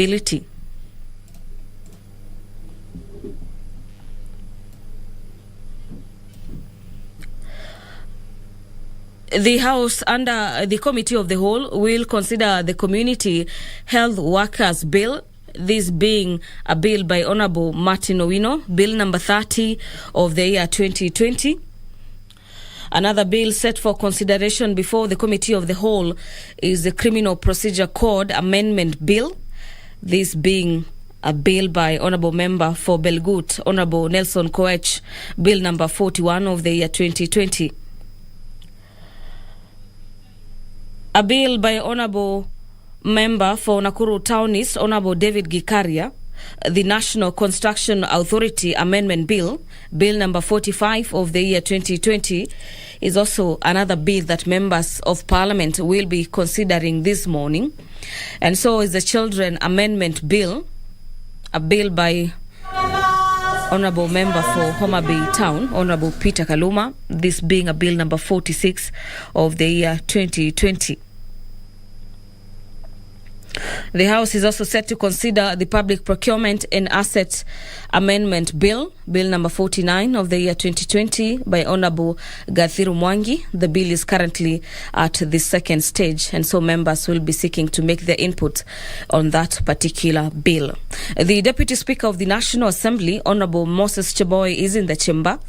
Ability. The House, under the Committee of the Whole, will consider the Community Health Workers Bill, this being a bill by Honorable Martin Owino, Bill number 30 of the year 2020. Another bill set for consideration before the Committee of the Whole is the Criminal Procedure Code Amendment Bill, this being a bill by Honorable Member for Belgut, Honorable Nelson Koech, Bill number 41 of the year 2020. A bill by Honorable Member for Nakuru Town East, Honorable David Gikaria, the National Construction Authority Amendment Bill, Bill number 45 of the year 2020, is also another bill that members of Parliament will be considering this morning. And so is the Children Amendment Bill, a bill by Honorable Member for Homa Bay Town, Honorable Peter Kaluma, this being a bill number 46 of the year 2020. The House is also set to consider the Public Procurement and Asset Amendment Bill, Bill number 49 of the year 2020 by Honorable Gathiru Mwangi. The bill is currently at the second stage, and so members will be seeking to make their input on that particular bill. The Deputy Speaker of the National Assembly, Honorable Moses Cheboy, is in the chamber.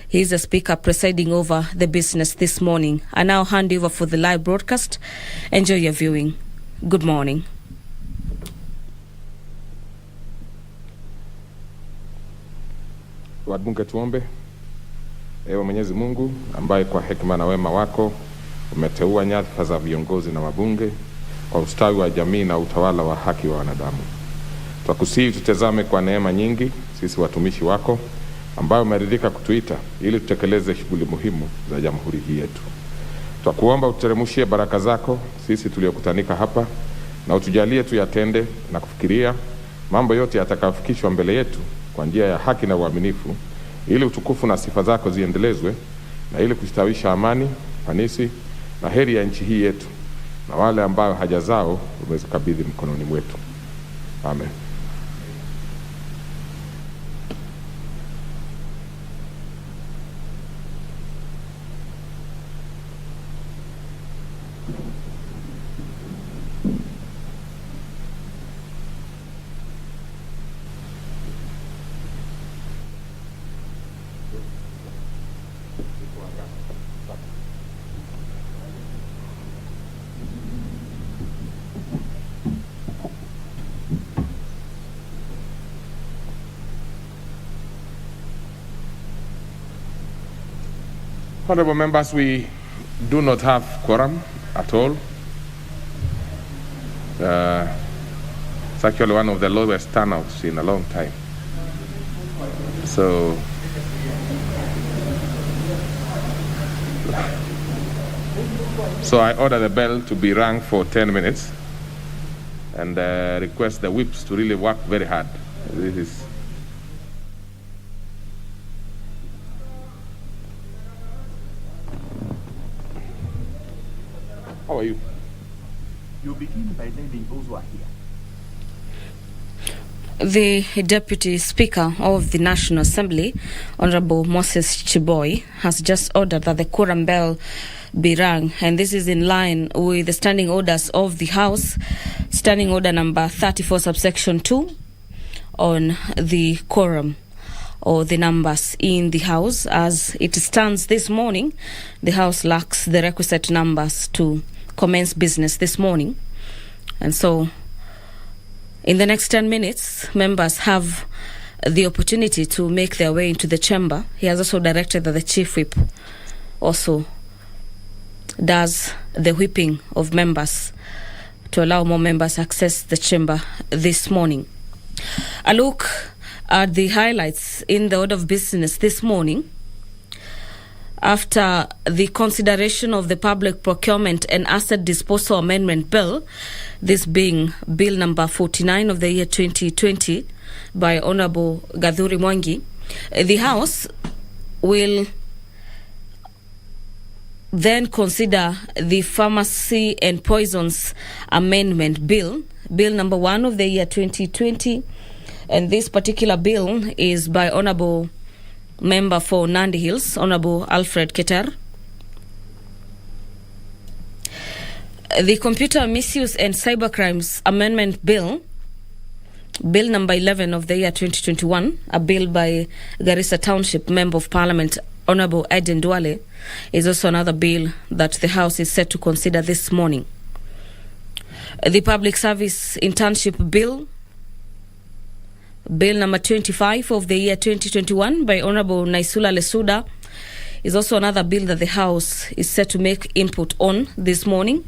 He is the Speaker presiding over the business this morning. I now hand over for the live broadcast. Enjoy your viewing. Good morning. Wabunge, tuombe. Ewe Mwenyezi Mungu ambaye kwa hekima na wema wako umeteua nyadhifa za viongozi na wabunge kwa ustawi wa jamii na utawala wa haki wa wanadamu. Twakusihi tutazame kwa neema nyingi sisi watumishi wako ambao umeridhika kutuita ili tutekeleze shughuli muhimu za jamhuri hii yetu. Twakuomba uteremshie baraka zako sisi tuliokutanika hapa na utujalie tuyatende na kufikiria mambo yote yatakayofikishwa mbele yetu kwa njia ya haki na uaminifu, ili utukufu na sifa zako ziendelezwe na ili kustawisha amani, fanisi na heri ya nchi hii yetu na wale ambao haja zao umezikabidhi mkononi mwetu. Amen. Honorable members, we do not have quorum at all. It's actually one of the lowest turnouts in a long time. So I order the bell to be rung for 10 minutes and request the whips to really work very hard. This is How are you? You begin by naming those who are here. The Deputy Speaker of the National Assembly, Honorable Moses Cheboy, has just ordered that the quorum bell be rung, and this is in line with the standing orders of the House, Standing Order number 34 subsection 2 on the quorum or the numbers in the House. As it stands this morning, the House lacks the requisite numbers to commence business this morning. And so in the next 10 minutes, members have the opportunity to make their way into the chamber. He has also directed that the Chief Whip also does the whipping of members to allow more members access the chamber this morning. A look at the highlights in the order of business this morning. After the consideration of the Public Procurement and Asset Disposal Amendment Bill, this being Bill number 49 of the year 2020 by Honorable Gathiru Mwangi, the House will then consider the Pharmacy and Poisons Amendment Bill, Bill number 1 of the year 2020. And this particular bill is by Honorable Member for Nandi Hills, Honorable Alfred Keter. The Computer Misuse and Cybercrimes Amendment Bill, Bill number 11 of the year 2021, a bill by Garissa Township Member of Parliament, Honorable Eden Duale, is also another bill that the House is set to consider this morning. The Public Service Internship Bill, Bill number 25 of the year 2021 by Honorable Naisula Lesuda, is also another bill that the House is set to make input on this morning.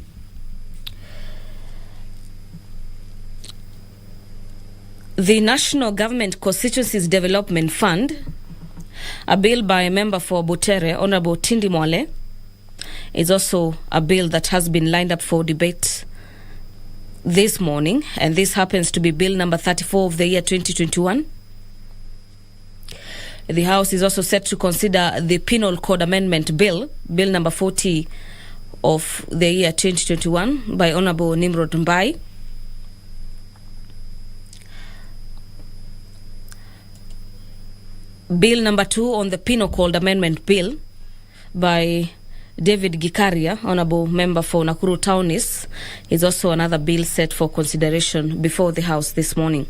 The National Government Constituencies Development Fund, a bill by a member for Butere, Honorable Tindi Mwale, is also a bill that has been lined up for debate this morning, and this happens to be bill number 34 of the year 2021. The House is also set to consider the Penal Code Amendment Bill, Bill number 40 of the year 2021 by Honorable Nimrod Mbai. Bill number 2 on the Penal Code Amendment Bill by David Gikaria, Honorable Member for Nakuru Town East, is also another bill set for consideration before the House this morning.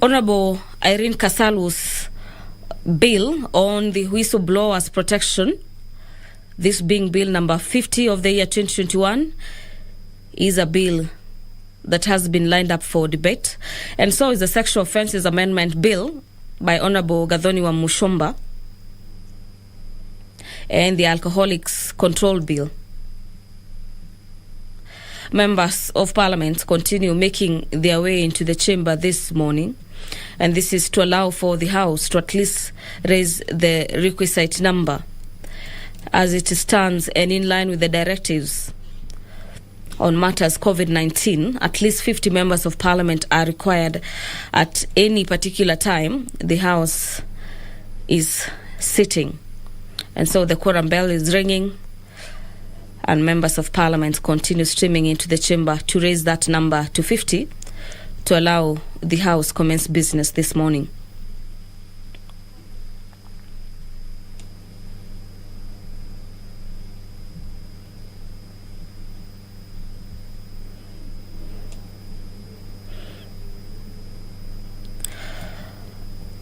Honorable Irene Kasalu's bill on the whistleblowers protection, this being bill number 50 of the year 2021, is a bill that has been lined up for debate, and so is the Sexual Offences Amendment Bill by Honorable Gathoniwa Mushomba and the Alcoholics Control Bill. Members of Parliament continue making their way into the chamber this morning, and this is to allow for the House to at least raise the requisite number as it stands, and in line with the directives on matters COVID-19, at least 50 members of Parliament are required at any particular time the House is sitting. And so the quorum bell is ringing, and members of Parliament continue streaming into the chamber to raise that number to 50 to allow the House commence business this morning.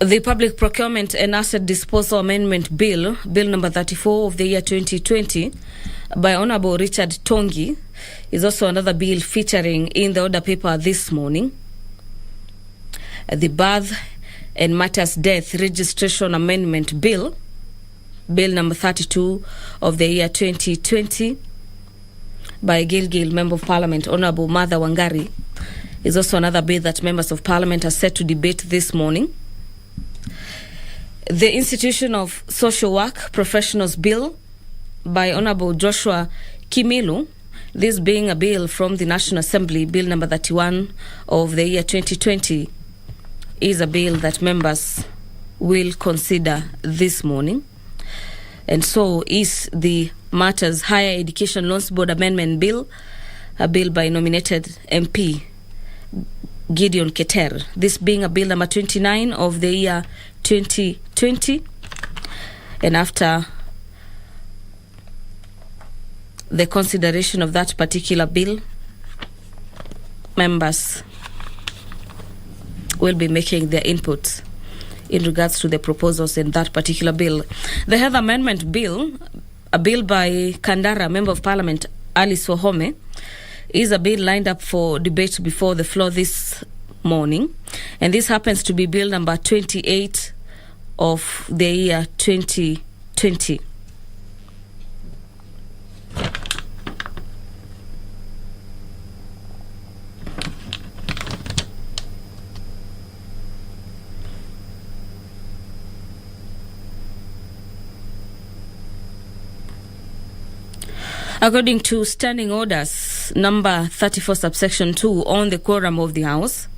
The Public Procurement and Asset Disposal Amendment Bill, Bill number 34 of the year 2020, by Honorable Richard Tongi, is also another bill featuring in the order paper this morning. The Birth and Matters Death Registration Amendment Bill, Bill number 32 of the year 2020, by Gilgil Member of Parliament, Honorable Martha Wangari, is also another bill that members of Parliament are set to debate this morning. The Institution of Social Work Professionals Bill by Honorable Joshua Kimilu, this being a bill from the National Assembly, Bill number 31 of the year 2020, is a bill that members will consider this morning. And so is the Matters Higher Education Loans Board Amendment Bill, a bill by nominated MP Gideon Keter, this being a bill number 29 of the year 2020. And after the consideration of that particular bill, members will be making their inputs in regards to the proposals in that particular bill. The Health Amendment Bill, a bill by Kandara, Member of Parliament Alice Wahome, is a bill lined up for debate before the floor this morning, and this happens to be bill number 28 of the year 2020. According to Standing Orders number 34 subsection 2 on the quorum of the House,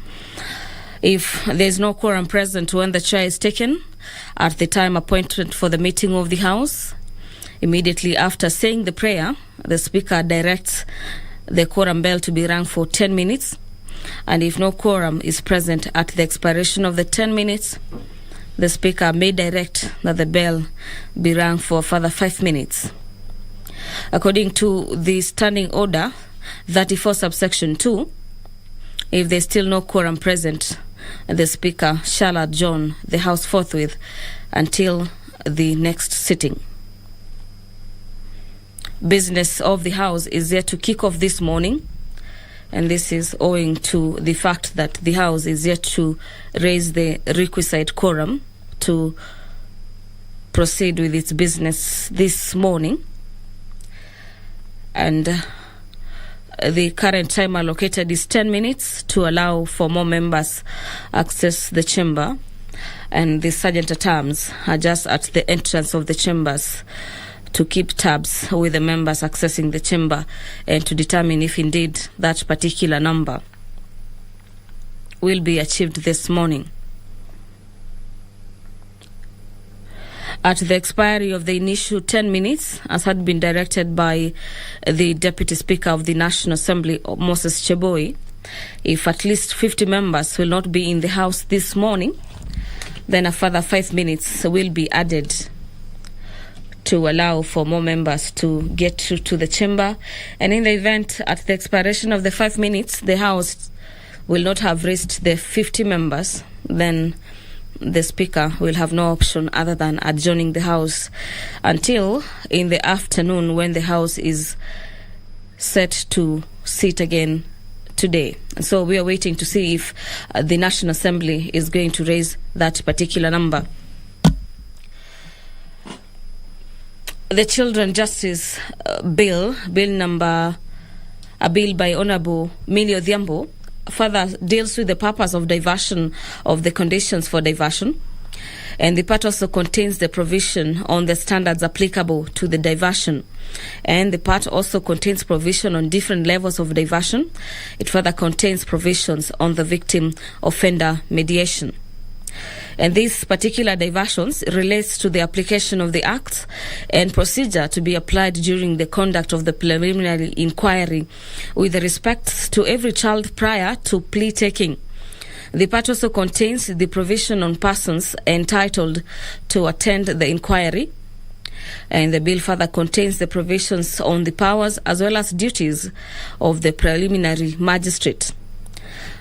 if there is no quorum present when the chair is taken at the time appointed for the meeting of the House, Immediately after saying the prayer, the Speaker directs the quorum bell to be rung for 10 minutes. And if no quorum is present at the expiration of the 10 minutes, the Speaker may direct that the bell be rung for a further 5 minutes. According to the Standing Order 34 subsection 2, if there is still no quorum present, the Speaker shall adjourn the House forthwith until the next sitting. Business of the House is yet to kick off this morning, and this is owing to the fact that the House is yet to raise the requisite quorum to proceed with its business this morning. And the current time allocated is 10 minutes to allow for more members access the chamber, and the sergeant-at-arms are just at the entrance of the chambers to keep tabs with the members accessing the chamber and to determine if indeed that particular number will be achieved this morning. At the expiry of the initial 10 minutes, as had been directed by the Deputy Speaker of the National Assembly, Moses Cheboi, if at least 50 members will not be in the House this morning, then a further 5 minutes will be added to allow for more members to get to the chamber. And in the event, at the expiration of the 5 minutes, the House will not have reached the 50 members, then the Speaker will have no option other than adjourning the House until in the afternoon, when the House is set to sit again today. So we are waiting to see if the National Assembly is going to raise that particular number. The Children Justice Bill by Honorable Millie Odhiambo, further deals with the purpose of diversion of the conditions for diversion. And the part also contains the provision on the standards applicable to the diversion. And the part also contains provision on different levels of diversion. It further contains provisions on the victim offender mediation. And these particular diversions relates to the application of the Act and procedure to be applied during the conduct of the preliminary inquiry with respect to every child prior to plea taking. The part also contains the provision on persons entitled to attend the inquiry. And the bill further contains the provisions on the powers as well as duties of the preliminary magistrate.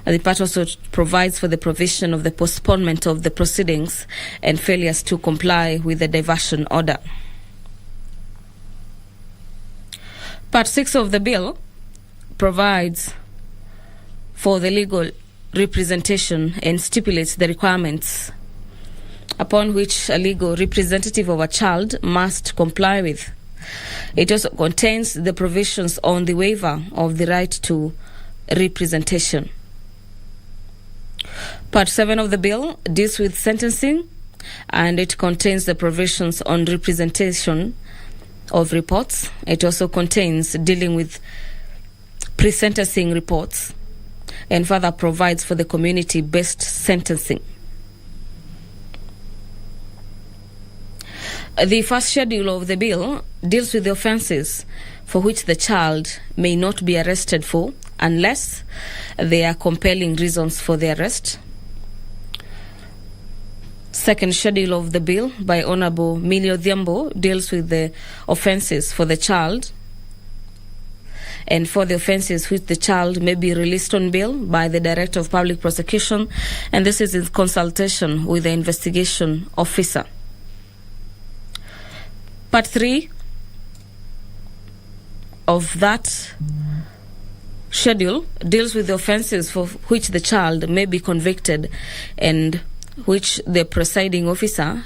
And the part also provides for the provision of the postponement of the proceedings and failures to comply with the diversion order. Part 6 of the bill provides for the legal representation and stipulates the requirements upon which a legal representative of a child must comply with. It also contains the provisions on the waiver of the right to representation. Part 7 of the bill deals with sentencing, and it contains the provisions on representation of reports. It also contains dealing with pre-sentencing reports, and further provides for the community-based sentencing. The first schedule of the bill deals with the offences for which the child may not be arrested for unless there are compelling reasons for the arrest. Second schedule of the bill by Honorable Millie Odhiambo deals with the offences for the child and for the offences which the child may be released on bail by the Director of Public Prosecution, and this is in consultation with the investigation officer. Part 3 of that schedule deals with the offences for which the child may be convicted and which the presiding officer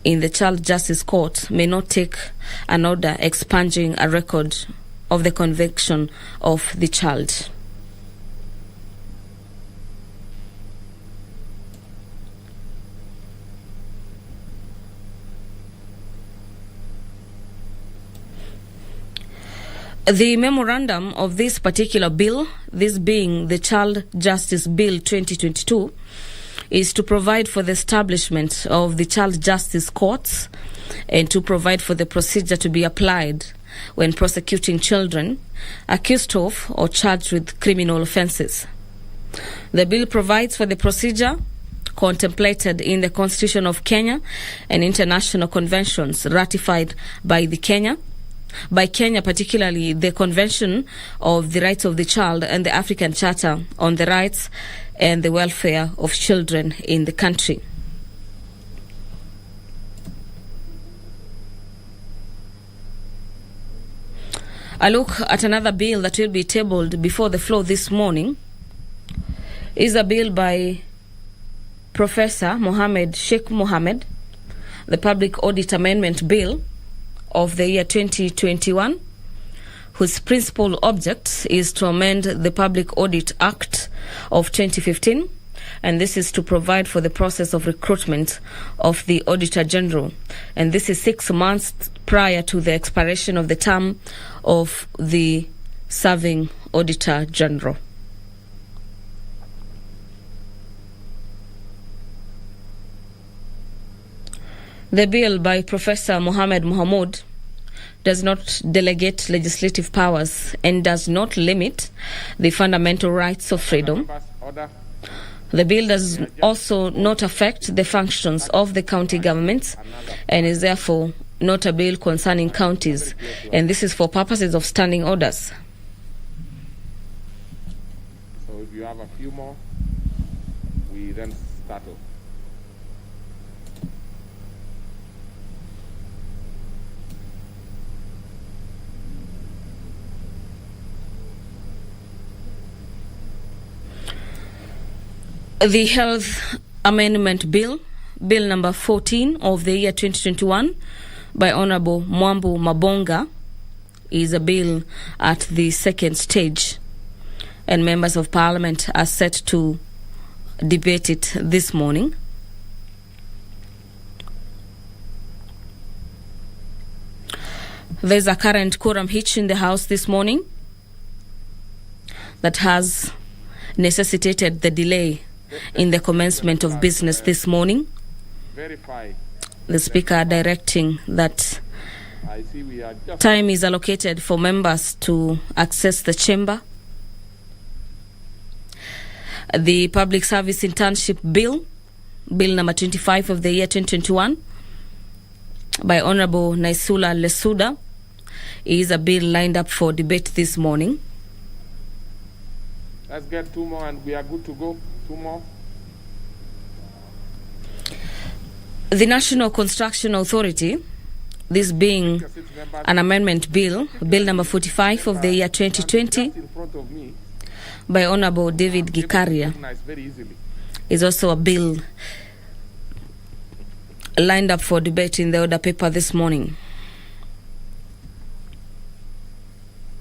in the Child Justice Court may not take an order expunging a record of the conviction of the child. The memorandum of this particular bill, this being the Child Justice Bill 2022, is to provide for the establishment of the child justice courts and to provide for the procedure to be applied when prosecuting children accused of or charged with criminal offences. The bill provides for the procedure contemplated in the Constitution of Kenya and international conventions ratified by Kenya, particularly the Convention of the Rights of the Child and the African Charter on the Rights and the Welfare of Children in the country. A look at another bill that will be tabled before the floor this morning is a bill by Professor Sheikh Mohammed, the Public Audit Amendment Bill of the year 2021, whose principal object is to amend the Public Audit Act of 2015, and this is to provide for the process of recruitment of the Auditor General. And this is 6 months prior to the expiration of the term of the serving Auditor General. The bill by Professor Mohammed Mohamud does not delegate legislative powers and does not limit the fundamental rights of freedom. The bill does also not affect the functions of the county governments and is therefore not a bill concerning counties, and this is for purposes of standing orders. So if you have a few more, we then start off. The Health Amendment Bill, Bill number 14 of the year 2021 by Honorable Mwambu Mabonga, is a bill at the second stage, and members of Parliament are set to debate it this morning. There's a current quorum hitch in the House this morning that has necessitated the delay in the commencement of business this morning. The Speaker directing that time is allocated for members to access the chamber. The Public Service Internship Bill, Bill number 25 of the year 2021 by Honorable Naisula Lesuda, is a bill lined up for debate this morning. Let's get 2 more and we are good to go. 2 more. The National Construction Authority, this being an amendment bill, Bill number 45 of the year 2020 by Honorable David Gikaria, is also a bill lined up for debate in the order paper this morning.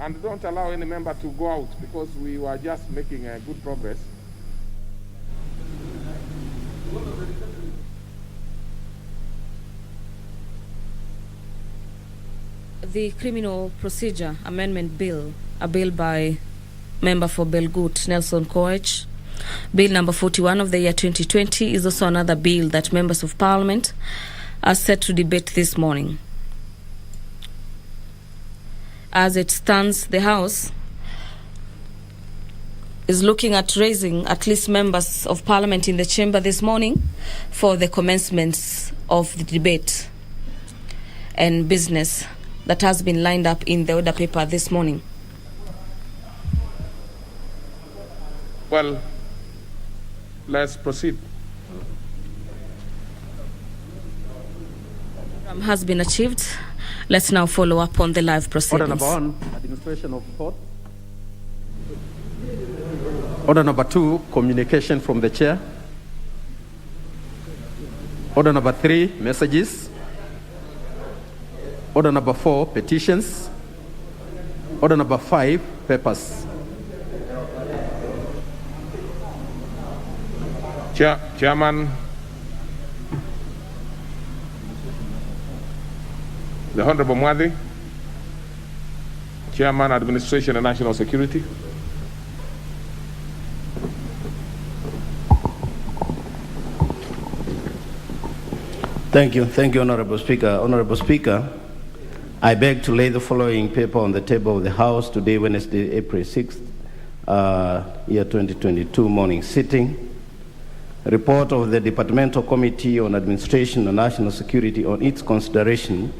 And don't allow any member to go out because we were just making good progress. The Criminal Procedure Amendment Bill, a bill by Member for Belgut Nelson Koech, Bill number 41 of the year 2020, is also another bill that members of Parliament are set to debate this morning. As it stands, the House is looking at raising at least members of Parliament in the chamber this morning for the commencement of the debate and business that has been lined up in the order paper this morning. Well, let's proceed. Has been achieved. Let's now follow up on the live proceedings. Order number 1, administration of vote. Order number 2, communication from the chair. Order number 3, messages. Order number 4, petitions. Order number 5, papers. Chairman, the Honorable Mwadi, Chairman, Administration and National Security. Thank you, Honorable Speaker. Honorable Speaker, I beg to lay the following paper on the table of the House today, Wednesday, April 6th, year 2022, morning sitting. Report of the Departmental Committee on Administration and National Security on its consideration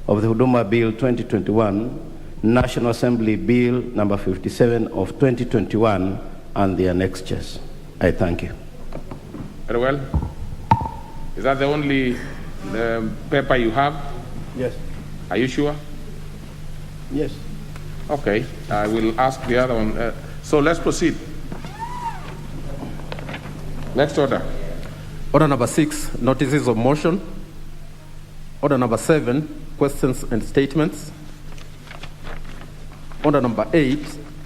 of the Huduma Bill 2021, National Assembly Bill number 57 of 2021, and the annexures. I thank you. Very well. Is that the only paper you have? Yes. Are you sure? Yes. Okay, I will ask the other one. So let's proceed. Next order. Order number 6, notices of motion. Order number 7, questions and statements. Order number 8,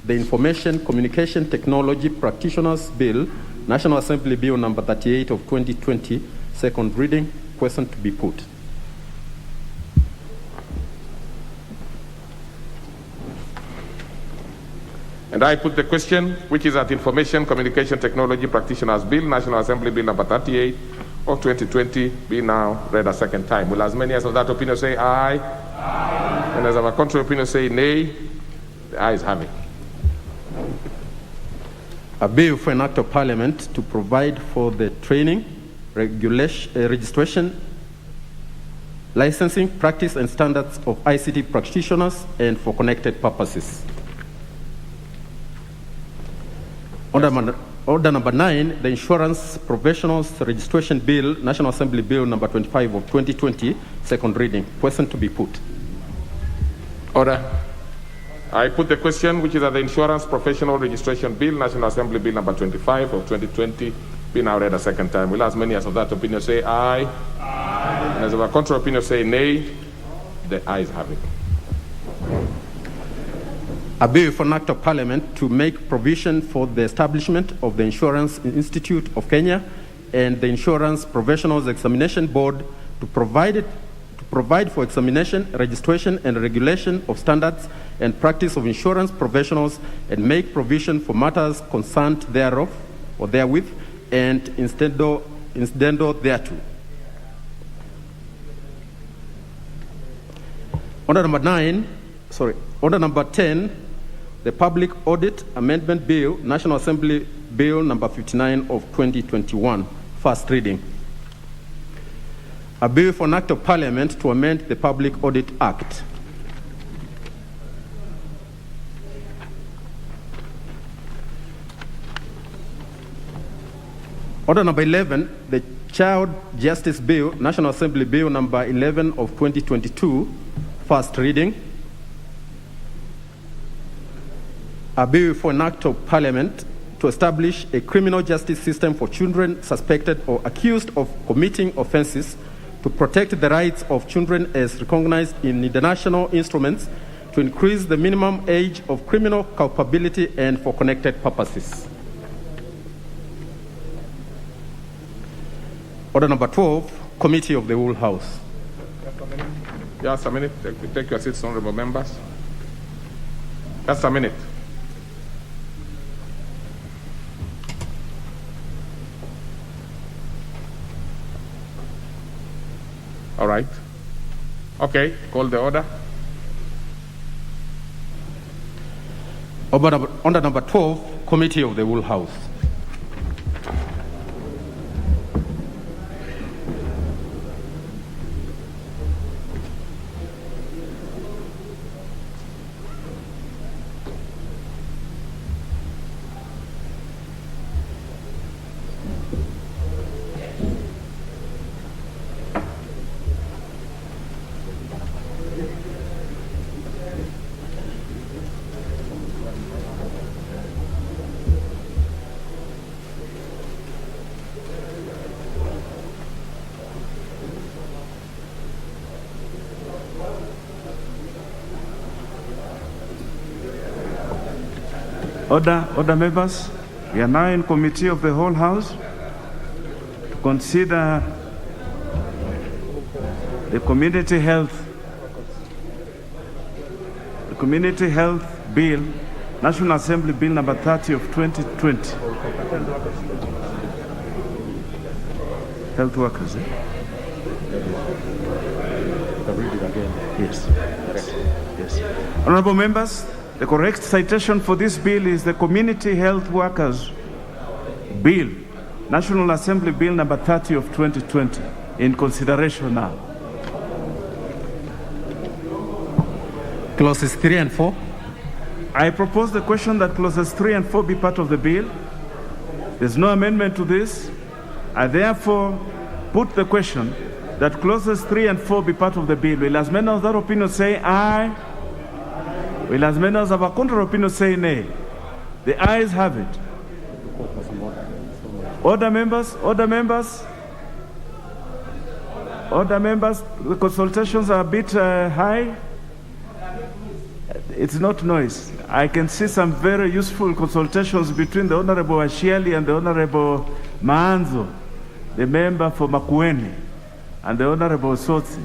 the Information Communication Technology Practitioners Bill, National Assembly Bill number 38 of 2020, second reading. Question to be put. And I put the question, which is that Information Communication Technology Practitioners Bill, National Assembly Bill number 38 of 2020, be now read a second time. Will as many as of that opinion say aye? Aye. And as of a contrary opinion say nay? The ayes have it. A bill for an act of parliament to provide for the training, registration, licensing, practice and standards of ICT practitioners and for connected purposes. Order number 9, the Insurance Professionals Registration Bill, National Assembly Bill number 25 of 2020, second reading. Question to be put. Order. I put the question, which is that the Insurance Professional Registration Bill, National Assembly Bill number 25 of 2020, be now read a second time. Will as many as of that opinion say aye? Aye. And as of a contrary opinion say nay? The ayes have it. A bill for an act of parliament to make provision for the establishment of the Insurance Institute of Kenya and the Insurance Professionals Examination Board to provide for examination, registration, and regulation of standards and practice of insurance professionals and make provision for matters concerned thereof or therewith and incidental thereto. Order number 10, the Public Audit Amendment Bill, National Assembly Bill number 59 of 2021, first reading. A bill for an act of parliament to amend the Public Audit Act. Order number 11, the Child Justice Bill, National Assembly Bill number 11 of 2022, first reading. A bill for an act of parliament to establish a criminal justice system for children suspected or accused of committing offenses to protect the rights of children as recognized in international instruments, to increase the minimum age of criminal culpability and for connected purposes. Order number 12, Committee of the Whole House. Just a minute. Take your seats, honorable members. Just a minute. All right. Okay, call the order. Order number 12, Committee of the Whole House. Order members, we are now in Committee of the Whole House to consider the Community Health Bill, National Assembly Bill number 30 of 2020. Health workers, Yes. Yes. Honorable members, the correct citation for this bill is the Community Health Workers Bill, National Assembly Bill number 30 of 2020, in consideration now. Clauses 3 and 4. I propose the question that clauses 3 and 4 be part of the bill. There's no amendment to this. I therefore put the question that clauses 3 and 4 be part of the bill. Will as many of that opinion say aye? Will as many of a contrary opinion say nay? The ayes have it. Order members, order members. Order members, the consultations are a bit high. It's not noise. I can see some very useful consultations between the Honorable Ashiali and the Honorable Maanzo, the member for Makueni, and the Honorable Sotsi.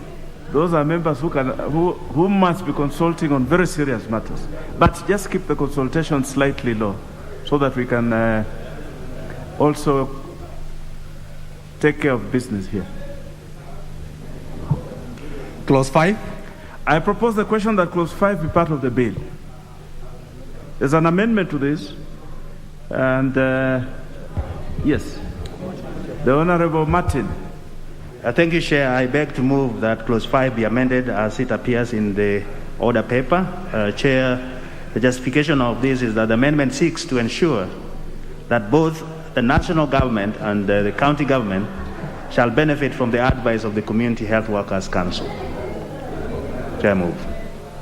Those are members who must be consulting on very serious matters. But just keep the consultation slightly low so that we can also take care of business here. Clause 5. I propose the question that clause 5 be part of the bill. There's an amendment to this, and yes, the Honorable Martin. Thank you, Chair. I beg to move that clause 5 be amended as it appears in the order paper. Chair, the justification of this is that the amendment seeks to ensure that both the national government and the county government shall benefit from the advice of the Community Health Workers Council. Chair, move.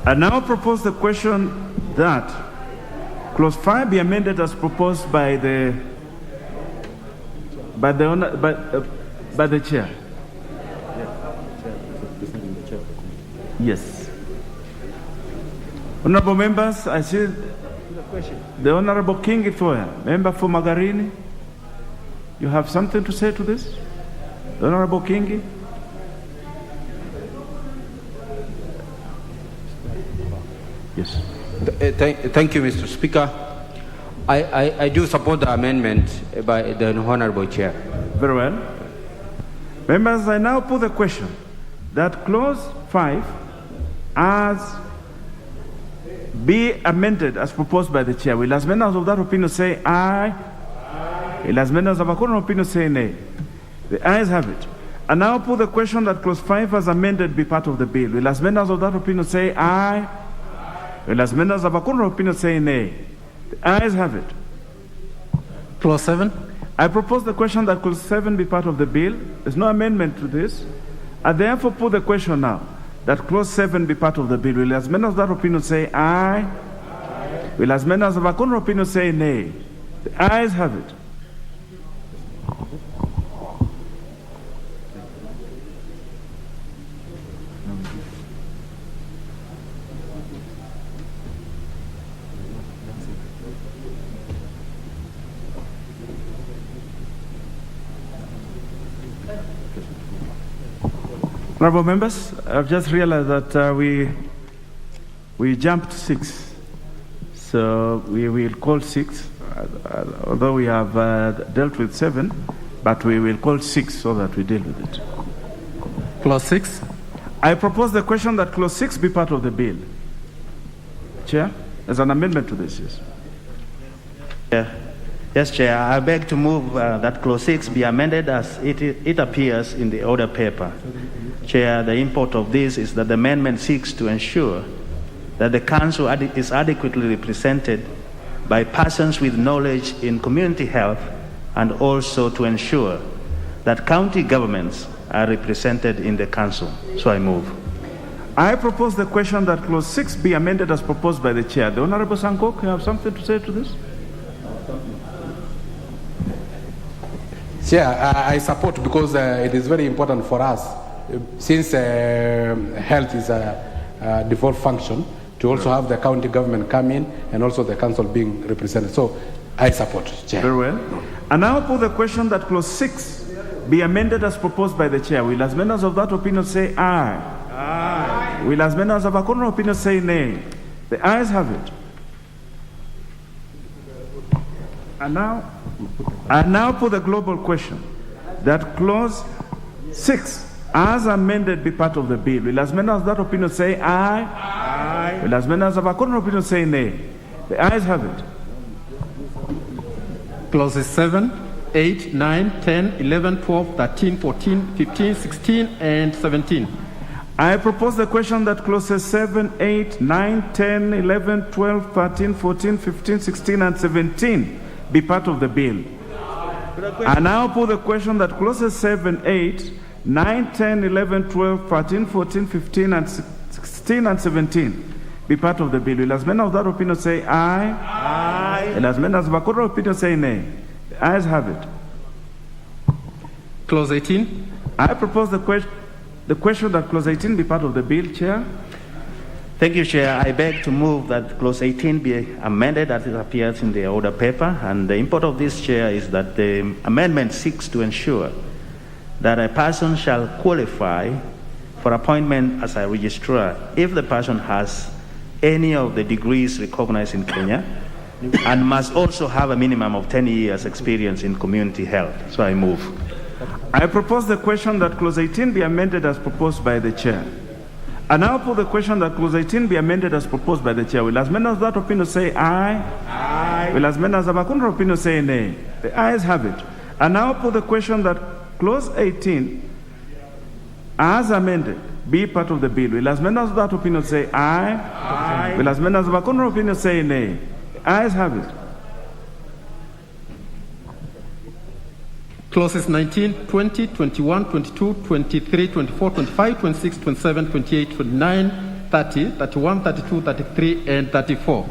I now propose the question that clause 5 be amended as proposed by the chair. Yes. Honorable members, I see the Honorable King Ithoya, member for Magarini. You have something to say to this? The Honorable Kingi? Yes. Thank you, Mr. Speaker. I do support the amendment by the Honorable Chair. Very well. Members, I now put the question that clause 5 as be amended as proposed by the Chair. Will as many of that opinion say aye? Will as many of a contrary opinion say nay? The ayes have it. I now put the question that clause 5 as amended be part of the bill. Will as many of that opinion say aye? Will as many of a contrary opinion say nay? The ayes have it. Clause 7. I propose the question that clause 7 be part of the bill. There's no amendment to this. I therefore put the question now that clause 7 be part of the bill. Will as many of that opinion say aye? Will as many of a contrary opinion say nay? The ayes have it. Honorable members, I've just realized that we jumped 6, so we will call 6, although we have dealt with 7, but we will call 6 so that we deal with it. Clause 6. I propose the question that clause 6 be part of the bill. Chair, there's an amendment to this, yes. Yeah. Yes, Chair. I beg to move that clause 6 be amended as it appears in the order paper. Chair, the import of this is that the amendment seeks to ensure that the Council is adequately represented by persons with knowledge in community health, and also to ensure that county governments are represented in the Council. So I move. I propose the question that clause 6 be amended as proposed by the Chair. The Honorable Sankok, you have something to say to this? Yeah, I support, because it is very important for us, since health is a default function, to also have the county government come in and also the council being represented. So I support, Chair. Very well. And now put the question that clause 6 be amended as proposed by the Chair. Will as many of that opinion say aye? Aye. Will as many of a contrary opinion say nay? The ayes have it. And now put the global question that clause 6 as amended be part of the bill? Will as many as that opinion say aye? Aye. Will as many as have a contrary opinion say nay? The ayes have it. Clauses 7, 8, 9, 10, 11, 12, 13, 14, 15, 16, and 17. I propose the question that clauses 7, 8, 9, 10, 11, 12, 13, 14, 15, 16, and 17 be part of the bill. I now put the question that clauses 7, 8, 9, 10, 11, 12, 13, 14, 15, and 16, and 17 be part of the bill. Will as many of that opinion say aye? Aye. And as many as the contrary opinion say nay? The ayes have it. Clause 18. I propose the question that clause 18 be part of the bill, Chair. Thank you, Chair. I beg to move that clause 18 be amended as it appears in the order paper. And the import of this, Chair, is that the amendment seeks to ensure that a person shall qualify for appointment as a registrar if the person has any of the degrees recognized in Kenya and must also have a minimum of 10 years experience in community health. So I move. I propose the question that clause 18 be amended as proposed by the Chair. I now put the question that clause 18 be amended as proposed by the Chair. Will as many as that opinion say aye? Aye. Will as many as have a contrary opinion say nay? The ayes have it. I now put the question that clause 18 as amended be part of the bill. Will as many as that opinion say aye? Aye. Will as many as have a contrary opinion say nay? The ayes have it. Clauses 19, 20, 21, 22, 23, 24, 25, 26, 27, 28, 29, 30, 31, 32, 33, and 34.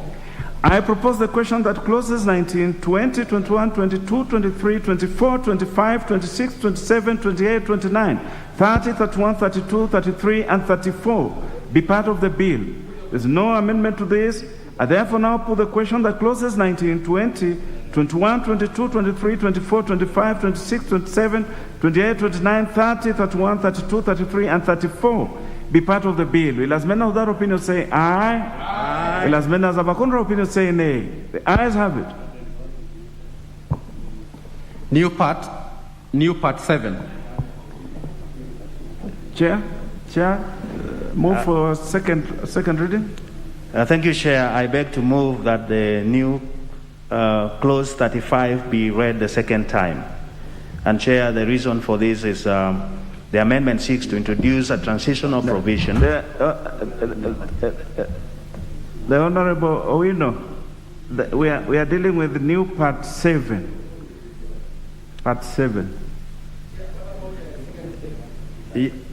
I propose the question that clauses 19, 20, 21, 22, 23, 24, 25, 26, 27, 28, 29, 30, 31, 32, 33, and 34 be part of the bill. There's no amendment to this. I therefore now put the question that clauses 19, 20, 21, 22, 23, 24, 25, 26, 27, 28, 29, 30, 31, 32, 33, and 34 be part of the bill. Will as many of that opinion say aye? Aye. Will as many as have a contrary opinion say nay? The ayes have it. New part 7. Chair, move for second reading. Thank you, Chair. I beg to move that the new clause 35 be read the second time. And Chair, the reason for this is the amendment seeks to introduce a transitional provision. The Honorable Owino, we are dealing with the new part 7. Part 7.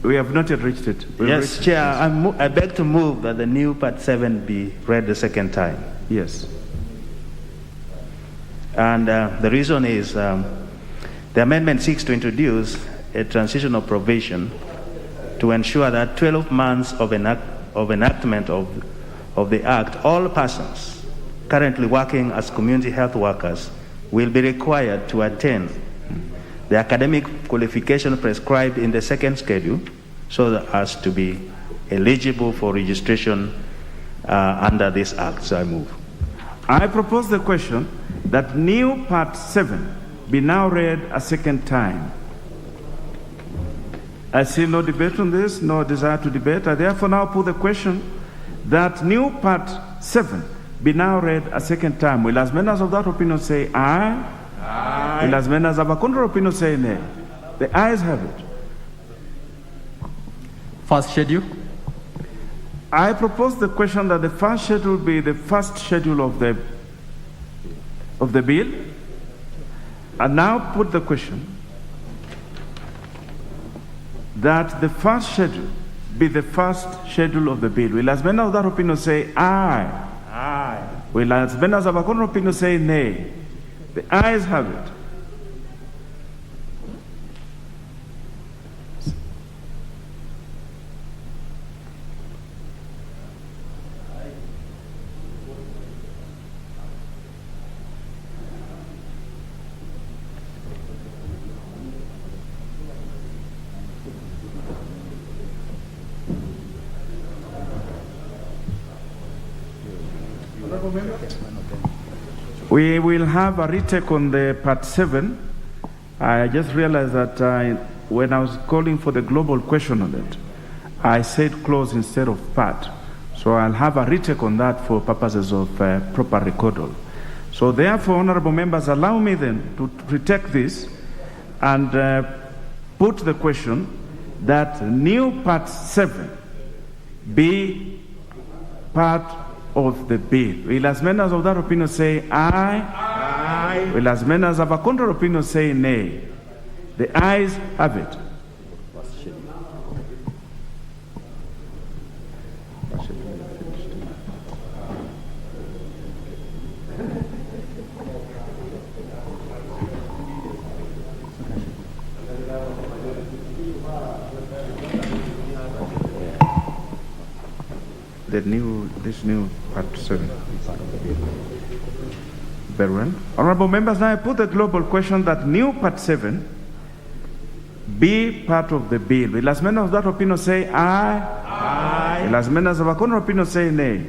We have not yet reached it. Yes, Chair, I beg to move that the new part 7 be read the second time. Yes. And the reason is the amendment seeks to introduce a transitional provision to ensure that 12 months of enactment of the Act, all persons currently working as community health workers will be required to attain the academic qualification prescribed in the second schedule so as to be eligible for registration under this Act. So I move. I propose the question that new part 7 be now read a second time. I see no debate on this, no desire to debate. I therefore now put the question that new part 7 be now read a second time. Will as many as of that opinion say aye? Aye. Will as many as have a contrary opinion say nay? The ayes have it. First schedule. I propose the question that the first schedule be the first schedule of the bill. I now put the question that the first schedule be the first schedule of the bill. Will as many of that opinion say aye? Aye. Will as many as have a contrary opinion say nay? The ayes have it. We will have a retake on the part 7. I just realized that when I was calling for the global question on it, I said clause instead of part. So I'll have a retake on that for purposes of proper recordal. So therefore, honorable members, allow me then to retake this and put the question that new part 7 be part of the bill. Will as members of that opinion say aye? Aye. Will as members of a contrary opinion say nay? The ayes have it. This new part 7. Very well. Honorable members, now I put the global question that new part 7 be part of the bill. Will as members of that opinion say aye? Aye. Will as members of a contrary opinion say nay?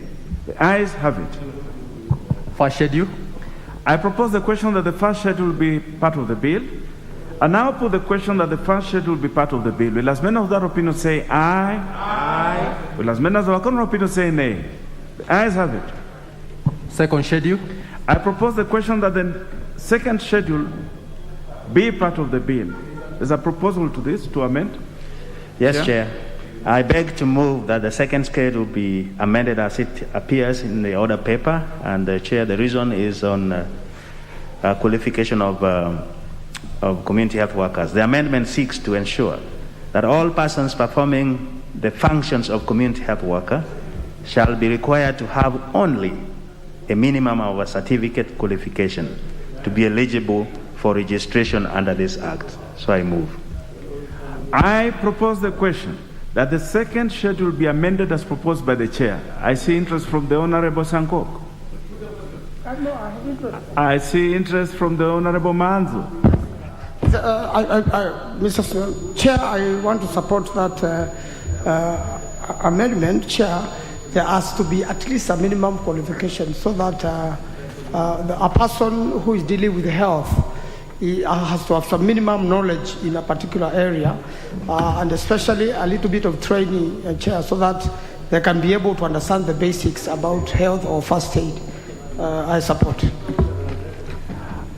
The ayes have it. First schedule. I propose the question that the first schedule be part of the bill. And now put the question that the first schedule be part of the bill. Will as members of that opinion say aye? Aye. Will as members of a contrary opinion say nay? The ayes have it. Second schedule. I propose the question that the second schedule be part of the bill. There's a proposal to this, to amend? Yes, Chair. I beg to move that the second schedule be amended as it appears in the order paper. And Chair, the reason is on qualification of community health workers. The amendment seeks to ensure that all persons performing the functions of community health worker shall be required to have only a minimum of a certificate qualification to be eligible for registration under this act. So I move. I propose the question that the second schedule be amended as proposed by the chair. I see interest from the Honorable Sankok. I see interest from the Honorable Manzo. Mr. Chair, I want to support that amendment, Chair. There has to be at least a minimum qualification so that a person who is dealing with health he has to have some minimum knowledge in a particular area and especially a little bit of training, Chair, so that they can be able to understand the basics about health or first aid. I support.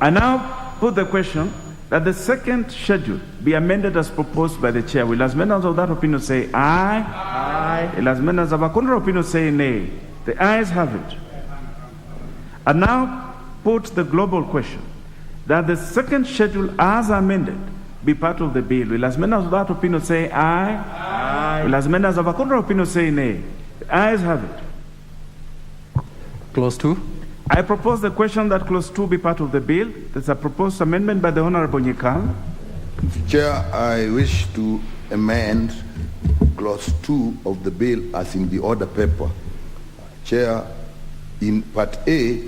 I now put the question that the second schedule be amended as proposed by the chair. Will as members of that opinion say aye? Aye. Will as members of a contrary opinion say nay? The ayes have it. I now put the global question that the second schedule as amended be part of the bill. Will as members of that opinion say aye? Aye. Will as members of a contrary opinion say nay? The ayes have it. Clause 2. I propose the question that clause 2 be part of the bill. There's a proposed amendment by the Honorable Nyikal. Chair, I wish to amend clause 2 of the bill as in the order paper. Chair, in part A,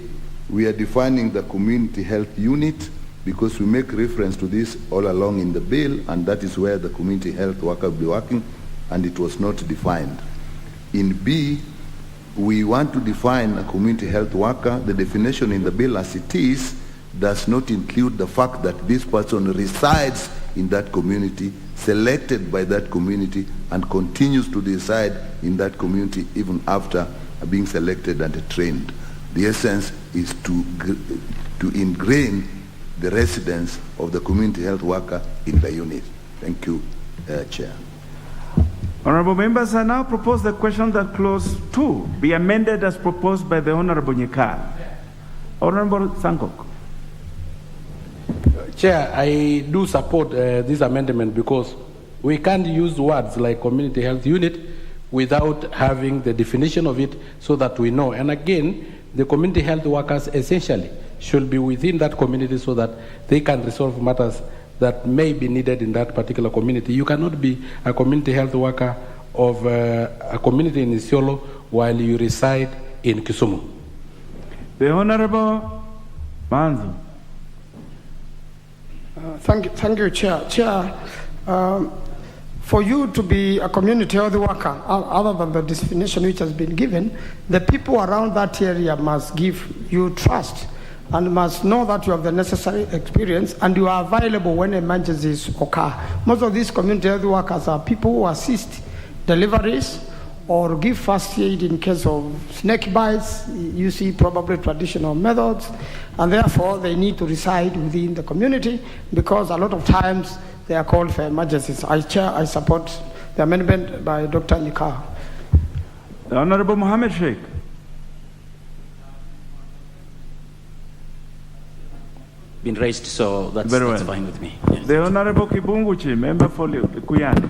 we are defining the community health unit because we make reference to this all along in the bill, and that is where the community health worker will be working, and it was not defined. In B, we want to define a community health worker. The definition in the bill as it is does not include the fact that this person resides in that community, selected by that community, and continues to reside in that community even after being selected and trained. The essence is to ingrain the residence of the community health worker in the unit. Thank you, Chair. Honorable members, I now propose the question that clause 2 be amended as proposed by the Honorable Nyikal. Honorable Sankok. Chair, I do support this amendment because we can't use words like community health unit without having the definition of it so that we know. And again, the community health workers essentially should be within that community so that they can resolve matters that may be needed in that particular community. You cannot be a community health worker of a community in Isiolo while you reside in Kisumu. The Honorable Manzo. Thank you, Chair. Chair, for you to be a community health worker, other than the definition which has been given, the people around that area must give you trust and must know that you have the necessary experience and you are available when emergencies occur. Most of these community health workers are people who assist deliveries or give first aid in case of snake bites. You see probably traditional methods, and therefore they need to reside within the community because a lot of times they are called for emergencies. I support the amendment by Dr. Nyikal. The Honorable Mohammed Sheikh. Been raised, so that's fine with me. Yes. The Honorable Kibunguchi, member for Kuyani.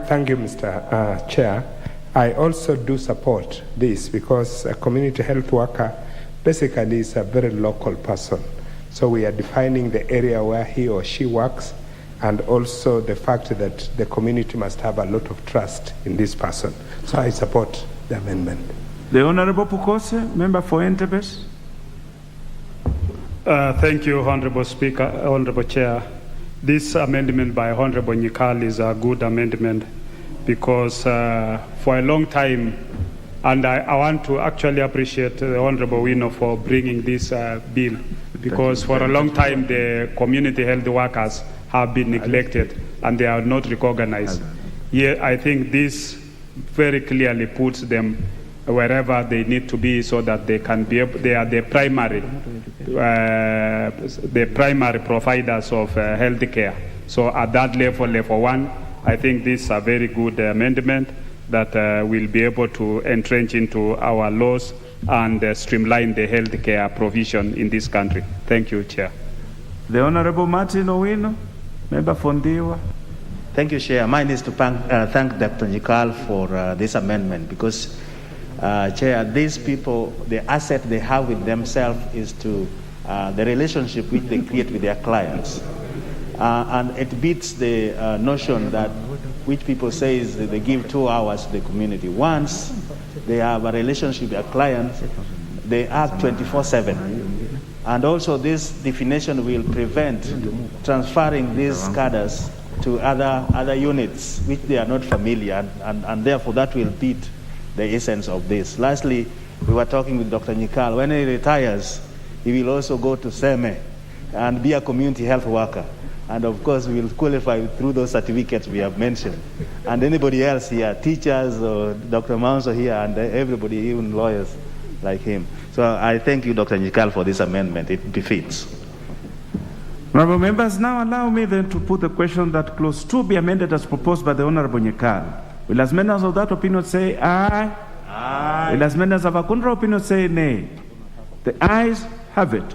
Thank you, Mr. Chair. I also do support this because a community health worker basically is a very local person. So we are defining the area where he or she works, and also the fact that the community must have a lot of trust in this person. So I support the amendment. The Honorable Pukose, member for Entebbe. Thank you, Honorable Speaker, Honorable Chair. This amendment by Honorable Nyikal is a good amendment because for a long time, and I want to actually appreciate the Honorable Wino for bringing this bill, because for a long time the community health workers have been neglected and they are not recognized. Yeah, I think this very clearly puts them wherever they need to be so that they can be able, they are the primary providers of health care. So at that level 1, I think this is a very good amendment that will be able to entrench into our laws and streamline the health care provision in this country. Thank you, Chair. The Honorable Martin Owino, member for Ndiwa. Thank you, Chair. Mine is to thank Dr. Nyikal for this amendment because, Chair, these people, the asset they have with themselves is to the relationship which they create with their clients. And it beats the notion that which people say is that they give 2 hours to the community. Once they have a relationship with their clients, they act 24/7. And also this definition will prevent transferring these cadres to other units which they are not familiar, and therefore that will beat the essence of this. Lastly, we were talking with Dr. Nyikal. When he retires, he will also go to SEME and be a community health worker. And of course, we will qualify through those certificates we have mentioned. And anybody else here, teachers or Dr. Manso here, and everybody, even lawyers like him. So I thank you, Dr. Nyikal, for this amendment. It befits. Honorable members, now allow me then to put the question that clause 2 be amended as proposed by the Honorable Nyikal. Will as members of that opinion say aye? Aye. Will as members of a contrary opinion say nay? The ayes have it.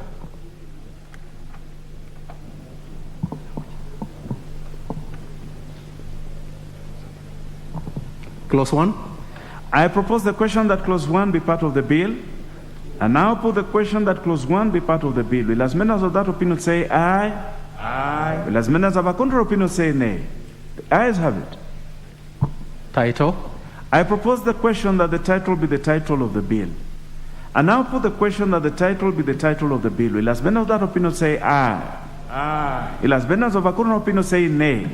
Clause 1. I propose the question that clause 1 be part of the bill. And now put the question that clause 1 be part of the bill. Will as members of that opinion say aye? Aye. Will as members of a contrary opinion say nay? The ayes have it. Title. I propose the question that the title be the title of the bill. And now put the question that the title be the title of the bill. Will as members of that opinion say aye? Aye. Will as members of a contrary opinion say nay?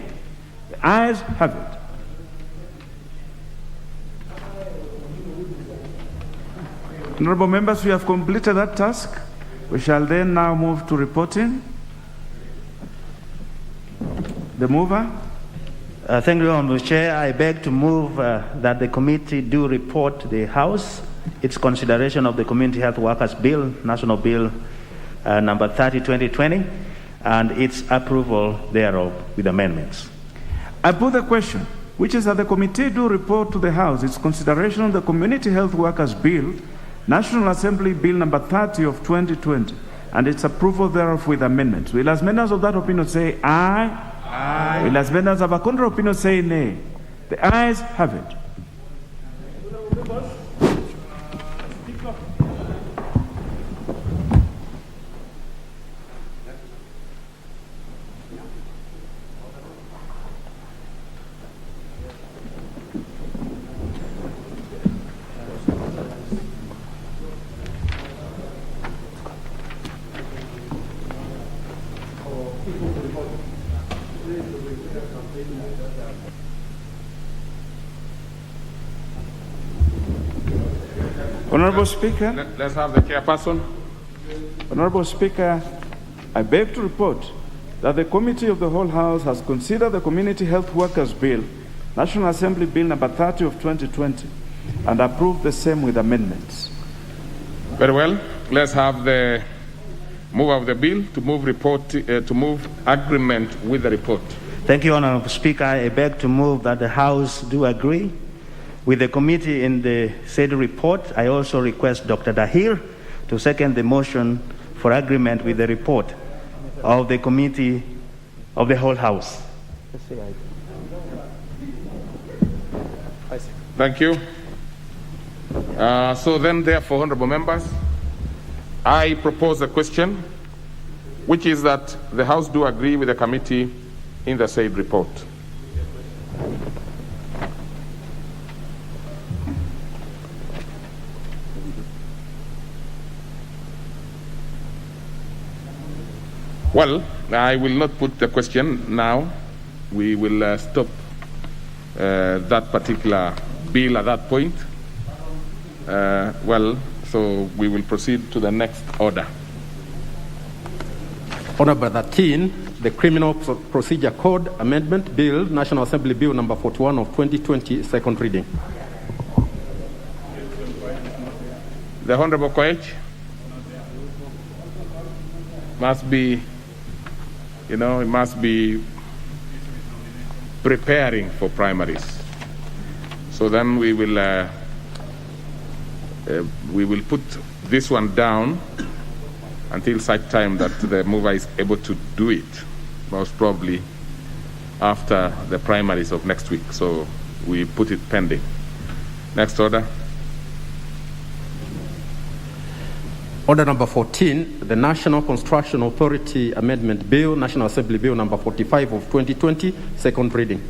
The ayes have it. Honorable members, we have completed that task. We shall then now move to reporting. The mover. Thank you, Honorable Chair. I beg to move that the committee do report to the House its consideration of the Community Health Workers Bill, National Bill number 30/2020, and its approval thereof with amendments. I put the question, which is that the committee do report to the House its consideration of the Community Health Workers Bill, National Assembly Bill number 30 of 2020, and its approval thereof with amendments. Will as members of that opinion say aye? Aye. Will as members of a contrary opinion say nay? The ayes have it. Honorable Speaker. Let's have the chairperson. Honorable Speaker, I beg to report that the Committee of the Whole House has considered the Community Health Workers Bill, National Assembly Bill number 30 of 2020, and approved the same with amendments. Very well. Let's have the move of the bill to move agreement with the report. Thank you, Honorable Speaker. I beg to move that the House do agree with the committee in the said report. I also request Dr. Dahir to second the motion for agreement with the report of the Committee of the Whole House. Thank you. So then, therefore, honorable members, I propose a question, which is that the House do agree with the committee in the said report. Well, I will not put the question now. We will stop that particular bill at that point. So we will proceed to the next order. Order number 13, the Criminal Procedure Code Amendment Bill, National Assembly Bill number 41 of 2020, second reading. The Honorable Koech must be, he must be preparing for primaries. So then we will put this one down until such time that the mover is able to do it, most probably after the primaries of next week. So we put it pending. Next order. Order number 14, the National Construction Authority Amendment Bill, National Assembly Bill number 45 of 2020, second reading.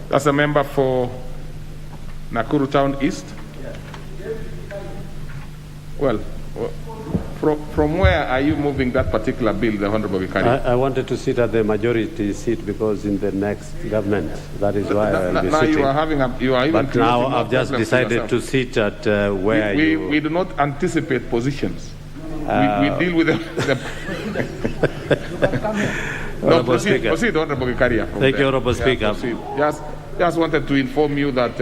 That's a member for Nakuru Town East. Well, from where are you moving that particular bill, the Honorable Vicari? I wanted to sit at the majority seat because in the next government, that is why I'll be now sitting. You are even but now I've just decided to sit at where we do not anticipate positions. We deal with the no, proceed, Honorable Vicari. Thank you, Honorable Speaker. Just wanted to inform you that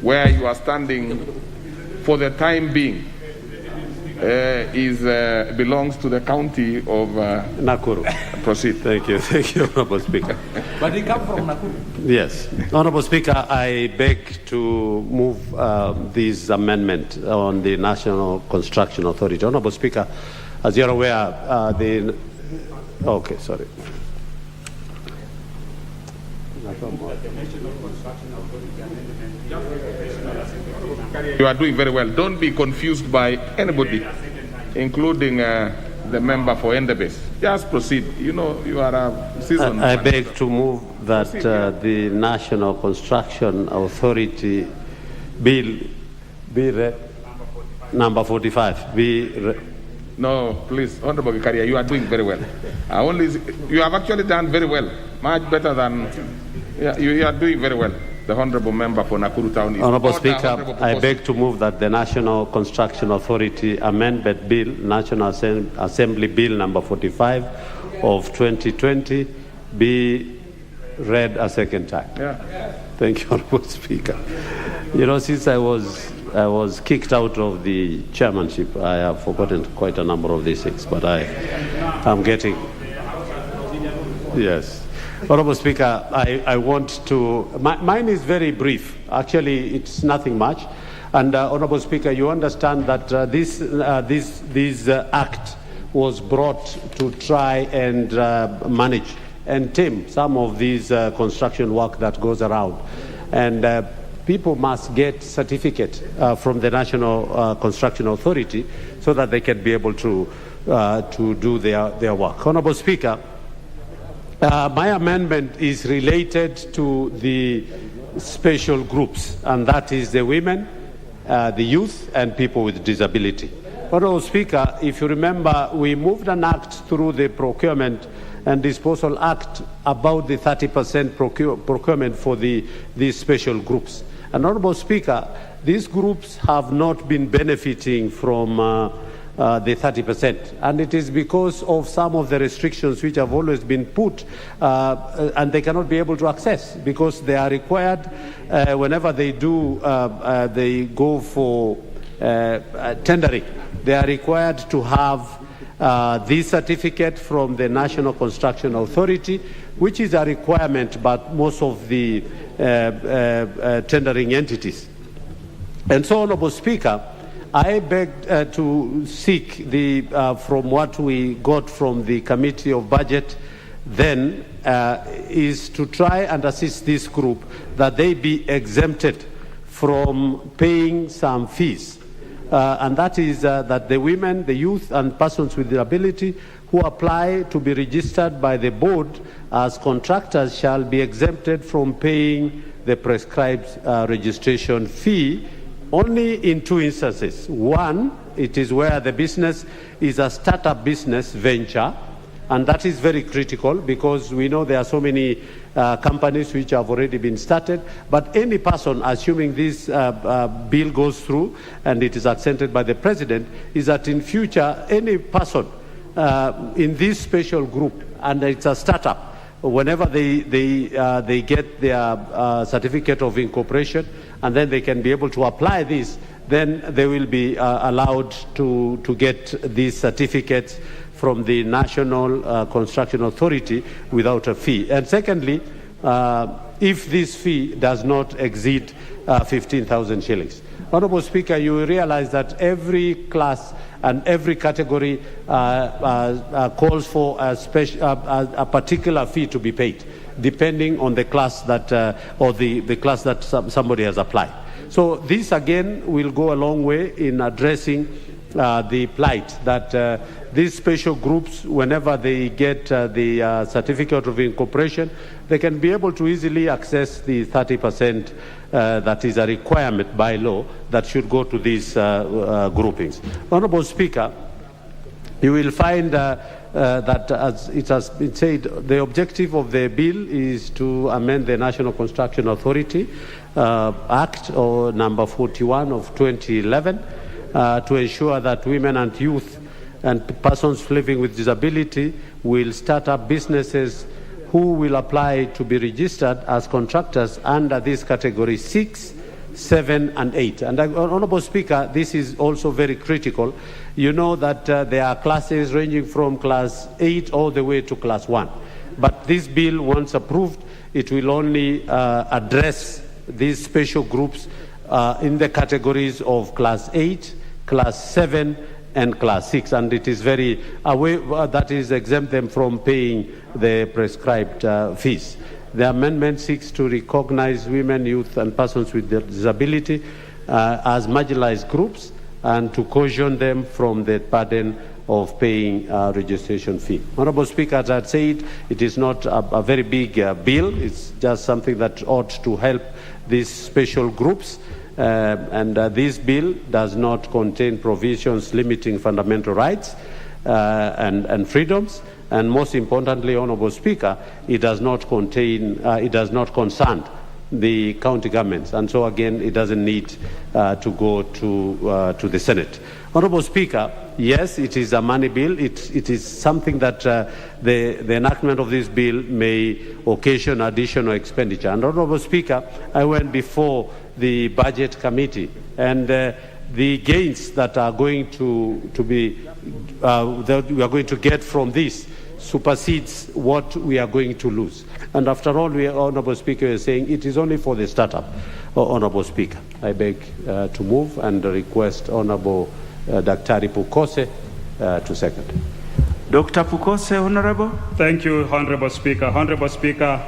where you are standing for the time being belongs to the county of Nakuru. Proceed. Thank you, Honorable Speaker. But he comes from Nakuru. Yes. Honorable Speaker, I beg to move this amendment on the National Construction Authority. Honorable Speaker, as you're aware, okay, sorry. You are doing very well. Don't be confused by anybody, including the member for Endebase. Just proceed. You know, you are a seasoned. I beg to move that the National Construction Authority Bill number 45 be. No, please, Honorable Vicari, you are doing very well. You have actually done very well, much better than. Yeah, you are doing very well. The Honorable Member for Nakuru Town East. Honorable Speaker, I beg to move that the National Construction Authority Amendment Bill, National Assembly Bill number 45 of 2020, be read a second time. Yeah. Thank you, Honorable Speaker. You know, since I was kicked out of the chairmanship, I have forgotten quite a number of these things, but I'm getting. Yes. Honorable Speaker, I want to. Mine is very brief. Actually, it's nothing much. And Honorable Speaker, you understand that this act was brought to try and manage and tame some of these construction work that goes around, and people must get certificate from the National Construction Authority so that they can be able to do their work. Honorable Speaker. My amendment is related to the special groups, and that is the women, the youth, and people with disability. Honorable Speaker, if you remember, we moved an act through the Procurement and Disposal Act about the 30% procurement for these special groups. And Honorable Speaker, these groups have not been benefiting from the 30%. And it is because of some of the restrictions which have always been put, and they cannot be able to access because they are required, whenever they do, they go for tendering, they are required to have this certificate from the National Construction Authority, which is a requirement but most of the tendering entities. And so, Honourable Speaker, I beg to seek from what we got from the Committee of Budget then is to try and assist this group that they be exempted from paying some fees. And that is that the women, the youth and persons with disability who apply to be registered by the board as contractors shall be exempted from paying the prescribed registration fee only in two instances. One, it is where the business is a startup business venture, and that is very critical because we know there are so many companies which have already been started. But any person, assuming this bill goes through and it is accepted by the President, is that in future any person in this special group, and it's a startup, whenever they get their certificate of incorporation, and then they can be able to apply this, then they will be allowed to get these certificates from the National Construction Authority without a fee. And secondly, if this fee does not exceed 15,000 shillings. Honourable Speaker, you will realize that every class and every category calls for a particular fee to be paid, depending on the class that, or the class that somebody has applied. So this again will go a long way in addressing the plight that these special groups, whenever they get the certificate of incorporation, they can be able to easily access the 30% that is a requirement by law that should go to these groupings. Honourable Speaker, you will find that, as it has been said, the objective of the bill is to amend the National Construction Authority Act, or number 41 of 2011, to ensure that women and youth and persons living with disability will start up businesses who will apply to be registered as contractors under this category 6, 7 and 8. And Honourable Speaker, this is also very critical. You know that there are classes ranging from class 8 all the way to class 1. But this bill, once approved, it will only address these special groups in the categories of class 8, class 7 and class 6, and it is very that is exempt them from paying the prescribed fees. The amendment seeks to recognize women, youth and persons with disability as marginalized groups and to caution them from the burden of paying a registration fee. Honourable Speaker, as I said, it is not a very big bill. It's just something that ought to help these special groups. And this bill does not contain provisions limiting fundamental rights and freedoms. And most importantly, Honourable Speaker, it does not contain, it does not concern the county governments. And so again, it doesn't need to go to the Senate. Honourable Speaker, yes, it is a money bill. It is something that the enactment of this bill may occasion additional expenditure. And Honourable Speaker, I went before the Budget Committee, and the gains that are going to be that we are going to get from this supersedes what we are going to lose. And after all, Honourable Speaker is saying it is only for the startup. Honourable Speaker, I beg to move and request Honourable Daktari Pukose to second. Dr. Pukose, Honourable. Thank you, Honourable Speaker. Honourable Speaker,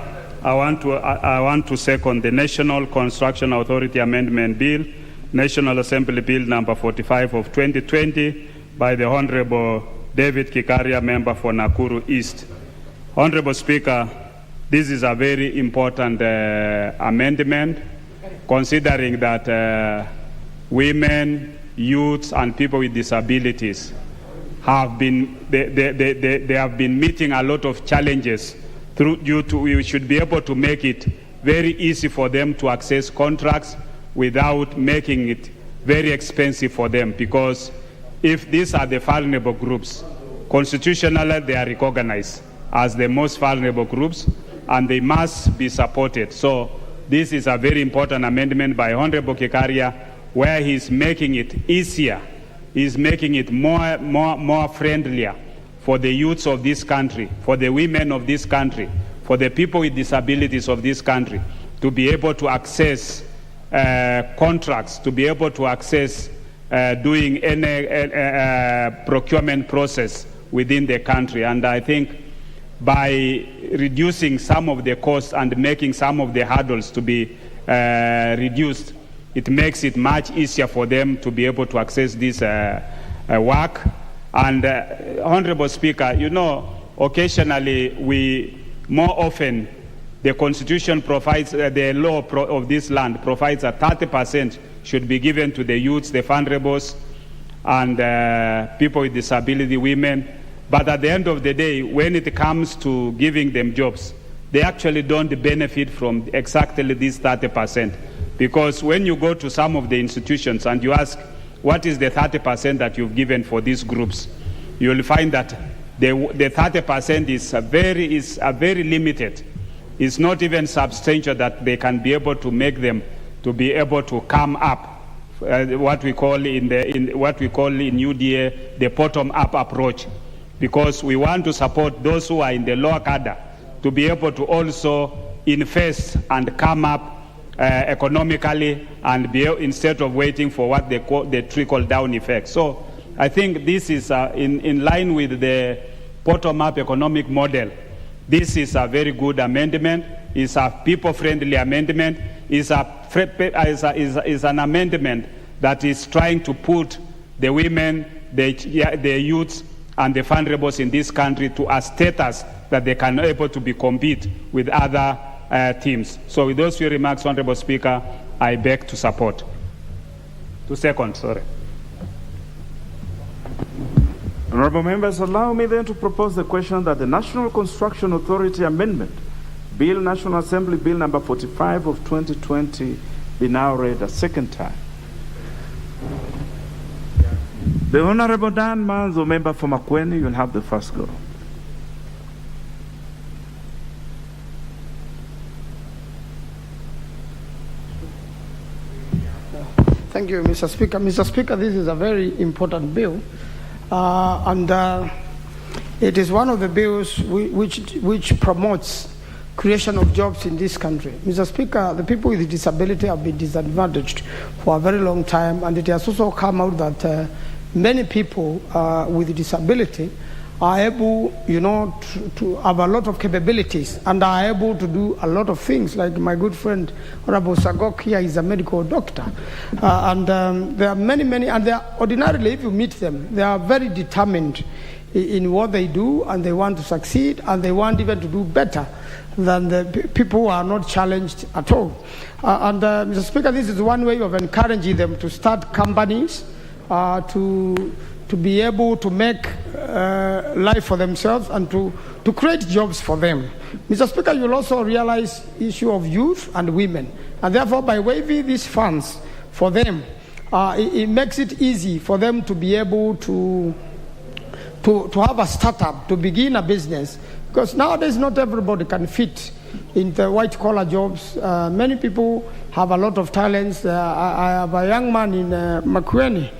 I want to second the National Construction Authority Amendment Bill, National Assembly Bill number 45 of 2020 by the Honourable David Kikaria, member for Nakuru East. Honourable Speaker, this is a very important amendment, considering that women, youths and people with disabilities have been, they have been meeting a lot of challenges due to, we should be able to make it very easy for them to access contracts, without making it very expensive for them, because if these are the vulnerable groups, constitutionally they are recognized as the most vulnerable groups and they must be supported. So this is a very important amendment by Honorable Kikaria, where he's making it easier, he's making it more friendlier for the youths of this country, for the women of this country, for the people with disabilities of this country to be able to access contracts, to be able to access doing any procurement process within the country. And I think by reducing some of the costs and making some of the hurdles to be reduced, it makes it much easier for them to be able to access this work. And Honorable Speaker, you know, occasionally more often the Constitution provides, the law of this land provides that 30% should be given to the youths, the vulnerables, and people with disability, women. But at the end of the day, when it comes to giving them jobs, they actually don't benefit from exactly this 30%. Because when you go to some of the institutions and you ask, what is the 30% that you've given for these groups? You'll find that the 30% is very limited. It's not even substantial that they can be able to make them to be able to come up, what we call in UDA the bottom-up approach, because we want to support those who are in the lower cadre to be able to also invest and come up economically, and instead of waiting for what they call the trickle-down effect. So I think this is in line with the bottom-up economic model. This is a very good amendment. It's a people-friendly amendment. It's an amendment that is trying to put the women, the youths, and the vulnerables in this country to a status that they can be able to compete with other teams. So with those few remarks, Honorable Speaker, I beg to support. 2 seconds, sorry. Honorable members, allow me then to propose the question that the National Construction Authority Amendment, Bill, National Assembly Bill number 45 of 2020, be now read a second time. The Honorable Dan Manzo, member for Makueni, you'll have the first go. Thank you, Mr. Speaker. Mr. Speaker, this is a very important bill. And it is one of the bills which promotes creation of jobs in this country. Mr. Speaker, the people with disability have been disadvantaged for a very long time, and it has also come out that many people with disability are able, to have a lot of capabilities and are able to do a lot of things. Like my good friend Honorable Sagok here is a medical doctor, and there are many, and they are ordinarily, if you meet them, they are very determined in what they do, and they want to succeed, and they want even to do better than the people who are not challenged at all. Mr. Speaker, this is one way of encouraging them to start companies, to be able to make life for themselves and to create jobs for them. Mr. Speaker, you'll also realize issue of youth and women, and therefore by waiving these funds for them, it makes it easy for them to be able to have a startup, to begin a business, because nowadays not everybody can fit in the white-collar jobs. Many people have a lot of talents. I have a young man in Makueni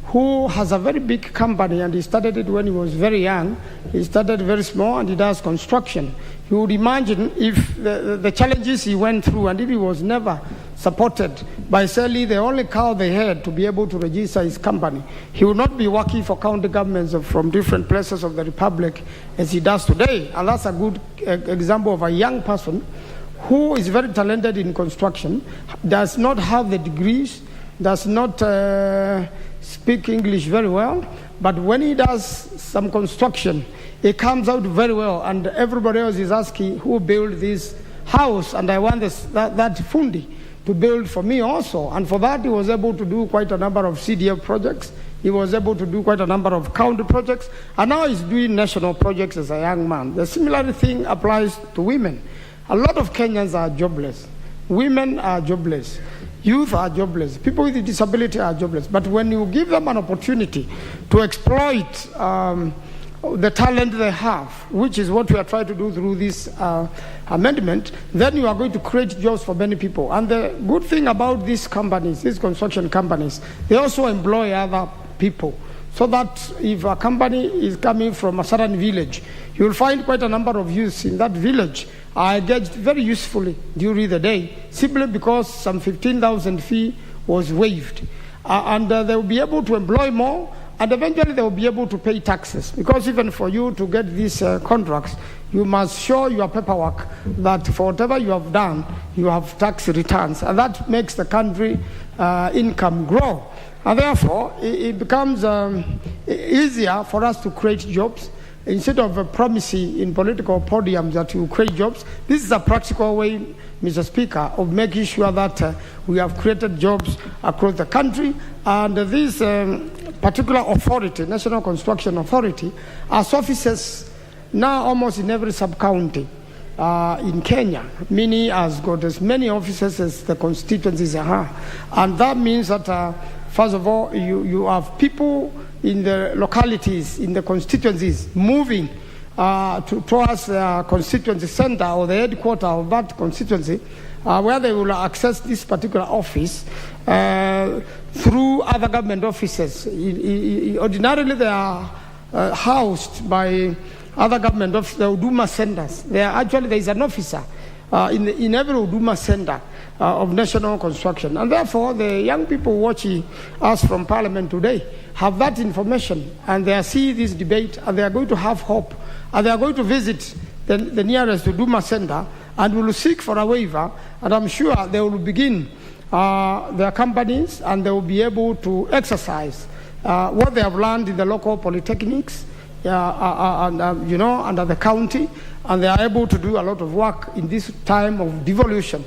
who has a very big company, and he started it when he was very young. He started very small, and he does construction. You would imagine if the challenges he went through, and if he was never supported by selling the only cow they had to be able to register his company, he would not be working for county governments from different places of the Republic as he does today. And that's a good example of a young person who is very talented in construction, does not have the degrees, does not speak English very well, but when he does some construction, it comes out very well, and everybody else is asking, who built this house? And I want that fundi to build for me also. And for that, he was able to do quite a number of CDF projects. He was able to do quite a number of county projects, and now he's doing national projects as a young man. The similar thing applies to women. A lot of Kenyans are jobless. Women are jobless. Youth are jobless. People with disability are jobless. But when you give them an opportunity to exploit the talent they have, which is what we are trying to do through this amendment, then you are going to create jobs for many people. And the good thing about these companies, these construction companies, they also employ other people. So that if a company is coming from a certain village, you will find quite a number of youths in that village are engaged very usefully during the day, simply because some 15,000 fee was waived. And they will be able to employ more, and eventually they will be able to pay taxes. Because even for you to get these contracts, you must show your paperwork that for whatever you have done, you have tax returns. And that makes the country income grow. And therefore, it becomes easier for us to create jobs. Instead of promising in political podiums that you create jobs, this is a practical way, Mr. Speaker, of making sure that we have created jobs across the country. And this particular authority, National Construction Authority, has offices now almost in every sub-county in Kenya. Mini has got as many offices as the constituencies have. And that means that first of all, you have people in the localities, in the constituencies, moving towards the constituency center or the headquarters of that constituency, where they will access this particular office through other government offices. Ordinarily, they are housed by other government offices, the Huduma centers. There is an officer in every Huduma center of national construction. And therefore, the young people watching us from Parliament today have that information, and they see this debate, and they are going to have hope, and they are going to visit the nearest Huduma center and will seek for a waiver, and I'm sure they will begin their companies, and they will be able to exercise what they have learned in the local polytechnics under the county, and they are able to do a lot of work in this time of devolution.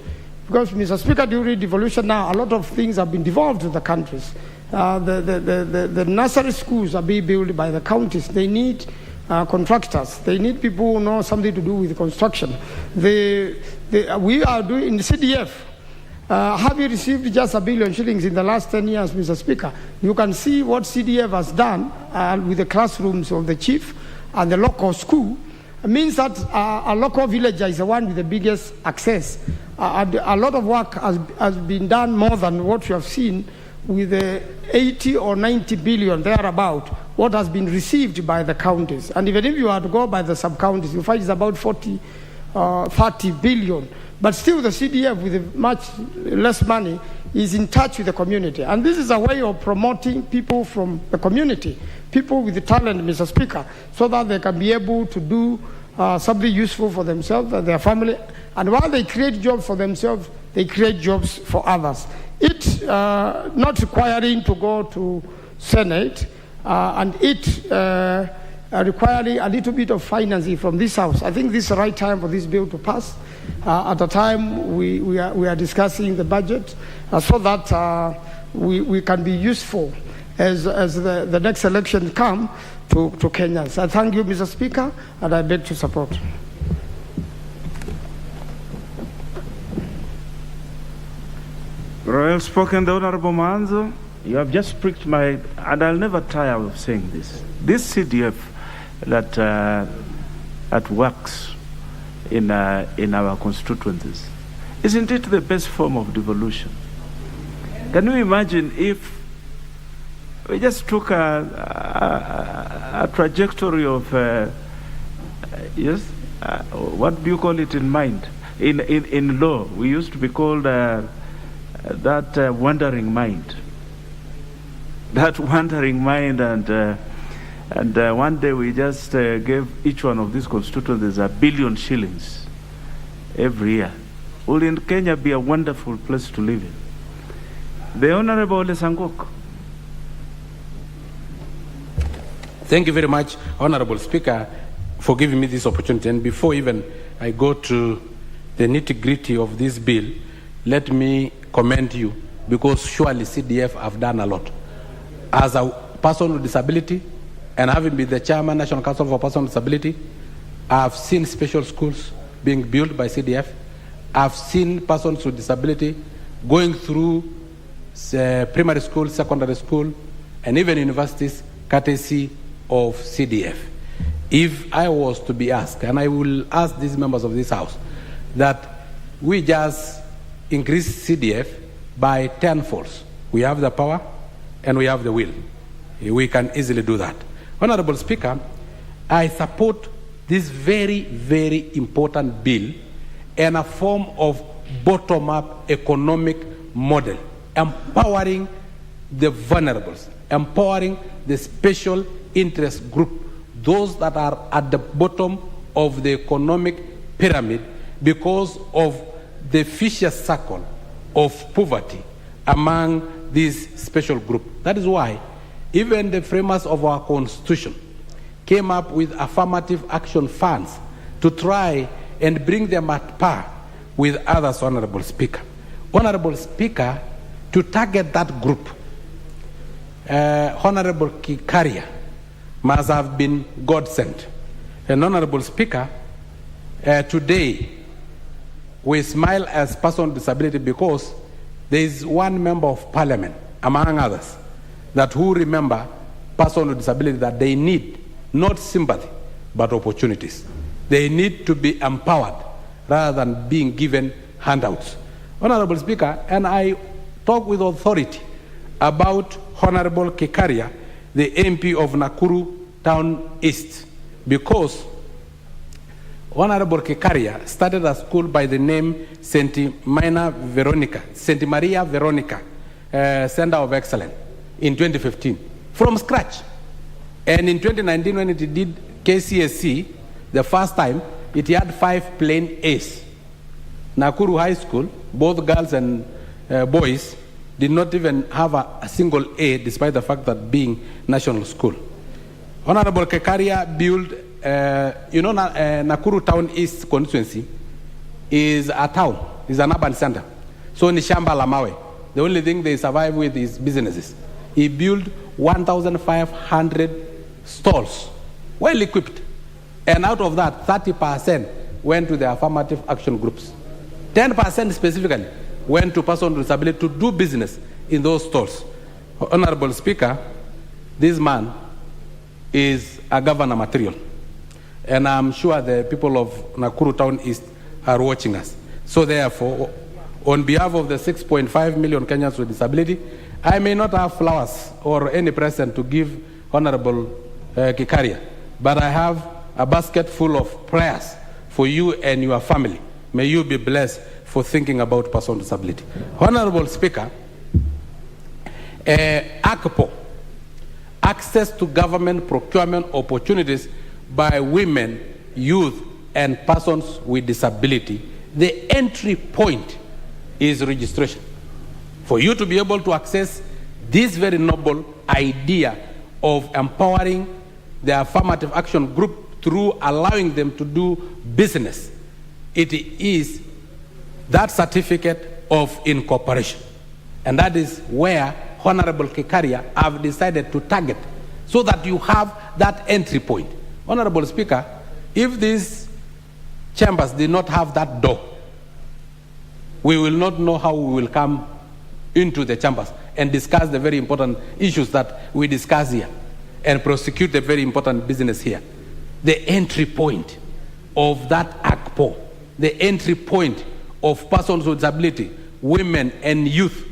Because, Mr. Speaker, during devolution now, a lot of things have been devolved to the countries. The nursery schools are being built by the counties. They need contractors. They need people who know something to do with construction. We are doing in the CDF. Have you received just $1 billion shillings in the last 10 years, Mr. Speaker? You can see what CDF has done with the classrooms of the chief and the local school. It means that a local villager is the one with the biggest access. A lot of work has been done, more than what you have seen, with 80 or 90 billion thereabout, what has been received by the counties. And even if you are to go by the sub-counties, you find it's about 30 billion. But still the CDF, with much less money, is in touch with the community. And this is a way of promoting people from the community, people with the talent, Mr. Speaker, so that they can be able to do something useful for themselves and their family. And while they create jobs for themselves, they create jobs for others. It not requiring to go to Senate, and it requiring a little bit of financing from this House. I think this is the right time for this bill to pass. At the time we are discussing the budget, so that we can be useful as the next election come to Kenyans. I thank you, Mr. Speaker, and I beg to support. Well spoken, the Honorable Manzo. You have just pricked my, and I'll never tire of saying this. This CDF that works in our constituencies, isn't it the best form of devolution? Can you imagine if we just took a trajectory of what do you call it in mind? In law, we used to be called that wandering mind. That wandering mind, and one day we just gave each one of these constituencies $1 billion shillings every year. Will in Kenya be a wonderful place to live in? The Honorable Lesangok. Thank you very much, Honorable Speaker, for giving me this opportunity. And before even I go to the nitty-gritty of this bill, let me commend you, because surely CDF have done a lot. As a person with disability, and having been the chairman, National Council for Persons with Disability, I've seen special schools being built by CDF. I've seen persons with disability going through primary school, secondary school, and even universities, courtesy of CDF. If I was to be asked, and I will ask these members of this House, that we just increase CDF by 10-fold. We have the power and we have the will. We can easily do that. Honorable Speaker, I support this very, very important bill and a form of bottom-up economic model, empowering the vulnerables, empowering the special interest group, those that are at the bottom of the economic pyramid because of the vicious circle of poverty among this special group. That is why even the framers of our Constitution came up with affirmative action funds to try and bring them at par with others, Honorable Speaker. Honorable Speaker, to target that group, Honorable Kikaria must have been God-sent. And Honorable Speaker, today we smile as person with disability because there is one member of parliament, among others, that who remember person with disability that they need not sympathy, but opportunities. They need to be empowered rather than being given handouts. Honorable Speaker, and I talk with authority about Honorable Kikaria, the MP of Nakuru Town East, because Honorable Kikaria started a school by the name St. Maria Veronica Center of Excellence in 2015, from scratch. And in 2019, when it did KCSE, the first time, it had 5 plain A's. Nakuru High School, both girls and boys, did not even have a single A, despite the fact that being national school. Honorable Kekaria built, Nakuru Town East constituency is a town, is an urban center. So ni shamba la mawe. The only thing they survive with is businesses. He built 1,500 stalls, well equipped. And out of that, 30% went to the affirmative action groups. 10% specifically went to persons with disability to do business in those stores. Honorable Speaker, this man is a governor material. And I'm sure the people of Nakuru Town East are watching us. So therefore, on behalf of the 6.5 million Kenyans with disability, I may not have flowers or any present to give Honorable Kikaria, but I have a basket full of prayers for you and your family. May you be blessed for thinking about person with disability. Honorable Speaker, ACPO, access to government procurement opportunities by women, youth, and persons with disability, the entry point is registration. For you to be able to access this very noble idea of empowering the affirmative action group through allowing them to do business, it is that certificate of incorporation. And that is where Honorable Kekaria have decided to target, so that you have that entry point. Honorable Speaker, if these chambers did not have that door, we will not know how we will come into the chambers and discuss the very important issues that we discuss here and prosecute the very important business here. The entry point of that ACPO, the entry point of persons with disability, women and youth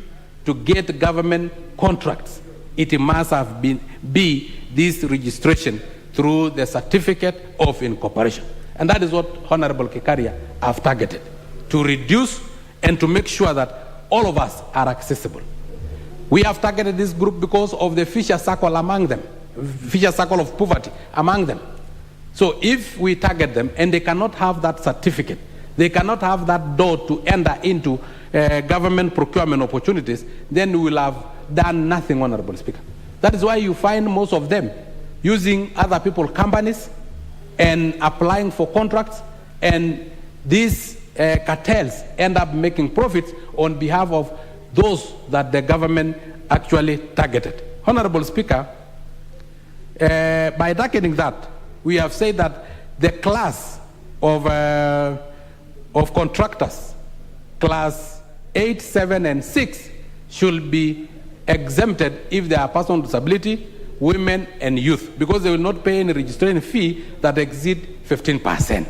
to get government contracts, it must have be this registration through the certificate of incorporation. And that is what Honorable Kekaria have targeted, to reduce and to make sure that all of us are accessible. We have targeted this group because of the vicious circle among them, vicious circle of poverty among them. So if we target them and they cannot have that certificate, they cannot have that door to enter into government procurement opportunities, then we will have done nothing, Honorable Speaker. That is why you find most of them using other people's companies and applying for contracts, and these cartels end up making profits on behalf of those that the government actually targeted. Honorable Speaker, by targeting that, we have said that the class of contractors, class 8, 7, and 6 should be exempted if they are persons with disability, women, and youth, because they will not pay any registration fee that exceed 15%.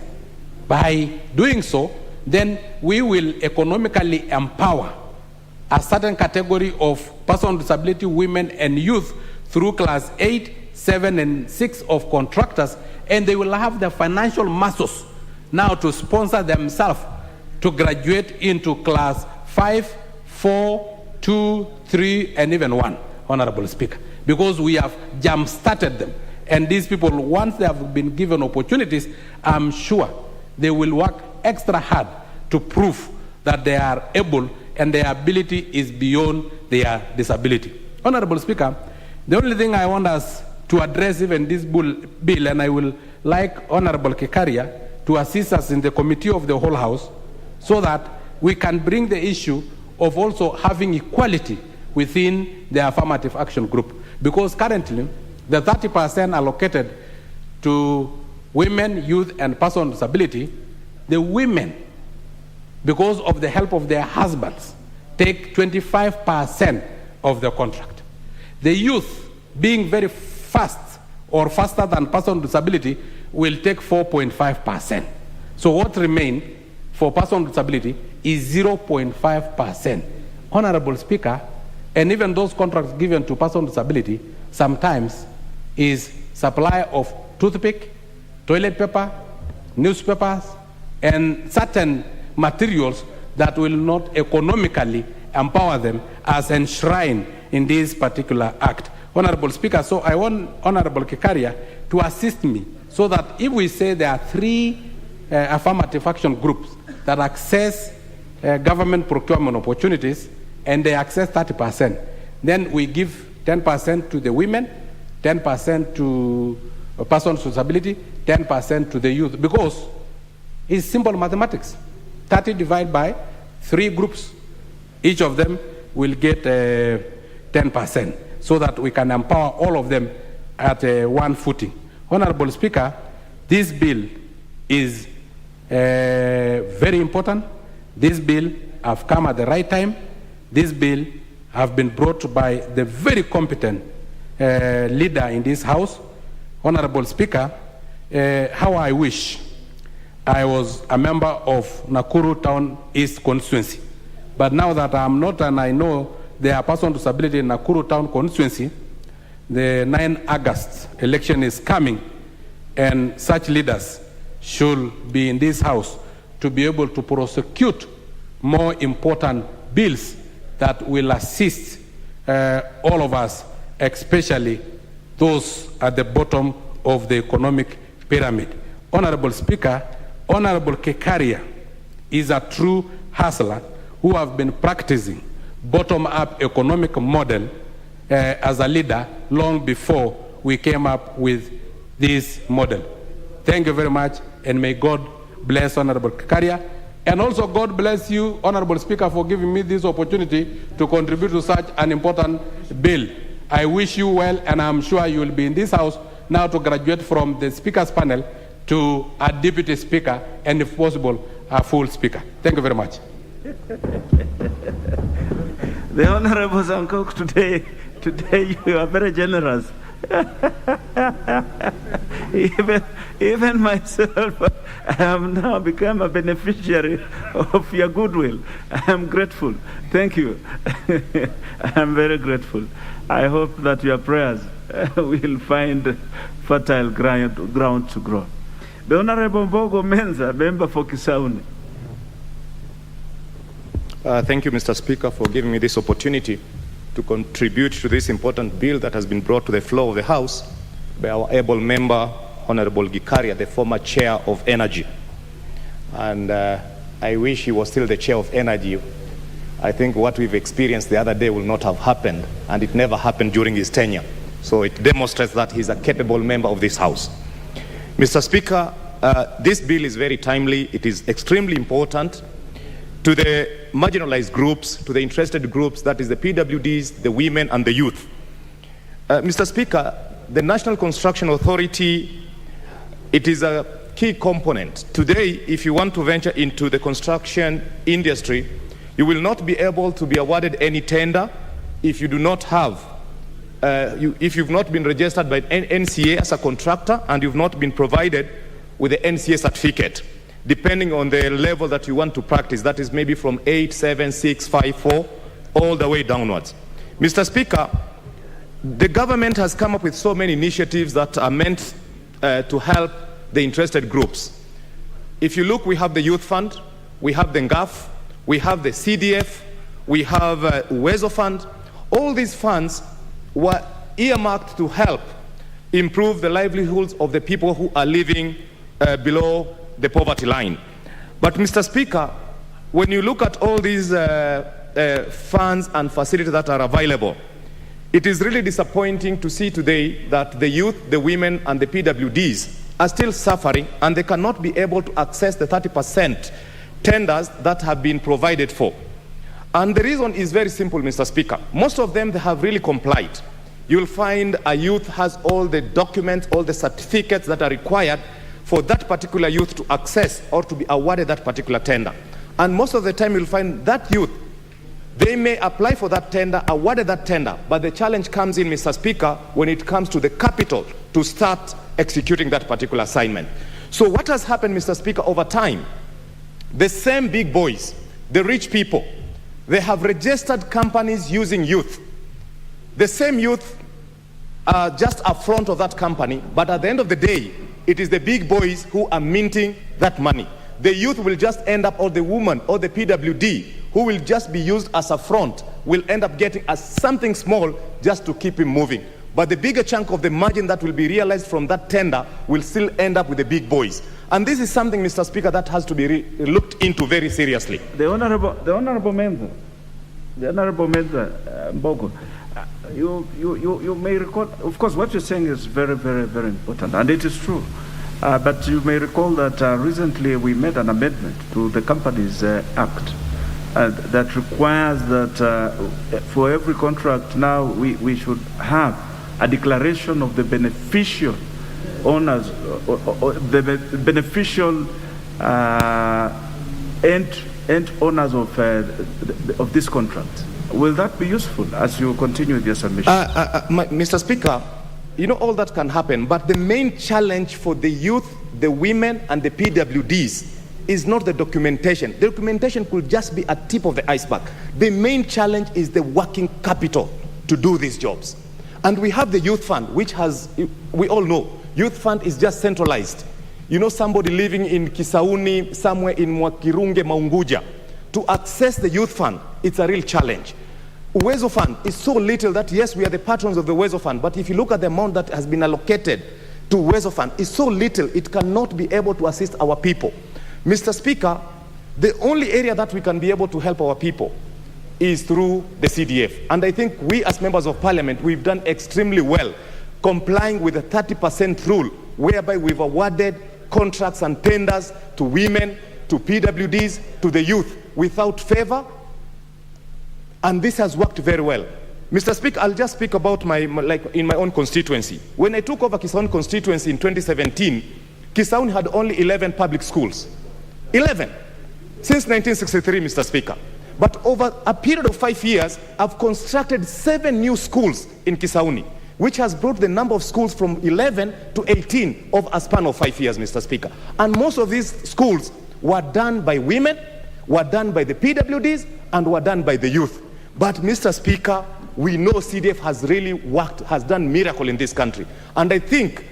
By doing so, then we will economically empower a certain category of persons with disability, women, and youth through class 8, 7, and 6 of contractors, and they will have the financial muscles now to sponsor themselves to graduate into class 5, 4, 2, 3, and even 1, Honorable Speaker, because we have jump-started them. And these people, once they have been given opportunities, I'm sure they will work extra hard to prove that they are able and their ability is beyond their disability. Honorable Speaker, the only thing I want us to address even this bill, and I will like Honorable Kekaria to assist us in the committee of the whole House so that we can bring the issue of also having equality within the affirmative action group. Because currently, the 30% allocated to women, youth, and persons with disability, the women, because of the help of their husbands, take 25% of the contract. The youth, being very fast or faster than persons with disability, will take 4.5%. So what remains for persons with disability is 0.5%. Honorable Speaker, and even those contracts given to persons with disability sometimes is supply of toothpick, toilet paper, newspapers, and certain materials that will not economically empower them as enshrined in this particular act. Honorable Speaker, so I want Honorable Kekaria to assist me so that if we say there are 3 affirmative action groups that access government procurement opportunities and they access 30%, then we give 10% to the women, 10% to persons with disability, 10% to the youth, because it's simple mathematics. 30 divided by 3 groups, each of them will get 10%, so that we can empower all of them at one footing. Honorable Speaker, this bill is very important. This bill has come at the right time. This bill has been brought by the very competent leader in this House. Honorable Speaker, how I wish I was a member of Nakuru Town East constituency. But now that I'm not, and I know there are persons with disability in Nakuru Town constituency, the 9 August election is coming, and such leaders should be in this House to be able to prosecute more important bills that will assist all of us, especially those at the bottom of the economic pyramid. Honorable Speaker, Honorable Kekaria is a true hustler who have been practicing bottom-up economic model as a leader long before we came up with this model. Thank you very much, and may God bless Honorable Kekaria. And also God bless you, Honorable Speaker, for giving me this opportunity to contribute to such an important bill. I wish you well, and I'm sure you will be in this House now to graduate from the Speaker's panel to a Deputy Speaker, and if possible, a full Speaker. Thank you very much. The Honorable Sankok, today you are very generous. even myself, I have now become a beneficiary of your goodwill. I am grateful. Thank you. I am very grateful. I hope that your prayers will find fertile ground to grow. The Honorable Mbogo Menza, member for Kisauni. Thank you, Mr. Speaker, for giving me this opportunity to contribute to this important bill that has been brought to the floor of the House by our able member, Honorable Gikaria, the former chair of Energy. And I wish he was still the chair of Energy. I think what we've experienced the other day will not have happened, and it never happened during his tenure. So it demonstrates that he's a capable member of this House. Mr. Speaker, this bill is very timely. It is extremely important to the marginalized groups, to the interested groups, that is the PWDs, the women, and the youth. Mr. Speaker, the National Construction Authority, it is a key component. Today, if you want to venture into the construction industry, You will not be able to be awarded any tender if you do not have, if you've not been registered by NCA as a contractor and you've not been provided with the NCA certificate, depending on the level that you want to practice. That is maybe from 8, 7, 6, 5, 4, all the way downwards. Mr. Speaker, the government has come up with so many initiatives that are meant to help the interested groups. If you look, we have the Youth Fund, we have the NGAF, we have the CDF, we have Uwezo Fund. All these funds were earmarked to help improve the livelihoods of the people who are living below the poverty line. But Mr. Speaker, when you look at all these funds and facilities that are available, it is really disappointing to see today that the youth, the women, and the PWDs are still suffering, and they cannot be able to access the 30% tenders that have been provided for. And the reason is very simple, Mr. Speaker. Most of them, they have really complied. You'll find a youth has all the documents, all the certificates that are required for that particular youth to access or to be awarded that particular tender. And most of the time, you'll find that youth, they may apply for that tender, awarded that tender, but the challenge comes in, Mr. Speaker, when it comes to the capital to start executing that particular assignment. So what has happened, Mr. Speaker, over time, the same big boys, the rich people, they have registered companies using youth. The same youth are just up front of that company, but at the end of the day, it is the big boys who are minting that money. The youth will just end up, or the woman, or the PWD, who will just be used as a front, will end up getting as something small just to keep him moving. But the bigger chunk of the margin that will be realized from that tender will still end up with the big boys. And this is something, Mr. Speaker, that has to be looked into very seriously. The Honorable Member Mbogo, you may recall, of course, what you're saying is very, very, very important, and it is true. But you may recall that recently we made an amendment to the Companies Act that requires that for every contract now we should have a declaration of the beneficial owners, or the beneficial end owners of this contract. Will that be useful as you continue with your submission? Mr. Speaker, you know, all that can happen, but the main challenge for the youth, the women, and the PWDs is not the documentation. The documentation could just be a tip of the iceberg. The main challenge is the working capital to do these jobs. And we have the Youth Fund, which has, we all know, Youth Fund is just centralized. You know, somebody living in Kisauni, somewhere in Mwakirunge, Maunguja, to access the Youth Fund, it's a real challenge. Uwezo Fund is so little that, yes, we are the patrons of the Uwezo Fund, but if you look at the amount that has been allocated to Uwezo Fund, it's so little, it cannot be able to assist our people. Mr. Speaker, the only area that we can be able to help our people is through the CDF. And I think we as members of parliament, we've done extremely well complying with the 30% rule, whereby we've awarded contracts and tenders to women, to PWDs, to the youth without favor. And this has worked very well. Mr. Speaker, I'll just speak about in my own constituency. When I took over Kisauni constituency in 2017, Kisauni had only 11 public schools. 11. Since 1963, Mr. Speaker. But over a period of 5 years, I've constructed 7 new schools in Kisauni, which has brought the number of schools from 11 to 18 over a span of 5 years, Mr. Speaker. And most of these schools were done by women, were done by the PWDs, and were done by the youth. But, Mr. Speaker, we know CDF has really worked, has done miracle in this country. And I think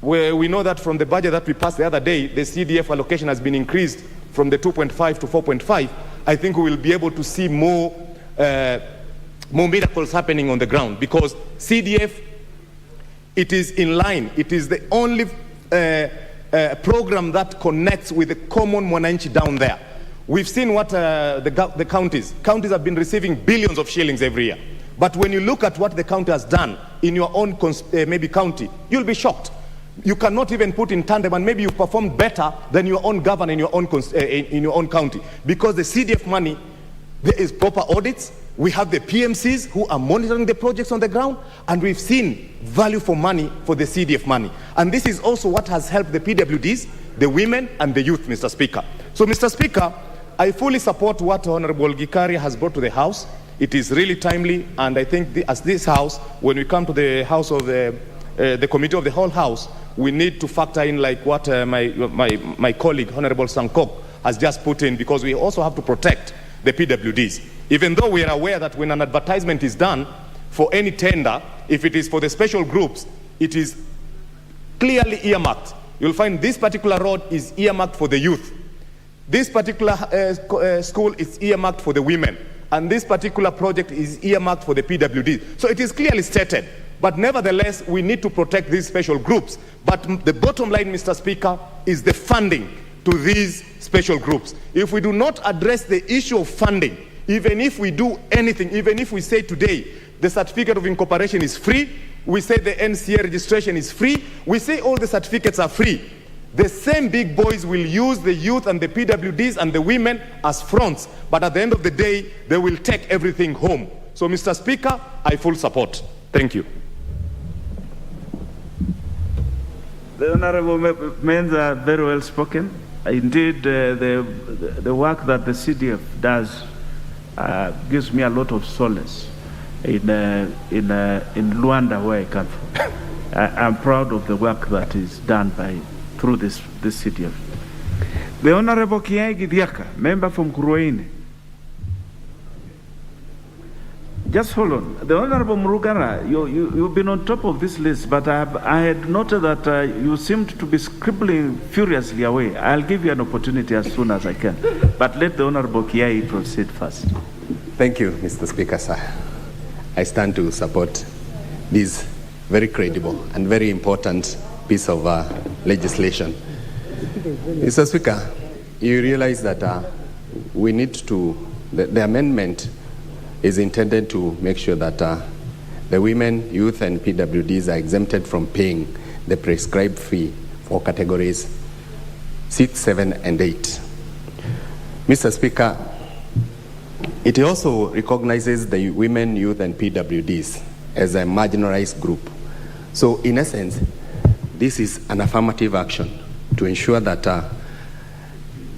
we know that from the budget that we passed the other day, the CDF allocation has been increased from the 2.5 to 4.5. I think we will be able to see more miracles happening on the ground, because CDF, it is in line. It is the only program that connects with the common mwananchi down there. We've seen what the counties have been receiving billions of shillings every year. But when you look at what the county has done in your own maybe county, you'll be shocked. You cannot even put in tandem, and maybe you've performed better than your own governor in your own county, because the CDF money, there is proper audits. We have the PMCs who are monitoring the projects on the ground, and we've seen value for money for the CDF money. And this is also what has helped the PWDs, the women, and the youth, Mr. Speaker. So, Mr. Speaker, I fully support what Honorable Gikaria has brought to the House. It is really timely, and I think as this House, when we come to the House of the Committee of the whole House, we need to factor in like what my colleague, Honorable Sankok, has just put in, because we also have to protect the PWDs. Even though we are aware that when an advertisement is done for any tender, if it is for the special groups, it is clearly earmarked. You'll find this particular road is earmarked for the youth. This particular school is earmarked for the women. And this particular project is earmarked for the PWD. So it is clearly stated. But nevertheless, we need to protect these special groups. But the bottom line, Mr. Speaker, is the funding to these special groups. If we do not address the issue of funding, even if we do anything, even if we say today the certificate of incorporation is free, we say the NCA registration is free, we say all the certificates are free, the same big boys will use the youth and the PWDs and the women as fronts, but at the end of the day, they will take everything home. So, Mr. Speaker, I full support. Thank you. The Honorable men are very well spoken. Indeed, the work that the CDF does gives me a lot of solace in Luanda, where I come from. I'm proud of the work that is done through this CDF. The Honorable Kiai Gidiaka, member from Kuruaini. Just hold on. The Honorable Murugana, you've been on top of this list, but I had noted that you seemed to be scribbling furiously away. I'll give you an opportunity as soon as I can. But let the Honorable Kiai proceed first. Thank you, Mr. Speaker, sir. I stand to support this very credible and very important piece of legislation. Mr. Speaker, you realize that we need to, the amendment is intended to make sure that the women, youth, and PWDs are exempted from paying the prescribed fee for categories 6, 7, and 8. Mr. Speaker, it also recognizes the women, youth, and PWDs as a marginalized group. So, in essence, this is an affirmative action to ensure that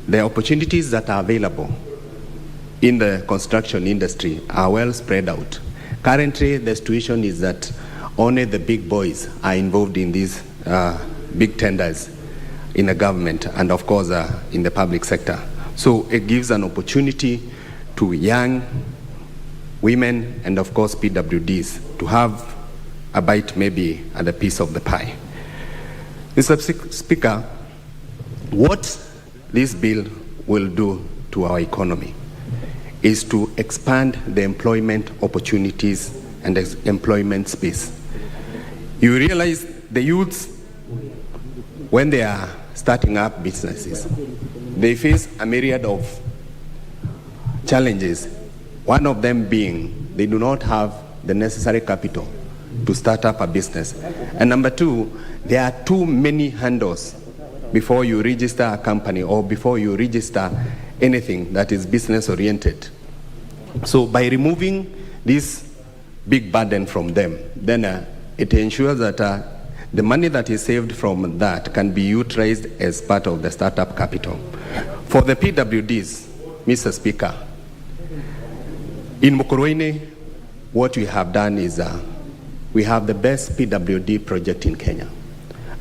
the opportunities that are available in the construction industry are well spread out. Currently, the situation is that only the big boys are involved in these big tenders in the government and, of course, in the public sector. So it gives an opportunity to young women and, of course, PWDs to have a bite maybe at a piece of the pie. Mr. Speaker, what this bill will do to our economy is to expand the employment opportunities and employment space. You realize the youths, when they are starting up businesses, they face a myriad of challenges, one of them being they do not have the necessary capital to start up a business. And number two, there are too many handles before you register a company or before you register anything that is business oriented. So by removing this big burden from them, then it ensures that the money that is saved from that can be utilized as part of the startup capital. For the PWDs, Mr. Speaker, in Mukurweini, what we have done is we have the best PWD project in Kenya.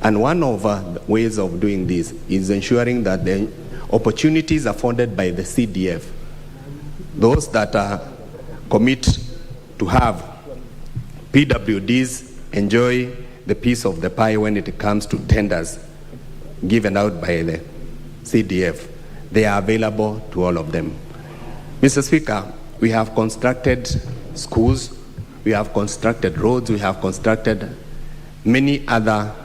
And one of the ways of doing this is ensuring that the opportunities afforded by the CDF, those that commit to have PWDs enjoy the piece of the pie when it comes to tenders given out by the CDF, they are available to all of them. Mr. Speaker, we have constructed schools, we have constructed roads, we have constructed many other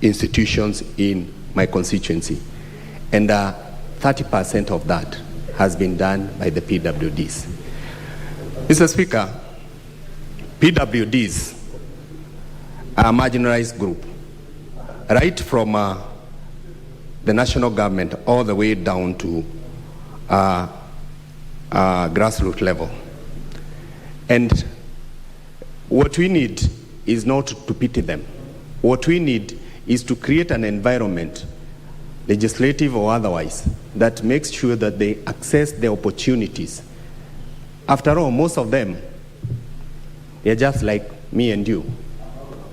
institutions in my constituency, and 30% of that has been done by the PWDs. Mr. Speaker, PWDs are a marginalized group, right from the national government all the way down to grassroots level. And what we need is not to pity them. What we need is to create an environment legislative or otherwise, that makes sure that they access the opportunities. After all, most of them, they're just like me and you,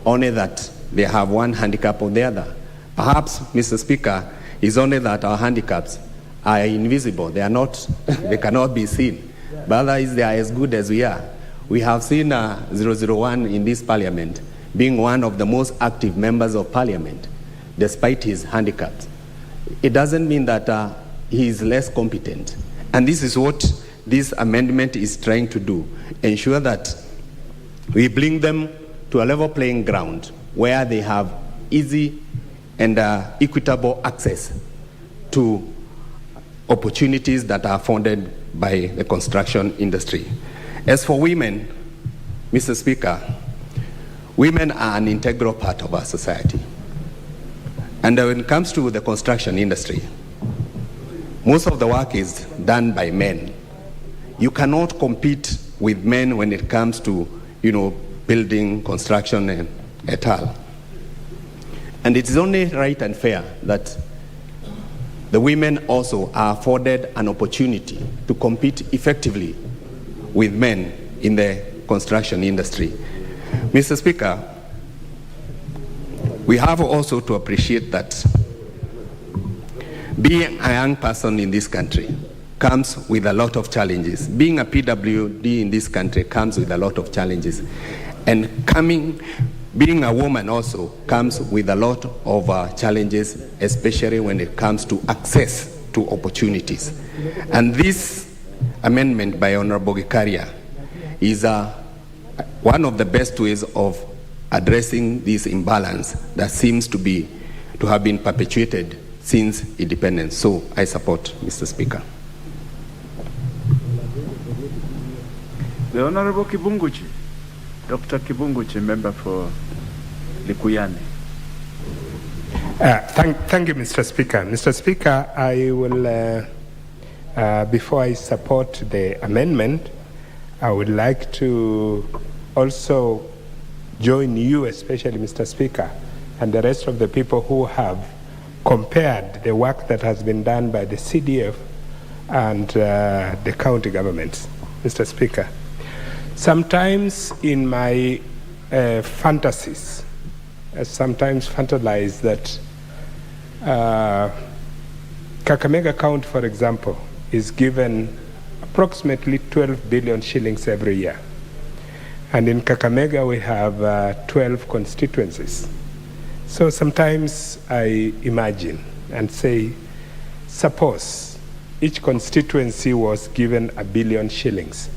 only that they have one handicap or the other. Perhaps, Mr. Speaker, is only that our handicaps are invisible. They are not, they cannot be seen. But otherwise, they are as good as we are. We have seen 001 in this parliament being one of the most active members of parliament, despite his handicaps. It doesn't mean that he is less competent. And this is what this amendment is trying to do, ensure that we bring them to a level playing ground where they have easy and equitable access to opportunities that are funded by the construction industry. As for women, Mr. Speaker, women are an integral part of our society. And when it comes to the construction industry, most of the work is done by men. You cannot compete with men when it comes to, building, construction, and et al. And it is only right and fair that the women also are afforded an opportunity to compete effectively with men in the construction industry. Mr. Speaker, we have also to appreciate that being a young person in this country comes with a lot of challenges. Being a PWD in this country comes with a lot of challenges. And being a woman also comes with a lot of challenges, especially when it comes to access to opportunities. And this amendment by Honorable Gikaria is one of the best ways of addressing this imbalance that seems to have been perpetuated since independence. So I support, Mr. Speaker. The Honorable Kibunguchi, Dr. Kibunguchi, member for Likuyani. Thank you, Mr. Speaker. Mr. Speaker, I will, before I support the amendment, I would like to also join you, especially Mr. Speaker, and the rest of the people who have compared the work that has been done by the CDF and the county governments. Mr. Speaker, sometimes in my fantasies, I sometimes fantasize that Kakamega County, for example, is given approximately 12 billion shillings every year. And in Kakamega, we have 12 constituencies. So sometimes I imagine and say, suppose each constituency was given 1 billion shillings.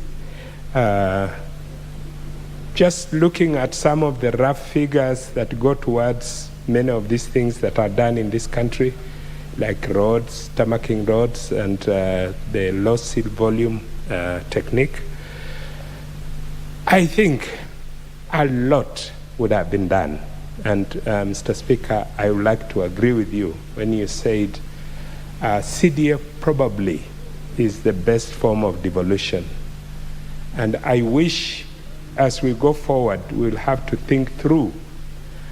Just looking at some of the rough figures that go towards many of these things that are done in this country, like roads, tarmacking roads, and the low seal volume technique, I think a lot would have been done. And Mr. Speaker, I would like to agree with you when you said CDF probably is the best form of devolution. And I wish as we go forward, we'll have to think through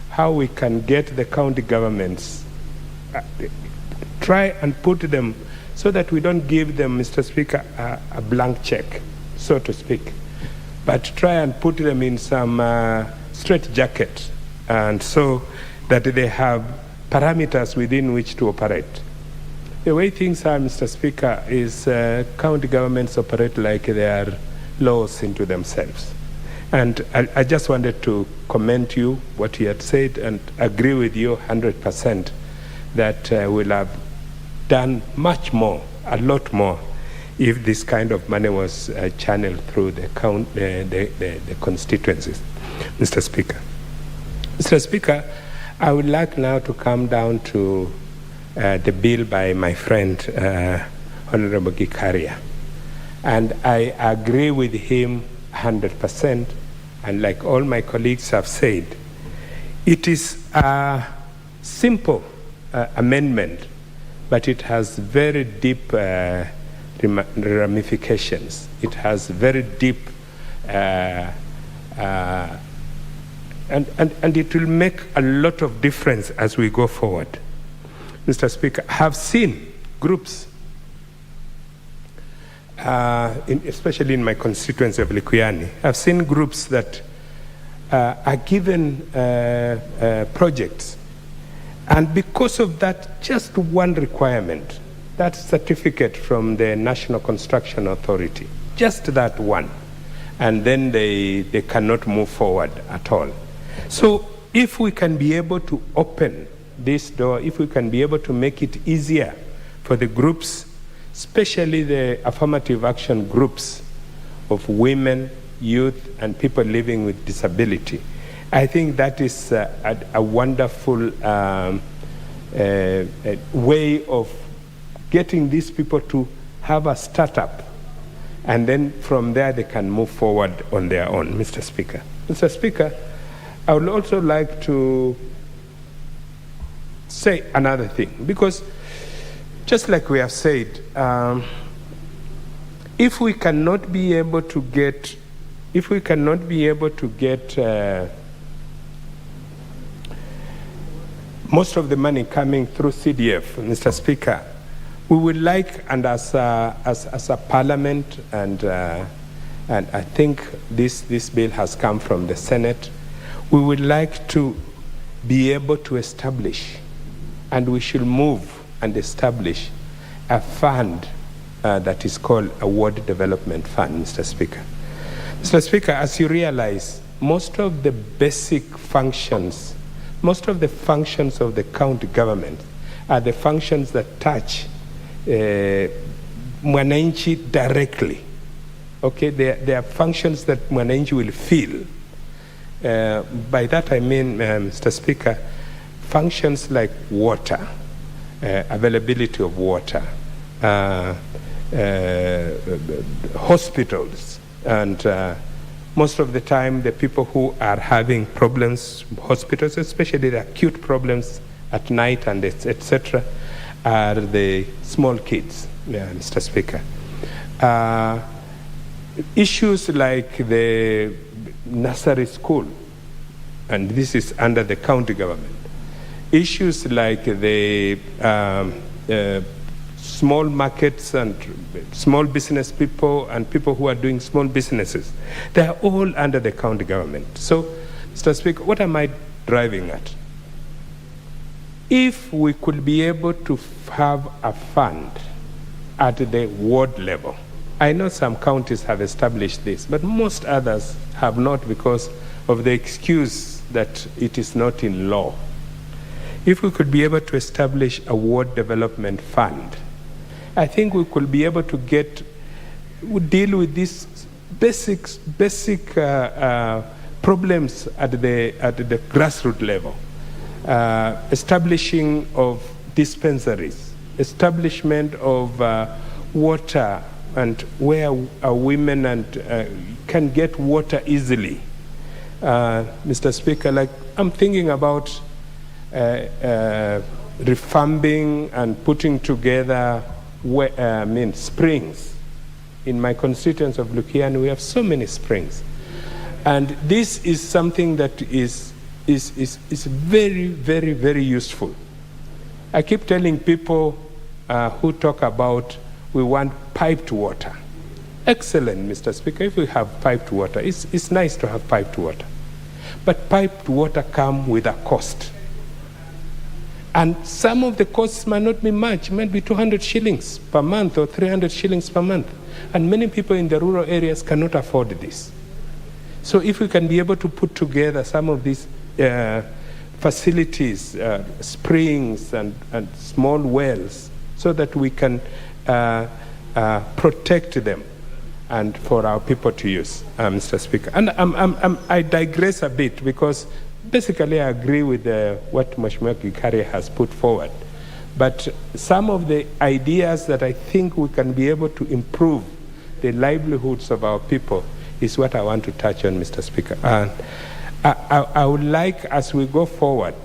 how we can get the county governments, try and put them so that we don't give them, Mr. Speaker, a blank check, so to speak, but try and put them in some straitjacket, and so that they have parameters within which to operate. The way things are, Mr. Speaker, is county governments operate like they are laws into themselves. And I just wanted to commend you, what you had said, and agree with you 100% that we'll have done much more, a lot more, if this kind of money was channeled through the constituencies. Mr. Speaker. Mr. Speaker, I would like now to come down to the bill by my friend, Honorable Gikaria. And I agree with him 100%, and like all my colleagues have said, it is a simple amendment, but it has very deep ramifications. It has very deep, and it will make a lot of difference as we go forward. Mr. Speaker, have seen groups, especially in my constituency of Likuyani, I've seen groups that are given projects. And because of that, just one requirement, that certificate from the National Construction Authority, just that one. And then they cannot move forward at all. So if we can be able to open this door, if we can be able to make it easier for the groups, especially the affirmative action groups of women, youth, and people living with disability, I think that is a wonderful way of getting these people to have a startup. And then from there, they can move forward on their own, Mr. Speaker. Mr. Speaker, I would also like to say another thing, because just like we have said, if we cannot be able to get most of the money coming through CDF, Mr. Speaker, we would like, and as a parliament, and I think this bill has come from the Senate, we would like to be able to establish, and we should move and establish a fund that is called a Ward Development Fund, Mr. Speaker. Mr. Speaker, as you realize, most of the basic functions, most of the functions of the county government are the functions that touch mwananchi directly. Okay, they are functions that mwananchi will feel. By that I mean, Mr. Speaker, functions like water, availability of water, hospitals, and most of the time the people who are having problems, hospitals, especially the acute problems at night and etc., are the small kids, Mr. Speaker. Issues like the nursery school, and this is under the county government. Issues like the small markets and small business people and people who are doing small businesses, they are all under the county government. So, Mr. Speaker, what am I driving at? If we could be able to have a fund at the ward level, I know some counties have established this, but most others have not because of the excuse that it is not in law. If we could be able to establish a ward development fund, I think we could be able to deal with these basic problems at the grassroots level. Establishing of dispensaries, establishment of water, and where women can get water easily. Mr. Speaker, like I'm thinking about refurbing and putting together springs. In my constituents of Lukian, we have so many springs. And this is something that is very, very, very useful. I keep telling people who talk about we want piped water. Excellent, Mr. Speaker, if we have piped water, it's nice to have piped water. But piped water comes with a cost. And some of the costs might not be much, it might be 200 shillings per month or 300 shillings per month. And many people in the rural areas cannot afford this. So if we can be able to put together some of these facilities, springs and small wells, so that we can protect them and for our people to use, Mr. Speaker. And I digress a bit because basically I agree with what Mheshimiwa Gikari has put forward. But some of the ideas that I think we can be able to improve the livelihoods of our people is what I want to touch on, Mr. Speaker. And I would like, as we go forward,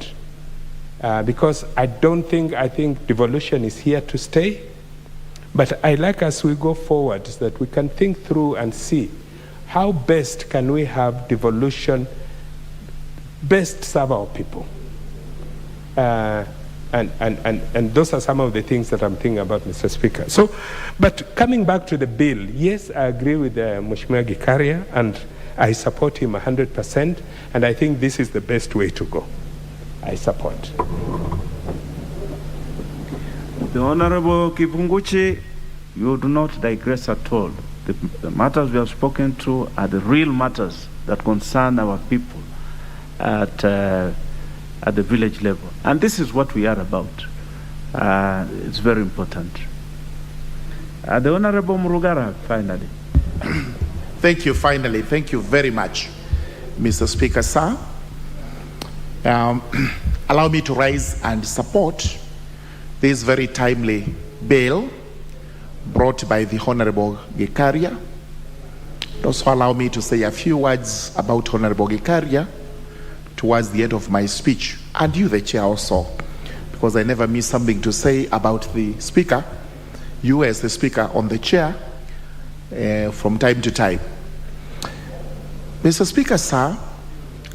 because I think devolution is here to stay, but I like as we go forward that we can think through and see how best can we have devolution best serve our people. And those are some of the things that I'm thinking about, Mr. Speaker. So, but coming back to the bill, yes, I agree with Mheshimiwa Gikaria, and I support him 100%, and I think this is the best way to go. I support. The Honorable Kipunguchi, you do not digress at all. The matters we have spoken to are the real matters that concern our people at the village level. And this is what we are about. It's very important. The Honorable Murugara, finally. Thank you, finally. Thank you very much, Mr. Speaker, sir. Allow me to rise and support this very timely bill brought by the Honorable Gikaria. Also allow me to say a few words about Honorable Gikaria towards the end of my speech, and you, the chair, also, because I never miss something to say about the speaker, you as the speaker on the chair, from time to time. Mr. Speaker, sir,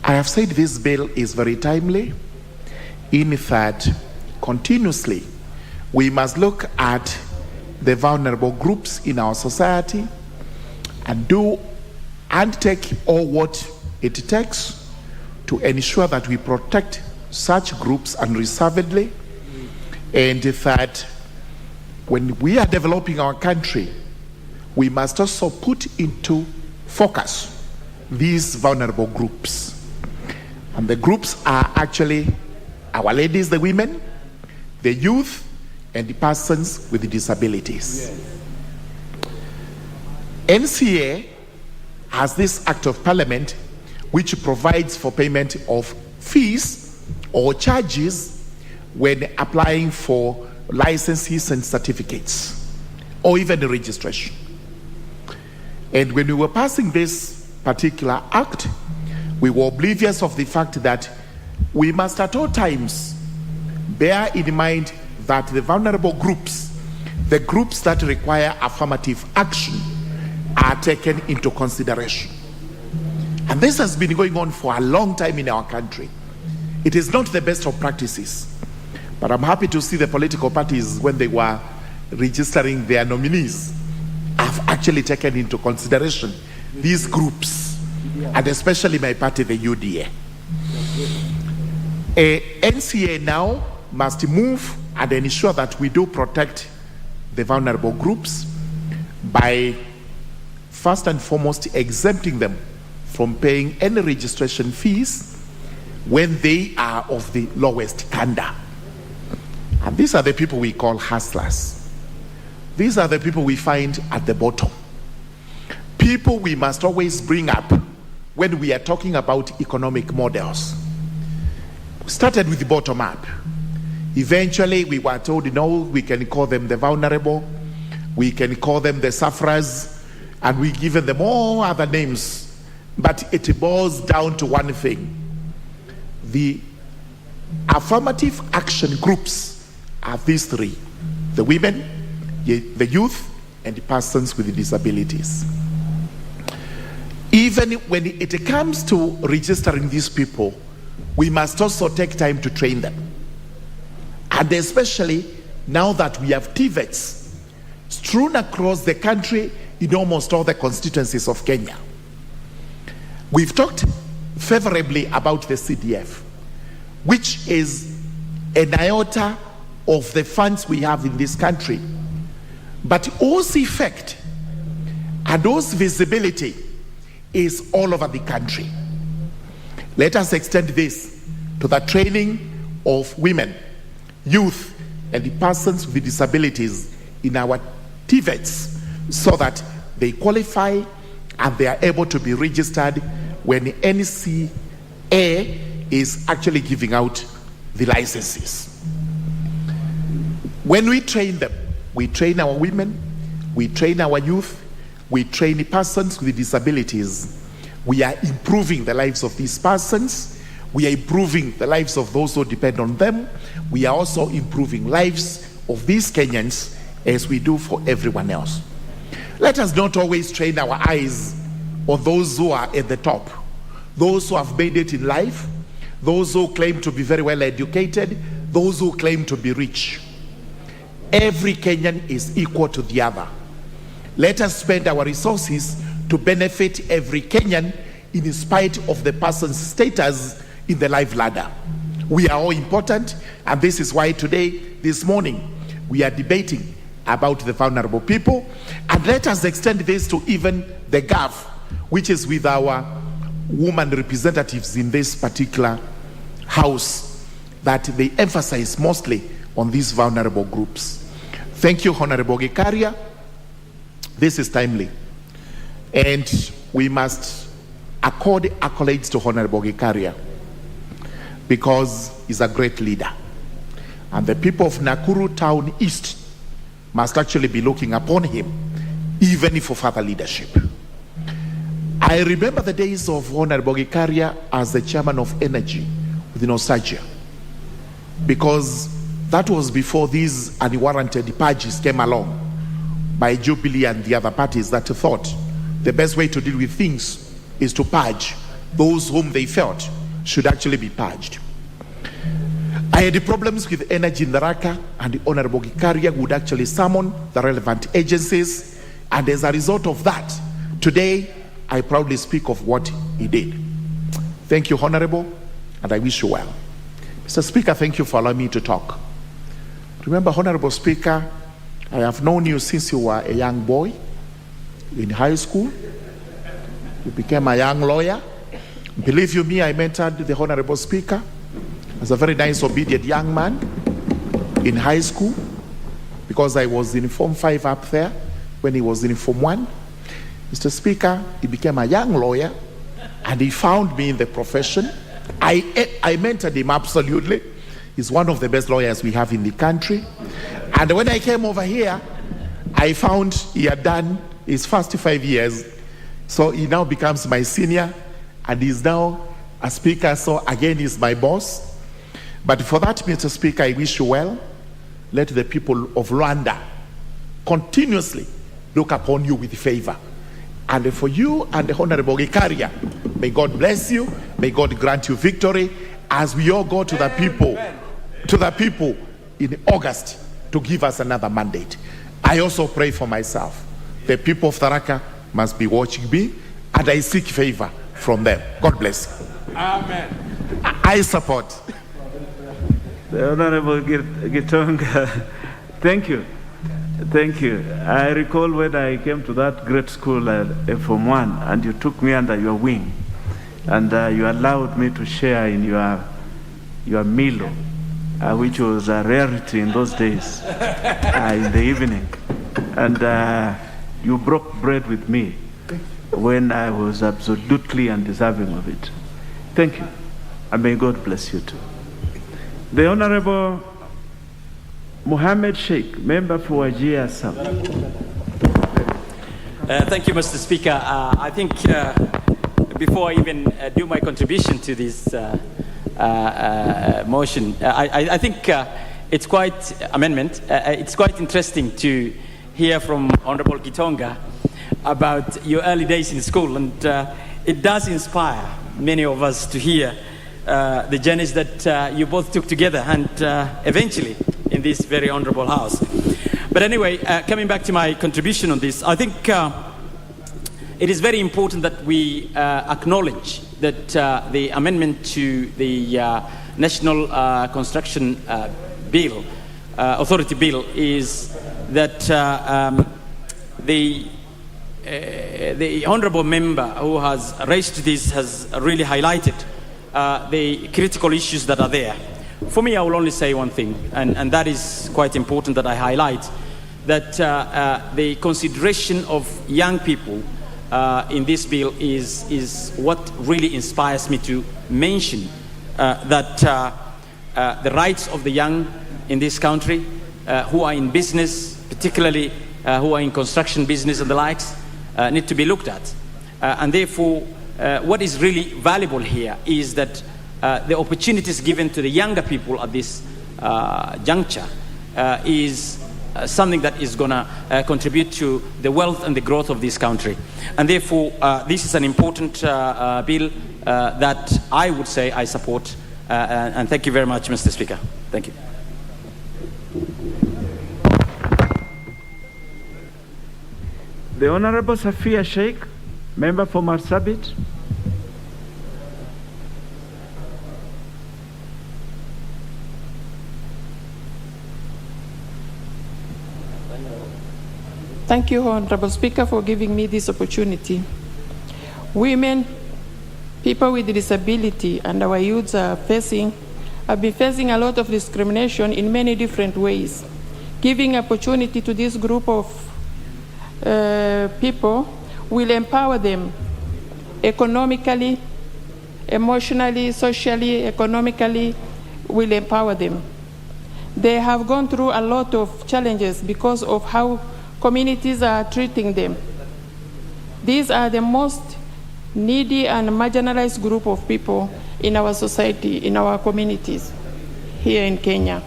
I have said this bill is very timely in that continuously we must look at the vulnerable groups in our society and do and take all what it takes to ensure that we protect such groups unreservedly, and that when we are developing our country, we must also put into focus these vulnerable groups. And the groups are actually our ladies, the women, the youth, and the persons with disabilities. Yes. NCA has this Act of Parliament which provides for payment of fees or charges when applying for licenses and certificates, or even the registration. And when we were passing this particular act, we were oblivious of the fact that we must at all times bear in mind that the vulnerable groups, the groups that require affirmative action, are taken into consideration. And this has been going on for a long time in our country. It is not the best of practices, but I'm happy to see the political parties, when they were registering their nominees, have actually taken into consideration these groups, and especially my party, the UDA. NCA now must move and ensure that we do protect the vulnerable groups by first and foremost exempting them from paying any registration fees when they are of the lowest candor. And these are the people we call hustlers. These are the people we find at the bottom. People we must always bring up when we are talking about economic models. We started with the bottom up. Eventually we were told, no, we can call them the vulnerable, we can call them the sufferers, and we give them all other names. But it boils down to one thing. The affirmative action groups are these three: the women, the youth, and the persons with disabilities. Even when it comes to registering these people, we must also take time to train them. And especially now that we have TVETs strewn across the country in almost all the constituencies of Kenya. We've talked favorably about the CDF, which is an iota of the funds we have in this country. But whose effect and whose visibility is all over the country. Let us extend this to the training of women, youth, and the persons with disabilities in our TVETs, so that they qualify and they are able to be registered when NCA is actually giving out the licenses. When we train them, we train our women, we train our youth, we train the persons with disabilities. We are improving the lives of these persons. We are improving the lives of those who depend on them. We are also improving lives of these Kenyans as we do for everyone else. Let us not always train our eyes on those who are at the top, those who have made it in life, those who claim to be very well educated, those who claim to be rich. Every Kenyan is equal to the other. Let us spend our resources to benefit every Kenyan in spite of the person's status in the life ladder. We are all important, and this is why today, this morning, we are debating about the vulnerable people. And let us extend this to even the GAF, which is with our women representatives in this particular house, that they emphasize mostly on these vulnerable groups. Thank you, Honorable Gikaria. This is timely. And we must accord accolades to Honorable Gikaria because he's a great leader. And the people of Nakuru Town East must actually be looking upon him, even for further leadership. I remember the days of Honorable Gikaria as the chairman of Energy within Osagia, because that was before these unwarranted purges came along by Jubilee and the other parties that thought the best way to deal with things is to purge those whom they felt should actually be purged. I had problems with energy in Tharaka, and the Honorable Gikaria would actually summon the relevant agencies, and as a result of that, today I proudly speak of what he did. Thank you, Honorable, and I wish you well. Mr. Speaker, thank you for allowing me to talk. Remember, Honorable Speaker, I have known you since you were a young boy in high school. You became a young lawyer. Believe you me, I mentored the Honorable Speaker as a very nice, obedient young man in high school, because I was in Form 5 up there when he was in Form 1. Mr. Speaker, he became a young lawyer, and he found me in the profession. I mentored him absolutely. He's one of the best lawyers we have in the country. And when I came over here, I found he had done his first 5 years. So he now becomes my senior, and he's now a speaker. So again, he's my boss. But for that, Mr. Speaker, I wish you well. Let the people of Rwanda continuously look upon you with favor. And for you and the Honorable Gikaria, may God bless you. May God grant you victory as we all go to the people in August to give us another mandate. I also pray for myself. The people of Tharaka must be watching me, and I seek favor from them. God bless you. Amen. I support. The Honorable Gitonga, thank you. Thank you. I recall when I came to that great school at Form 1, and you took me under your wing, and you allowed me to share in your Milo, which was a rarity in those days, in the evening. And you broke bread with me when I was absolutely undeserving of it. Thank you, and may God bless you too. The Honorable Mohammed Sheikh, member for Wajir South. Thank you, Mr. Speaker. I think before I even do my contribution to this motion, I think it's quite amendment. It's quite interesting to hear from Honorable Gitonga about your early days in school, and it does inspire many of us to hear the journeys that you both took together, and eventually in this very honorable house. But anyway, coming back to my contribution on this, I think it is very important that we acknowledge that the amendment to the National Construction Bill, Authority Bill, is that the honorable member who has raised this has really highlighted the critical issues that are there. For me, I will only say one thing, and that is quite important that I highlight, that the consideration of young people in this bill is what really inspires me to mention that the rights of the young in this country who are in business, particularly who are in construction business and the likes, need to be looked at. And therefore, what is really valuable here is that the opportunities given to the younger people at this juncture is something that is going to contribute to the wealth and the growth of this country. And therefore, this is an important bill that I would say I support. And thank you very much, Mr. Speaker. Thank you. The Honorable Safia Sheikh, member for Marsabit. Thank you, Honorable Speaker, for giving me this opportunity. Women, people with disability, and our youths have been facing a lot of discrimination in many different ways. Giving opportunity to this group of people will empower them economically, emotionally, socially, economically, will empower them. They have gone through a lot of challenges because of how communities are treating them. These are the most needy and marginalized group of people in our society, in our communities here in Kenya.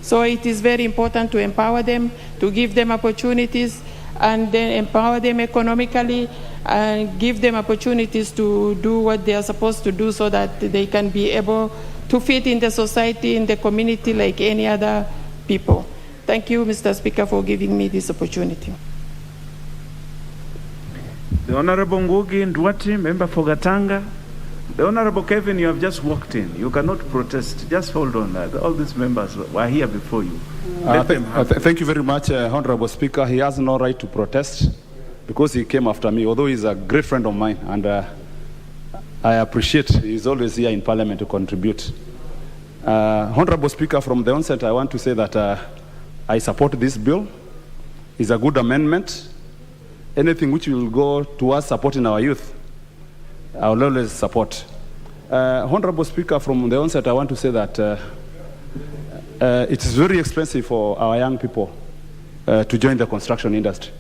So it is very important to empower them, to give them opportunities, and then empower them economically and give them opportunities to do what they are supposed to do so that they can be able to fit in the society, in the community like any other people. Thank you, Mr. Speaker, for giving me this opportunity. The Honorable Ngugi Ndwati, member for Gatanga. The Honorable Kevin, you have just walked in. You cannot protest. Just hold on. All these members were here before you. Thank you very much, Honorable Speaker. He has no right to protest because he came after me, although he's a great friend of mine, and I appreciate he's always here in Parliament to contribute. Honorable Speaker, from the onset, I want to say that I support this bill. It's a good amendment. Anything which will go towards supporting our youth, I will always support. Honorable Speaker, from the onset, I want to say that it is very expensive for our young people to join the construction industry.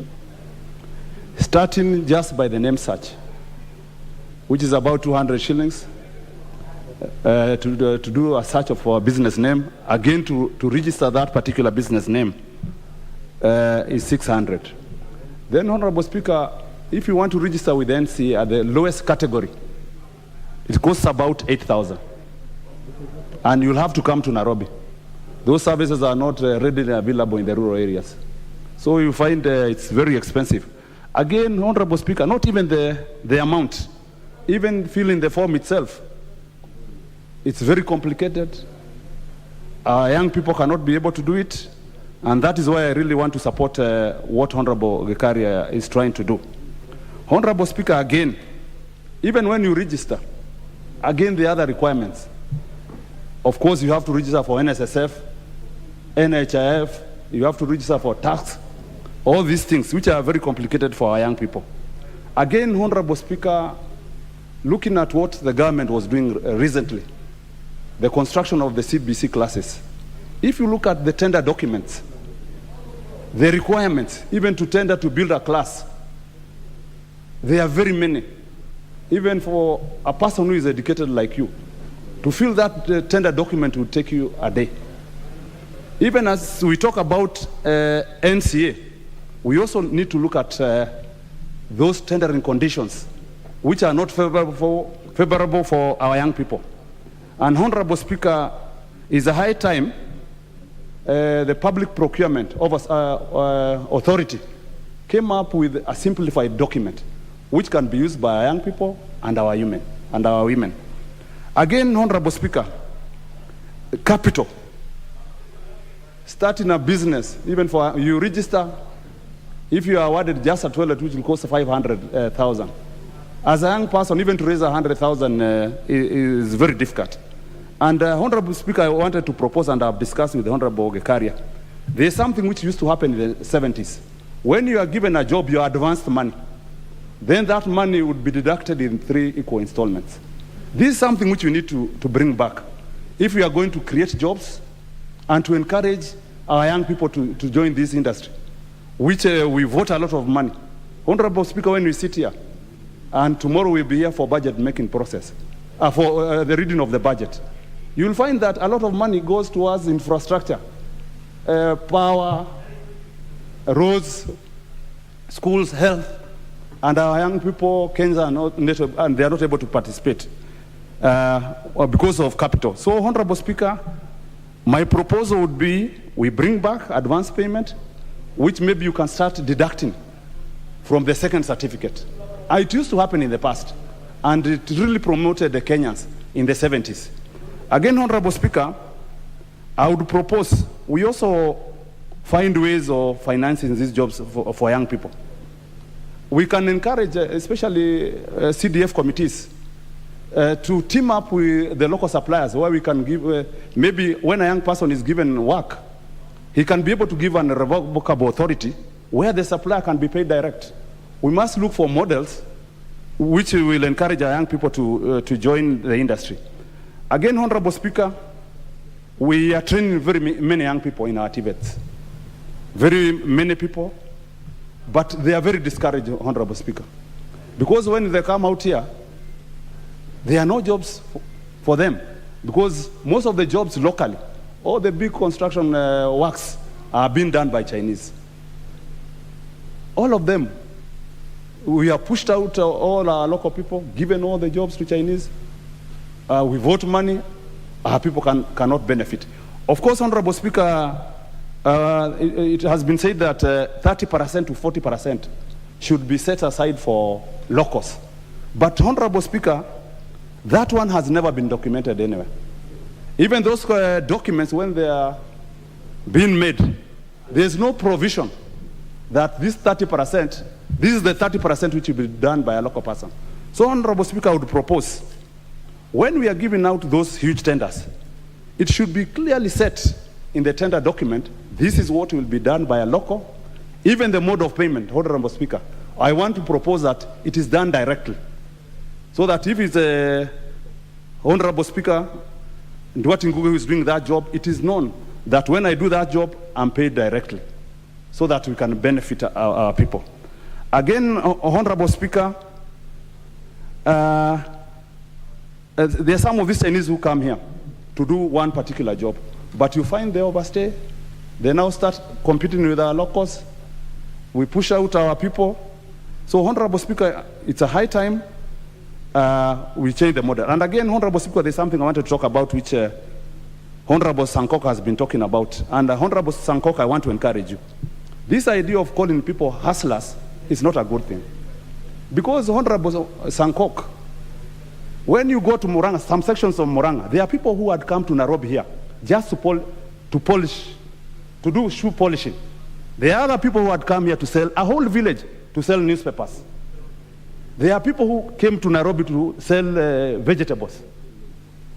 Starting just by the name search, which is about 200 shillings, to do a search of a business name, again to register that particular business name is 600. Then, Honorable Speaker, if you want to register with the NCA at the lowest category, it costs about 8,000. And you'll have to come to Nairobi. Those services are not readily available in the rural areas. So you find it's very expensive. Again, Honorable Speaker, not even the amount, even filling the form itself, it's very complicated. Our young people cannot be able to do it. And that is why I really want to support what Honorable Gikaria is trying to do. Honorable Speaker, again, even when you register, again, the other requirements. Of course, you have to register for NSSF, NHIF, you have to register for tax, all these things, which are very complicated for our young people. Again, Honorable Speaker, looking at what the government was doing recently, the construction of the CBC classes, if you look at the tender documents, the requirements, even to tender to build a class, there are very many. Even for a person who is educated like you, to fill that tender document will take you a day. Even as we talk about NCA, we also need to look at those tendering conditions, which are not favorable for our young people. And Honorable Speaker, it's a high time the Public Procurement Authority came up with a simplified document which can be used by our young people and our women. Again, Honorable Speaker, capital. Starting a business, even for you register, if you are awarded just a toilet which will cost 500,000. As a young person, even to raise 100,000 is very difficult. And Honorable Speaker, I wanted to propose, and I've discussed with the Honorable Gekaria, there's something which used to happen in the 70s. When you are given a job, you advanced money. Then that money would be deducted in 3 equal installments. This is something which we need to bring back. If we are going to create jobs and to encourage our young people to join this industry, which we vote a lot of money. Honorable Speaker, when we sit here, and tomorrow we'll be here for budget making process, for the reading of the budget, you'll find that a lot of money goes towards infrastructure, power, roads, schools, health, and our young people, Kenyans are not, and they are not able to participate because of capital. So, Honorable Speaker, My proposal would be we bring back advance payment, which maybe you can start deducting from the second certificate. It used to happen in the past, and it really promoted the Kenyans in the 70s. Again, Honorable Speaker, I would propose we also find ways of financing these jobs for young people. We can encourage, especially CDF committees, to team up with the local suppliers, where we can give, maybe when a young person is given work, he can be able to give an irrevocable authority where the supplier can be paid direct. We must look for models which will encourage our young people to join the industry. Again, Honorable Speaker, we are training very many young people in our TVETs. Very many people, but they are very discouraged, Honorable Speaker. Because when they come out here, there are no jobs for them. Because most of the jobs locally, all the big construction works are being done by Chinese. All of them, we have pushed out all our local people, given all the jobs to Chinese. We vote money, our people cannot benefit. Of course, Honorable Speaker, it has been said that 30% to 40% should be set aside for locals. But Honorable Speaker, that one has never been documented anywhere. Even those documents, when they are being made, there's no provision that this 30%, this is the 30% which will be done by a local person. So, Honorable Speaker, I would propose, when we are giving out those huge tenders, it should be clearly set in the tender document, this is what will be done by a local, even the mode of payment, Honorable Speaker. I want to propose that it is done directly. So that if it's a Honorable Speaker, Ndwati Ngugi who is doing that job, it is known that when I do that job, I'm paid directly, so that we can benefit our people. Again, Honorable Speaker, there are some of these Chinese who come here to do one particular job, but you find they overstay. They now start competing with our locals. We push out our people. So, Honorable Speaker, it's a high time we change the model. And again, Honorable Speaker, there's something I want to talk about, which Honorable Sankok has been talking about. And Honorable Sankok, I want to encourage you. This idea of calling people hustlers is not a good thing. Because, Honorable Sankok, when you go to Murang'a, some sections of Murang'a, there are people who had come to Nairobi here just to polish, to do shoe polishing. There are other people who had come here to sell, a whole village to sell newspapers. There are people who came to Nairobi to sell vegetables.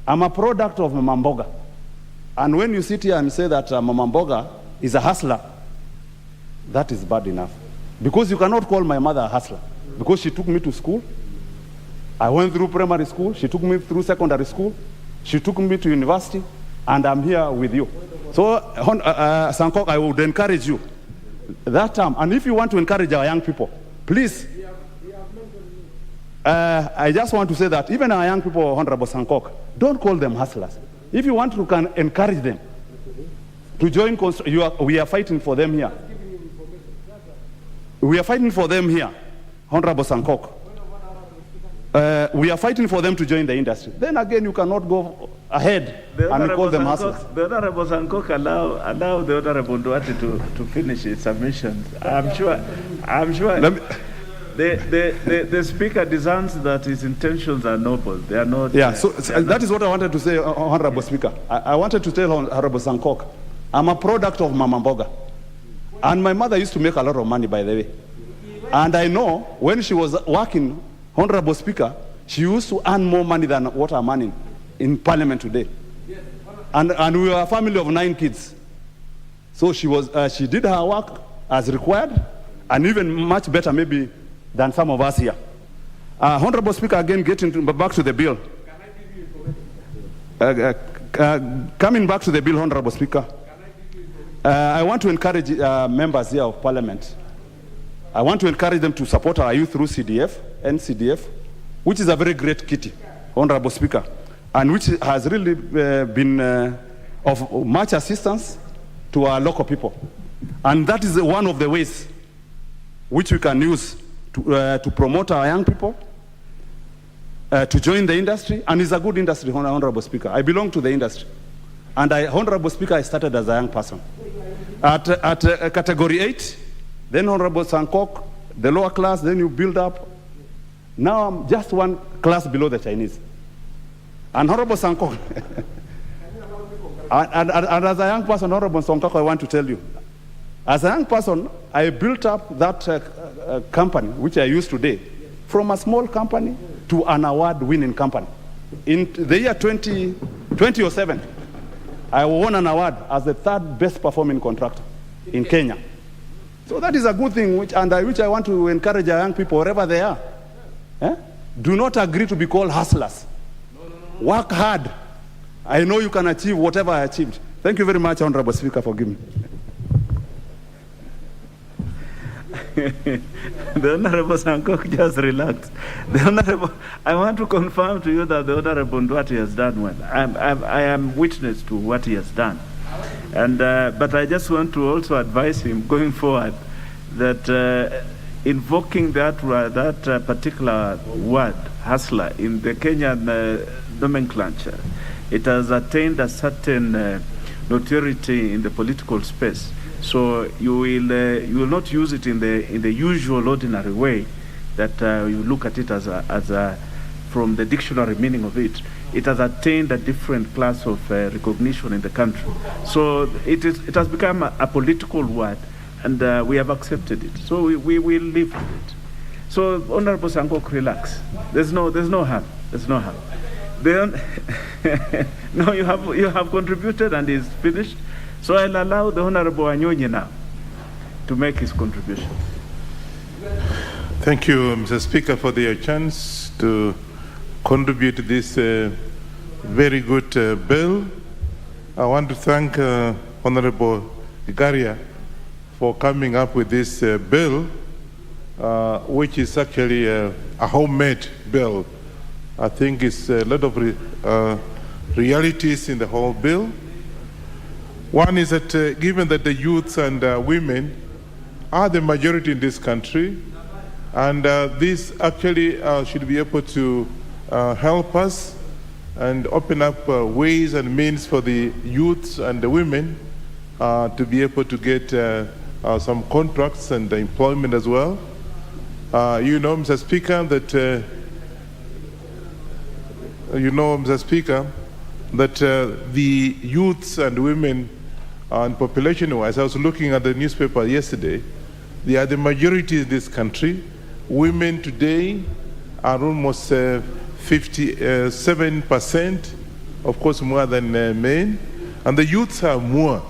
I'm a product of Mama Mboga. And when you sit here and say that Mama Mboga is a hustler, that is bad enough. Because you cannot call my mother a hustler. Because she took me to school. I went through primary school. She took me through secondary school. She took me to university. And I'm here with you. So, Sankok, I would encourage you that time. And if you want to encourage our young people, please, I just want to say that even our young people, Honorable Sankok, don't call them hustlers. If you want to encourage them to join, we are fighting for them here. We are fighting for them here, Honorable Sankok. We are fighting for them to join the industry. Then again, you cannot go ahead and call them hustlers. The Honorable Sankok allow the Honorable Ndwati to finish his submissions. I'm sure. The speaker discerns that his intentions are noble. They are not. Yeah, so that is what I wanted to say, Honorable Speaker. I wanted to tell Honorable Sankok, I'm a product of Mama Mboga. And my mother used to make a lot of money, by the way. And I know when she was working, Honorable Speaker, she used to earn more money than what I'm earning in Parliament today. And we were a family of 9 kids. So she did her work as required, and even much better maybe than some of us here. Honorable Speaker, again, getting back to the bill. Coming back to the bill, Honorable Speaker, I want to encourage members here of Parliament. I want to encourage them to support our youth through CDF, NCDF, which is a very great kitty, Honorable Speaker, and which has really been of much assistance to our local people. And that is one of the ways which we can use to promote our young people, to join the industry, and it's a good industry, Honorable Speaker. I belong to the industry. And Honorable Speaker, I started as a young person. At category 8, then Honorable Sankok, the lower class, then you build up. Now I'm just one class below the Chinese. And Honorable Sankok, and as a young person, Honorable Sankok, I want to tell you, as a young person, I built up that company, which I use today, from a small company to an award-winning company. In the year 2007, I won an award as the third best performing contractor in Kenya. So that is a good thing, which I want to encourage our young people, wherever they are. Do not agree to be called hustlers. Work hard. I know you can achieve whatever I achieved. Thank you very much, Honorable Speaker, for giving me. The Honorable Sankok just relaxed. The Honorable, I want to confirm to you that the Honorable Ndwati has done well. I am witness to what he has done. And, but I just want to also advise him going forward that invoking that particular word, hustler, in the Kenyan nomenclature, it has attained a certain notoriety in the political space. So you will not use it in the usual ordinary way that you look at it as from the dictionary meaning of it. It has attained a different class of recognition in the country. So it has become a political word, and we have accepted it. So we will live with it. So Honorable Sankok, relax. There's no harm. There's no harm. No, you have contributed and it's finished. So I'll allow the Honorable Anyonyi now to make his contribution. Thank you, Mr. Speaker, for the chance to contribute to this very good bill. I want to thank Honorable Gikaria for coming up with this bill, which is actually a homemade bill. I think it's a lot of realities in the whole bill. One is that given that the youths and women are the majority in this country, and this actually should be able to help us and open up ways and means for the youths and the women to be able to get some contracts and employment as well. You know, Mr. Speaker, that the youths and women and population-wise, I was looking at the newspaper yesterday, they are the majority in this country. Women today are almost 57%, of course more than men, and the youths are more.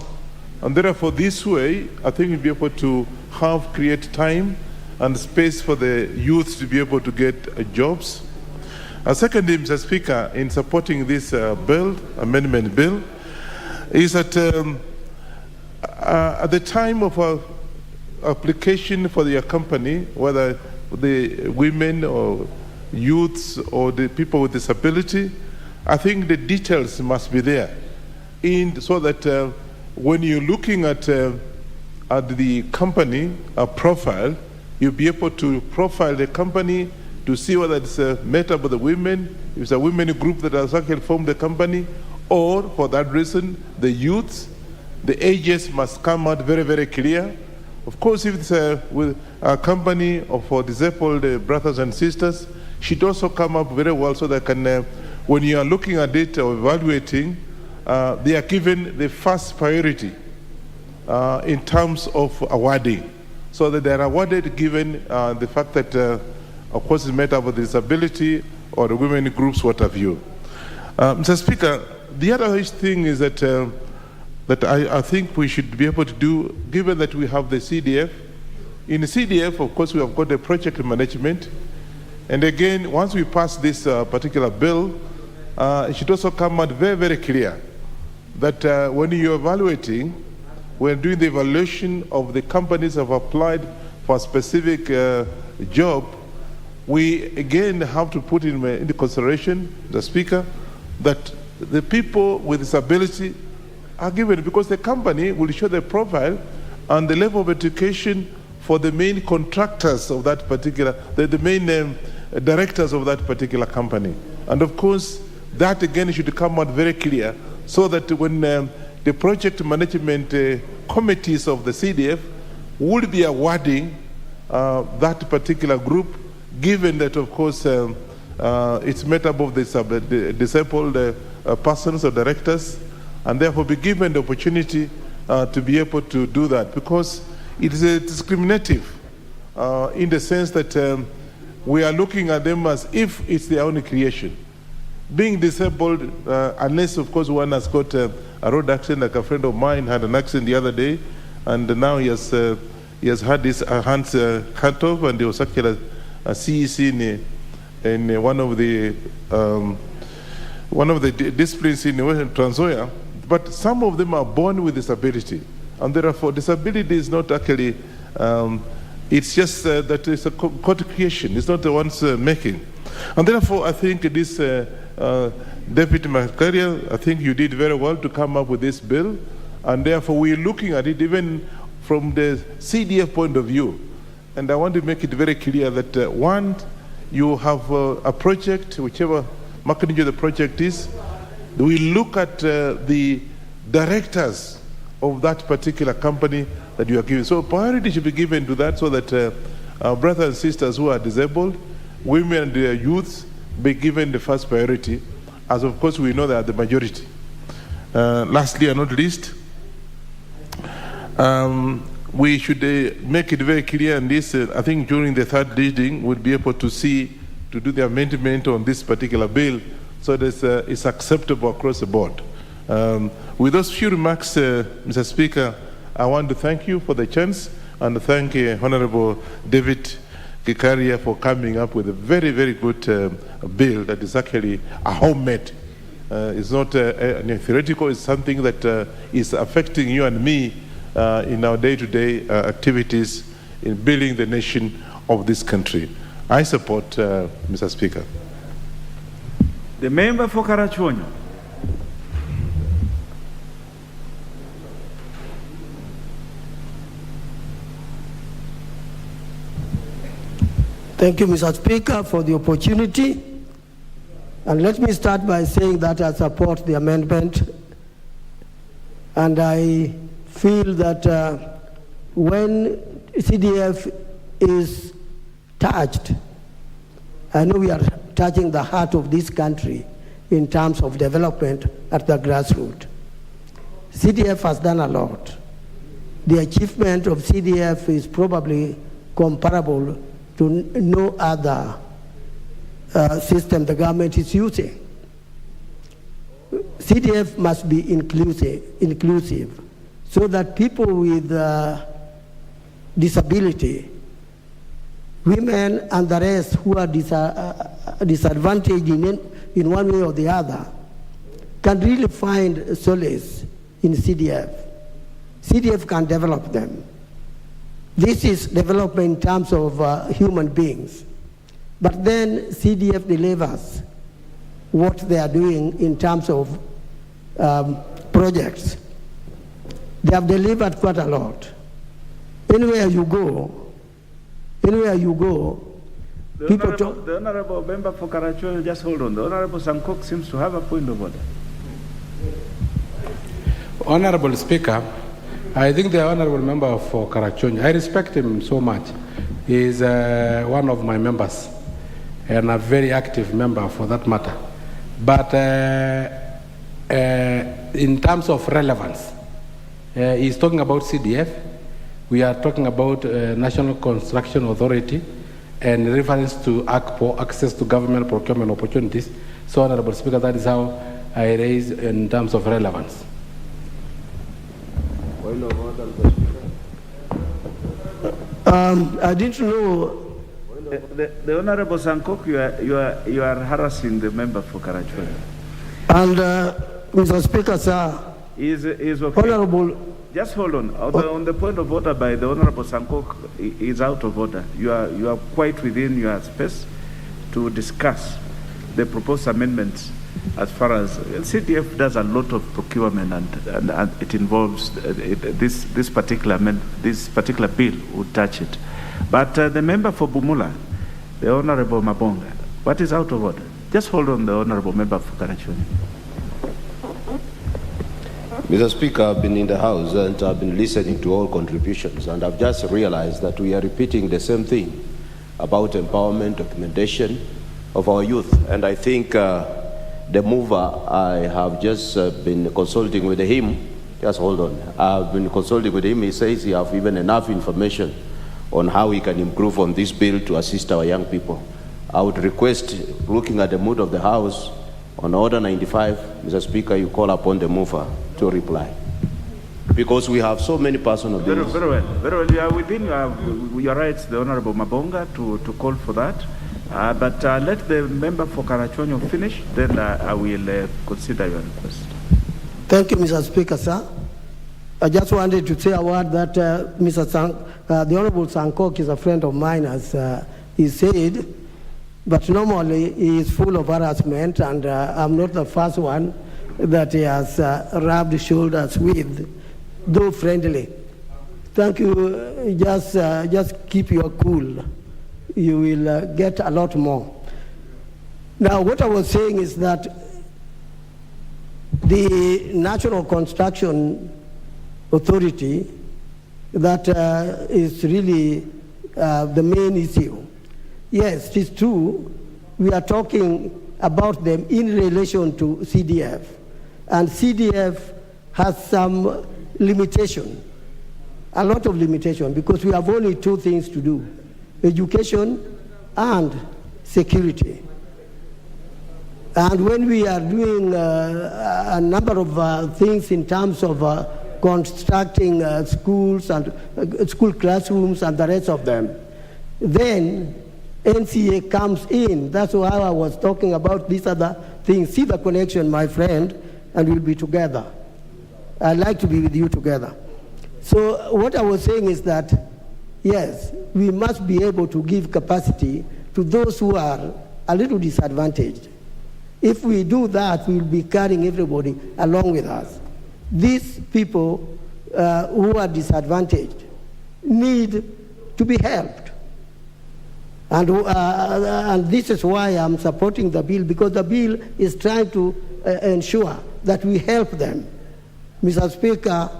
And therefore this way, I think we'll be able to create time and space for the youth to be able to get jobs. Secondly, Mr. Speaker, in supporting this amendment bill, is that at the time of application for your company, whether the women or youths or the people with disability, I think the details must be there, so that when you're looking at the company profile, you'll be able to profile the company to see whether it's made up with the women, if it's a women group that has actually formed the company, or for that reason, the youths. The ages must come out very, very clear. Of course, if it's with a company for disabled brothers and sisters, should also come up very well so that when you are looking at it or evaluating, they are given the first priority in terms of awarding, so that they are awarded given the fact that, of course, it's made up of disability or the women groups, what have you. Mr. Speaker, the other thing is that I think we should be able to do, given that we have the CDF. In the CDF, of course, we have got the project management. And again, once we pass this particular bill, it should also come out very, very clear that when you're evaluating, when doing the evaluation of the companies that have applied for a specific job, we again have to put into consideration, the Speaker, that the people with disability are given, because the company will show the profile and the level of education for the main contractors of that particular, the main directors of that particular company. And of course, that again should come out very clear, so that when the project management committees of the CDF would be awarding that particular group, given that, of course, it's made up of the disabled persons or directors, and therefore be given the opportunity to be able to do that, because it is discriminative in the sense that we are looking at them as if it's their own creation. Being disabled, unless of course one has got a road accident, like a friend of mine had an accident the other day, and now he has had his hands cut off, and he was actually a CEC in one of the disciplines in Trans Nzoia. But some of them are born with disability, and therefore disability is not actually, it's just that it's a court creation, it's not the one's making. And therefore I think this Deputy Makaria, I think you did very well to come up with this bill, and therefore we're looking at it even from the CDF point of view. And I want to make it very clear that one, you have a project, whichever magnitude the project is, we look at the directors of that particular company that you are giving. So priority should be given to that, so that our brothers and sisters who are disabled, women and their youths, be given the first priority, as of course we know they are the majority. Lastly and not least, we should make it very clear, and this, I think during the third reading, we'll be able to do the amendment on this particular bill, so that it's acceptable across the board. With those few remarks, Mr. Speaker, I want to thank you for the chance, and thank Honorable David Gikaria for coming up with a very, very good bill that is actually a homemade. It's not theoretical, it's something that is affecting you and me in our day-to-day activities in building the nation of this country. I support, Mr. Speaker. The member for Karachuonyo. Thank you, Mr. Speaker, for the opportunity. And let me start by saying that I support the amendment. And I feel that when CDF is touched, I know we are touching the heart of this country in terms of development at the grassroots. CDF has done a lot. The achievement of CDF is probably comparable to no other system the government is using. CDF must be inclusive so that people with disability, women and the rest who are disadvantaged in one way or the other, can really find solace in CDF. CDF can develop them. This is development in terms of human beings. But then CDF delivers what they are doing in terms of projects. They have delivered quite a lot. Anywhere you go, people talk. The Honorable Member for Karachuonyo, just hold on. The Honorable Sankok seems to have a point of order. Honorable Speaker, I think the Honorable Member for Karachuonyo, I respect him so much. He is one of my members and a very active member for that matter. But in terms of relevance, he's talking about CDF. We are talking about National Construction Authority and reference to access to government procurement opportunities. So, Honorable Speaker, that is how I raise in terms of relevance. I didn't know. The Honorable Sankok, you are harassing the member for Karachuonyo. And Mr. Speaker, sir, is okay. Honorable. Just hold on. On the point of order by the Honorable Sankok is out of order. You are quite within your space to discuss the proposed amendments. As far as CDF does a lot of procurement, and it involves this particular bill would touch it. But the member for Bumula, the Honorable Mabonga, what is out of order? Just hold on, the Honorable Member for Karachuonyo. Mr. Speaker, I've been in the House and I've been listening to all contributions, and I've just realized that we are repeating the same thing about empowerment, documentation of our youth. And I think the mover, I have just been consulting with him. Just hold on. I've been consulting with him. He says he has even enough information on how we can improve on this bill to assist our young people. I would request, looking at the mood of the House, on Order 95, Mr. Speaker, you call upon the mover to reply. Because we have so many personal bills. Very well. You are within your rights, the Honorable Mabonga, to call for that. But let the member for Karachonyo finish, then I will consider your request. Thank you, Mr. Speaker, sir. I just wanted to say a word that the Honorable Sankok is a friend of mine, as he said, but normally he is full of harassment, and I'm not the first one that he has rubbed shoulders with, though friendly. Thank you. Just keep your cool. You will get a lot more. Now, what I was saying is that the National Construction Authority, that is really the main issue. Yes, it is true. We are talking about them in relation to CDF. And CDF has some limitation, a lot of limitation, because we have only two things to do: education and security. And when we are doing a number of things in terms of constructing schools and school classrooms and the rest of them, then NCA comes in. That's why I was talking about these other things. See the connection, my friend, and we'll be together. I'd like to be with you together. So what I was saying is that, yes, we must be able to give capacity to those who are a little disadvantaged. If we do that, we'll be carrying everybody along with us. These people who are disadvantaged need to be helped. And this is why I'm supporting the bill, because the bill is trying to ensure that we help them. Mr. Speaker,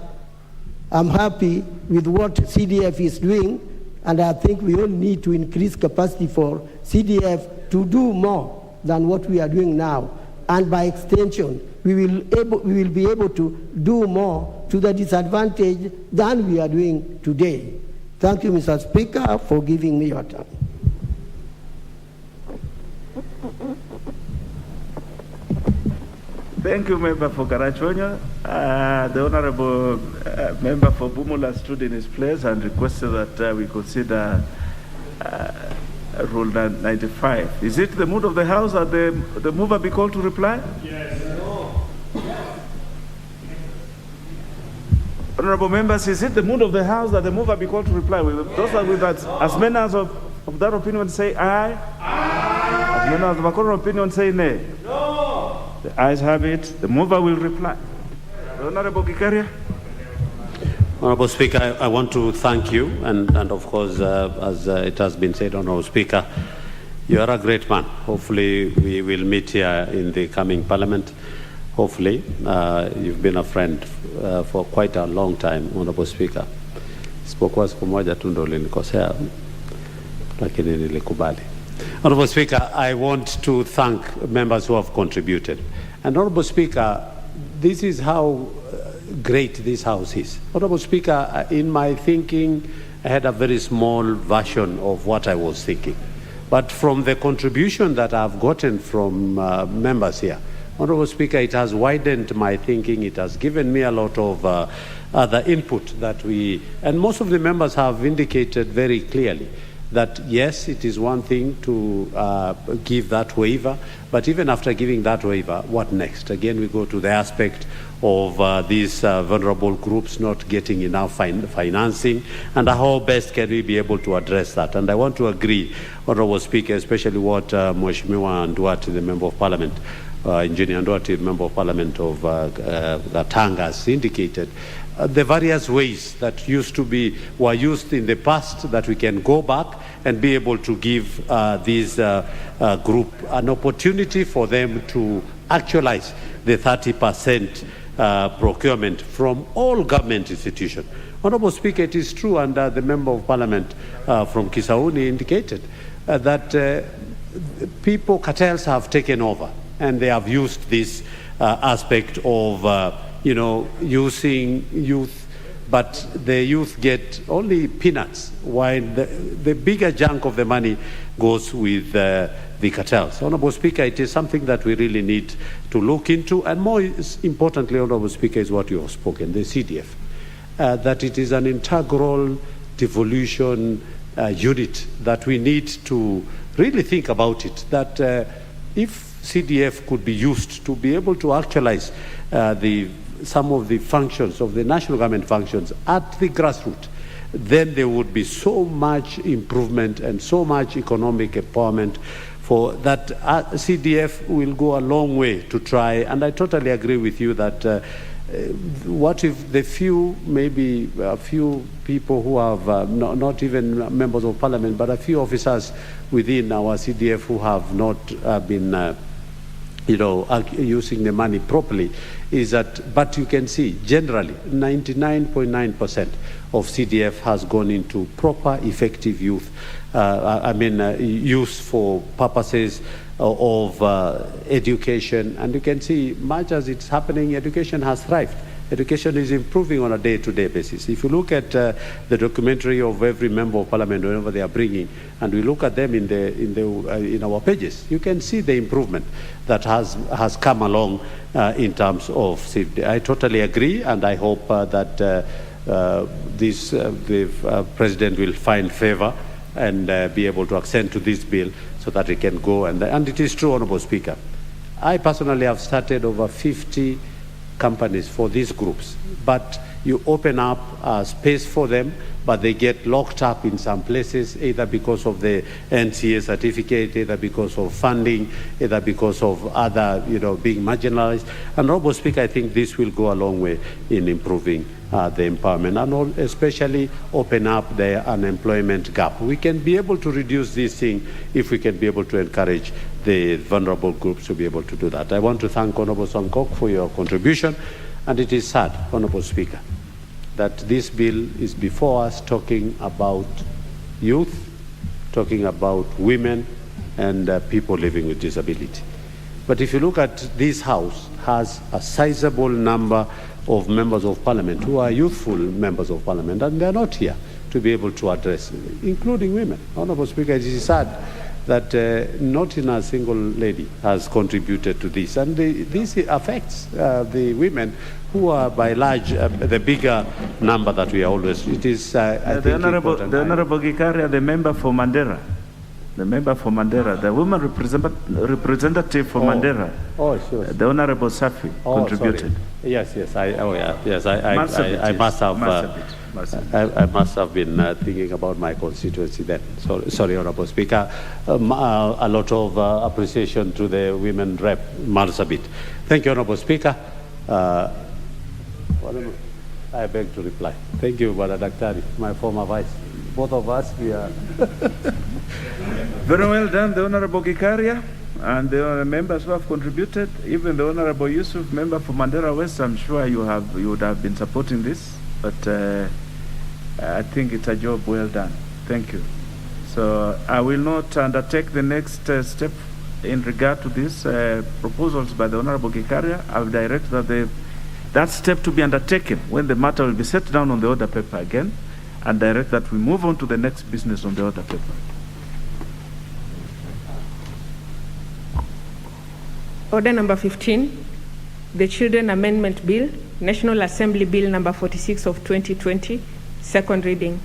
I'm happy with what CDF is doing, and I think we all need to increase capacity for CDF to do more than what we are doing now. And by extension, we will be able to do more to the disadvantage than we are doing today. Thank you, Mr. Speaker, for giving me your time. Thank you, Member for Karachonyo. The Honorable Member for Bumula stood in his place and requested that we consider Rule 95. Is it the mood of the House that the mover be called to reply? Yes. Honorable members, is it the mood of the House that the mover be called to reply? Those are with that, as many as of that opinion say aye. Aye. As many as of a contrary opinion say nay. No. The ayes have it. The mover will reply. The Honorable Gikaria. Honorable Speaker, I want to thank you, and of course, as it has been said, Honorable Speaker, you are a great man. Hopefully, we will meet here in the coming Parliament. Hopefully, you've been a friend for quite a long time, Honorable Speaker. Isipokuwa siku moja tu ndo ulinikosea, lakini nilikubali. Honorable Speaker, I want to thank members who have contributed. And Honorable Speaker, this is how great this House is. Honorable Speaker, in my thinking, I had a very small version of what I was thinking. But from the contribution that I've gotten from members here, Honorable Speaker, it has widened my thinking. It has given me a lot of other input that and most of the members have indicated very clearly that yes, it is one thing to give that waiver, but even after giving that waiver, what next? Again, we go to the aspect of these vulnerable groups not getting enough financing, and how best can we be able to address that? And I want to agree, Honorable Speaker, especially what Mheshimiwa Nduati, the Member of Parliament, Engineer Nduati, Member of Parliament of Gatanga, has indicated. The various ways that were used in the past, that we can go back and be able to give this group an opportunity for them to actualize the 30% procurement from all government institutions. Honorable Speaker, it is true, and the Member of Parliament from Kisauni indicated that cartels have taken over, and they have used this aspect of, using youth, but the youth get only peanuts, while the bigger chunk of the money goes with the cartels. Honorable Speaker, it is something that we really need to look into, and more importantly, Honorable Speaker, is what you have spoken, the CDF, that it is an integral devolution unit that we need to really think about it, that if CDF could be used to be able to actualize some of the functions of the national government functions at the grassroots, then there would be so much improvement and so much economic empowerment for that. CDF will go a long way to try, and I totally agree with you that what if the maybe a few people who have not even members of parliament, but a few officers within our CDF who have not been using the money properly, is that, but you can see generally 99.9% of CDF has gone into proper effective youth, use for purposes of education, and you can see much as it's happening, education has thrived. Education is improving on a day-to-day basis. If you look at the documentary of every member of parliament, whenever they are bringing, and we look at them in our pages, you can see the improvement that has come along in terms of safety. I totally agree, and I hope that the president will find favor and be able to accent to this bill so that it can go. And it is true, Honorable Speaker, I personally have started over 50 companies for these groups, but you open up space for them, but they get locked up in some places, either because of the NCA certificate, either because of funding, either because of other, being marginalized. And Honorable Speaker, I think this will go a long way in improving the empowerment, and especially open up the unemployment gap. We can be able to reduce this thing if we can be able to encourage the vulnerable groups to be able to do that. I want to thank Honorable Songkok for your contribution, and it is sad, Honorable Speaker, that this bill is before us talking about youth, talking about women and people living with disability. But if you look at this House, has a sizable number of members of parliament who are youthful members of parliament, and they are not here to be able to address, including women. Honorable Speaker, it is sad that not in a single lady has contributed to this, and this affects the women who are by large the bigger number that we are always. It is the Honorable Gikaria, the member for Mandera. The member for Mandera, the woman representative for Mandera. Oh, sure. The Honorable Safi contributed. Sorry. Yes. I must have been thinking about my constituency then. Sorry, Honorable Speaker. A lot of appreciation to the women rep, Marsabit. Thank you, Honorable Speaker. I beg to reply. Thank you, Bwana Daktari, my former vice. Both of us, we are. Very well done, the Honorable Gikaria, and the members who have contributed. Even the Honorable Yusuf, member for Mandera West, I'm sure you would have been supporting this, but I think it's a job well done. Thank you. So I will not undertake the next step in regard to these proposals by the Honorable Gikaria. I will direct that step to be undertaken when the matter will be set down on the order paper again, and direct that we move on to the next business on the order paper. Order number 15, the Children Amendment Bill, National Assembly Bill number 46 of 2020, second reading.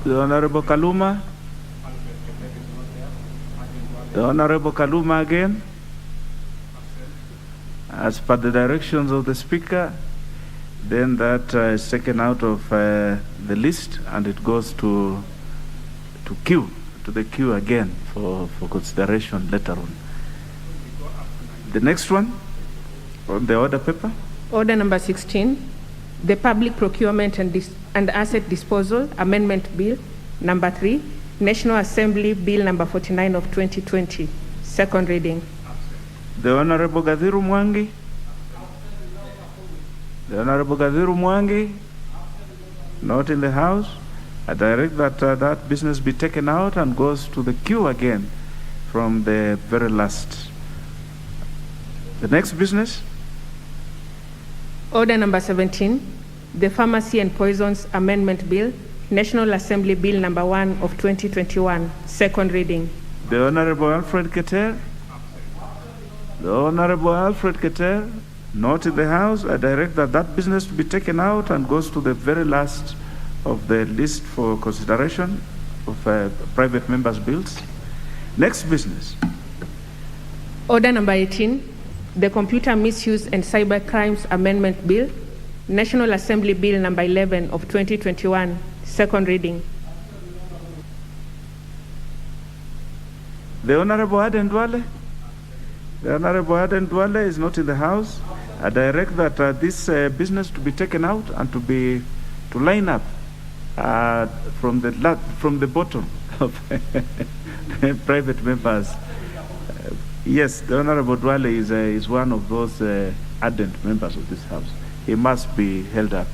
The Honorable Kaluma. The Honorable Kaluma again. As per the directions of the Speaker, then that is taken out of the list and it goes to the queue again for consideration later on. The next one on the order paper. Order number 16, the Public Procurement and Asset Disposal Amendment Bill, Number 3, National Assembly Bill number 49 of 2020, second reading. The Honorable Gadhiru Mwangi. The Honorable Gadhiru Mwangi, not in the House. I direct that that business be taken out and goes to the queue again from the very last. The next business. Order number 17, the Pharmacy and Poisons Amendment Bill, National Assembly Bill number 1 of 2021, second reading. The Honorable Alfred Keter. The Honorable Alfred Keter, not in the House. I direct that that business to be taken out and goes to the very last of the list for consideration of private members' bills. Next business. Order number 18, the Computer Misuse and Cyber Crimes Amendment Bill, National Assembly Bill number 11 of 2021, second reading. The Honorable Aden Duale. The Honorable Aden Duale is not in the House. I direct that this business to be taken out and to line up from the bottom of private members. Yes, the Honorable Duale is one of those ardent members of this House. He must be held up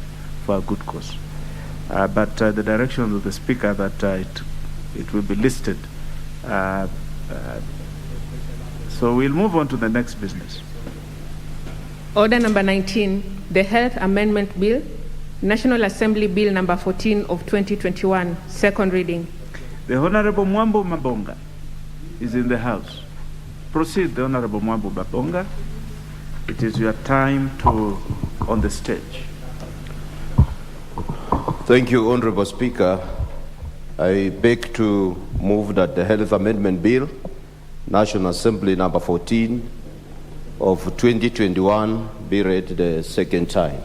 for a good cause. But the direction of the Speaker that it will be listed. So we'll move on to the next business. Order number 19, the Health Amendment Bill, National Assembly Bill number 14 of 2021, second reading. The Honorable Mwambo Mabonga is in the House. Proceed, the Honorable Mwambo Mabonga. It is your time on the stage. Thank you, Honorable Speaker. I beg to move that the Health Amendment Bill, National Assembly number 14 of 2021, be read the second time.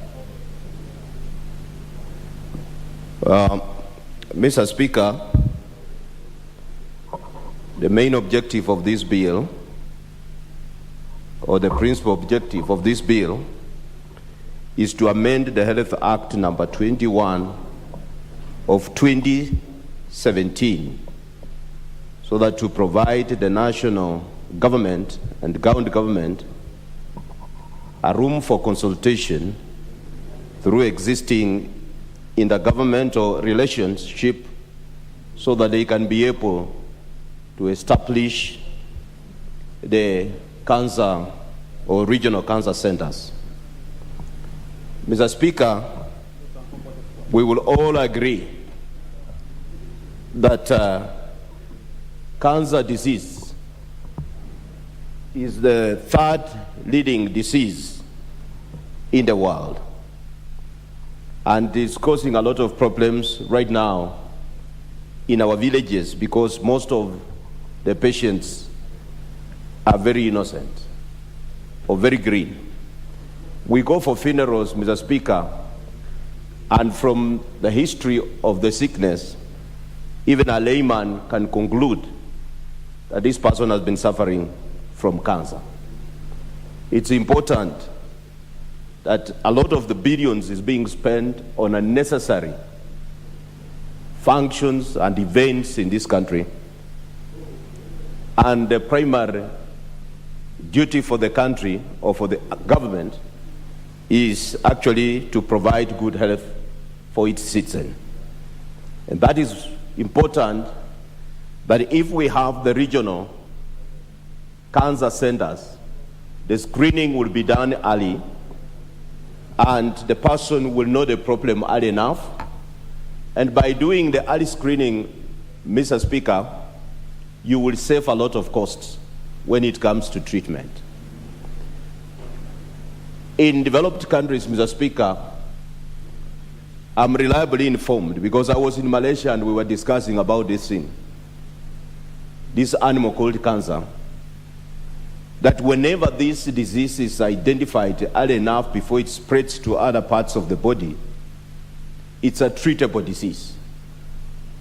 Mr. Speaker, the main objective of this bill, or the principal objective of this bill, is to amend the Health Act number 21 of 2017, so that to provide the national government and county government a room for consultation through existing intergovernmental relationship, so that they can be able to establish the cancer or regional cancer centers. Mr. Speaker, we will all agree that cancer disease is the third leading disease in the world, and is causing a lot of problems right now in our villages, because most of the patients are very innocent or very green. We go for funerals, Mr. Speaker, and from the history of the sickness, even a layman can conclude that this person has been suffering from cancer. It's important that a lot of the billions is being spent on unnecessary functions and events in this country, and the primary duty for the country or for the government is actually to provide good health for its citizens. And that is important, that if we have the regional cancer centers, the screening will be done early, and the person will know the problem early enough. And by doing the early screening, Mr. Speaker, you will save a lot of costs when it comes to treatment. In developed countries, Mr. Speaker, I'm reliably informed, because I was in Malaysia and we were discussing about this thing, this animal called cancer, that whenever this disease is identified early enough before it spreads to other parts of the body, it's a treatable disease.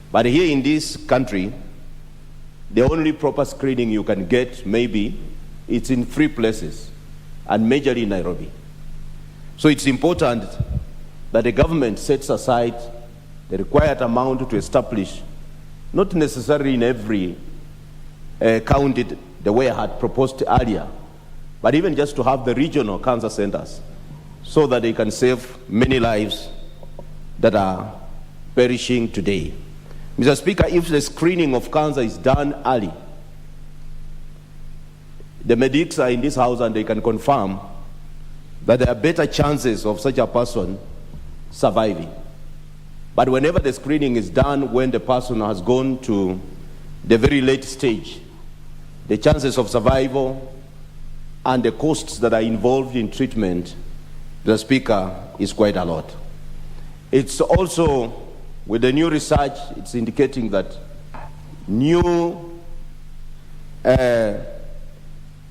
But here in this country, the only proper screening you can get, maybe, it's in 3 places, and majorly in Nairobi. So it's important that the government sets aside the required amount to establish not necessarily in every county the way I had proposed earlier, but even just to have the regional cancer centers so that they can save many lives that are perishing today. Mr. Speaker, if the screening of cancer is done early, the medics are in this house and they can confirm that there are better chances of such a person surviving. But whenever the screening is done when the person has gone to the very late stage, the chances of survival and the costs that are involved in treatment, the Speaker, is quite a lot. It's also, with the new research, it's indicating that new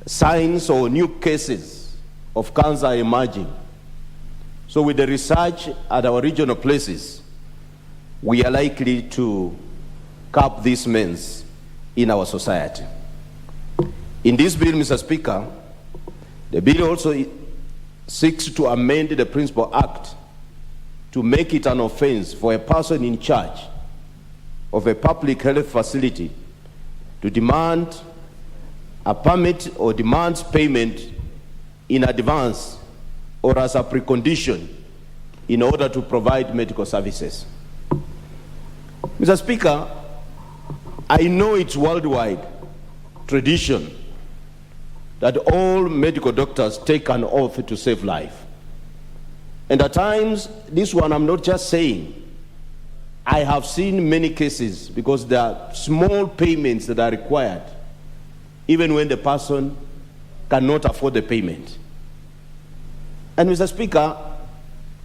signs or new cases of cancer are emerging. So with the research at our regional places, we are likely to curb these means in our society. In this bill, Mr. Speaker, the bill also seeks to amend the Principal Act to make it an offense for a person in charge of a public health facility to demand a permit or demands payment in advance or as a precondition in order to provide medical services. Mr. Speaker, I know it's worldwide tradition that all medical doctors take an oath to save life. And at times, this one I'm not just saying, I have seen many cases because there are small payments that are required even when the person cannot afford the payment. And Mr. Speaker,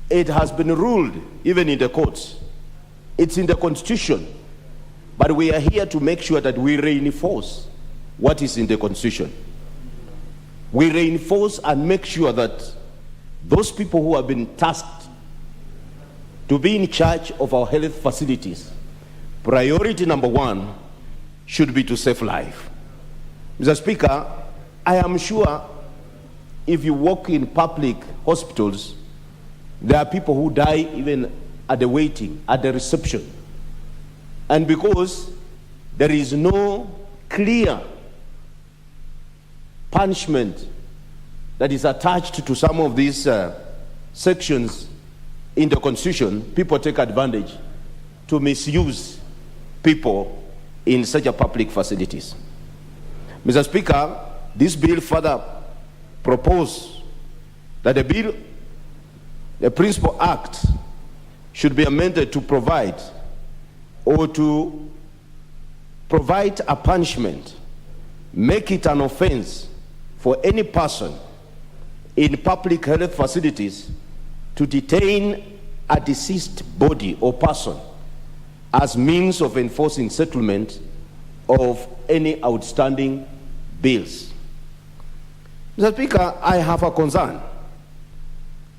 it has been ruled even in the courts. It's in the Constitution. But we are here to make sure that we reinforce what is in the Constitution. We reinforce and make sure that those people who have been tasked to be in charge of our health facilities, priority number one should be to save life. Mr. Speaker, I am sure if you walk in public hospitals, there are people who die even at the waiting, at the reception. And because there is no clear punishment that is attached to some of these sections in the Constitution, people take advantage to misuse people in such a public facilities. Mr. Speaker, this bill further proposes that the Principal Act should be amended to provide a punishment, make it an offense for any person in public health facilities to detain a deceased body or person as means of enforcing settlement of any outstanding bills. Mr. Speaker, I have a concern.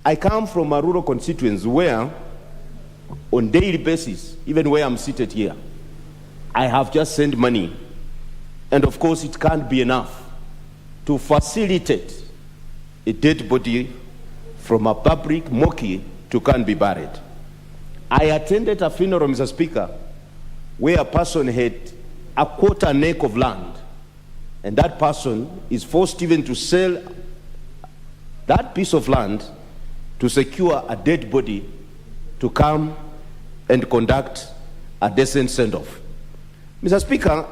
I come from a rural constituency where, on daily basis, even where I'm seated here, I have just sent money, and of course it can't be enough to facilitate a dead body from a public moki to can be buried. I attended a funeral, Mr. Speaker, where a person had a quarter acre of land, and that person is forced even to sell that piece of land to secure a dead body to come and conduct a decent send-off. Mr. Speaker,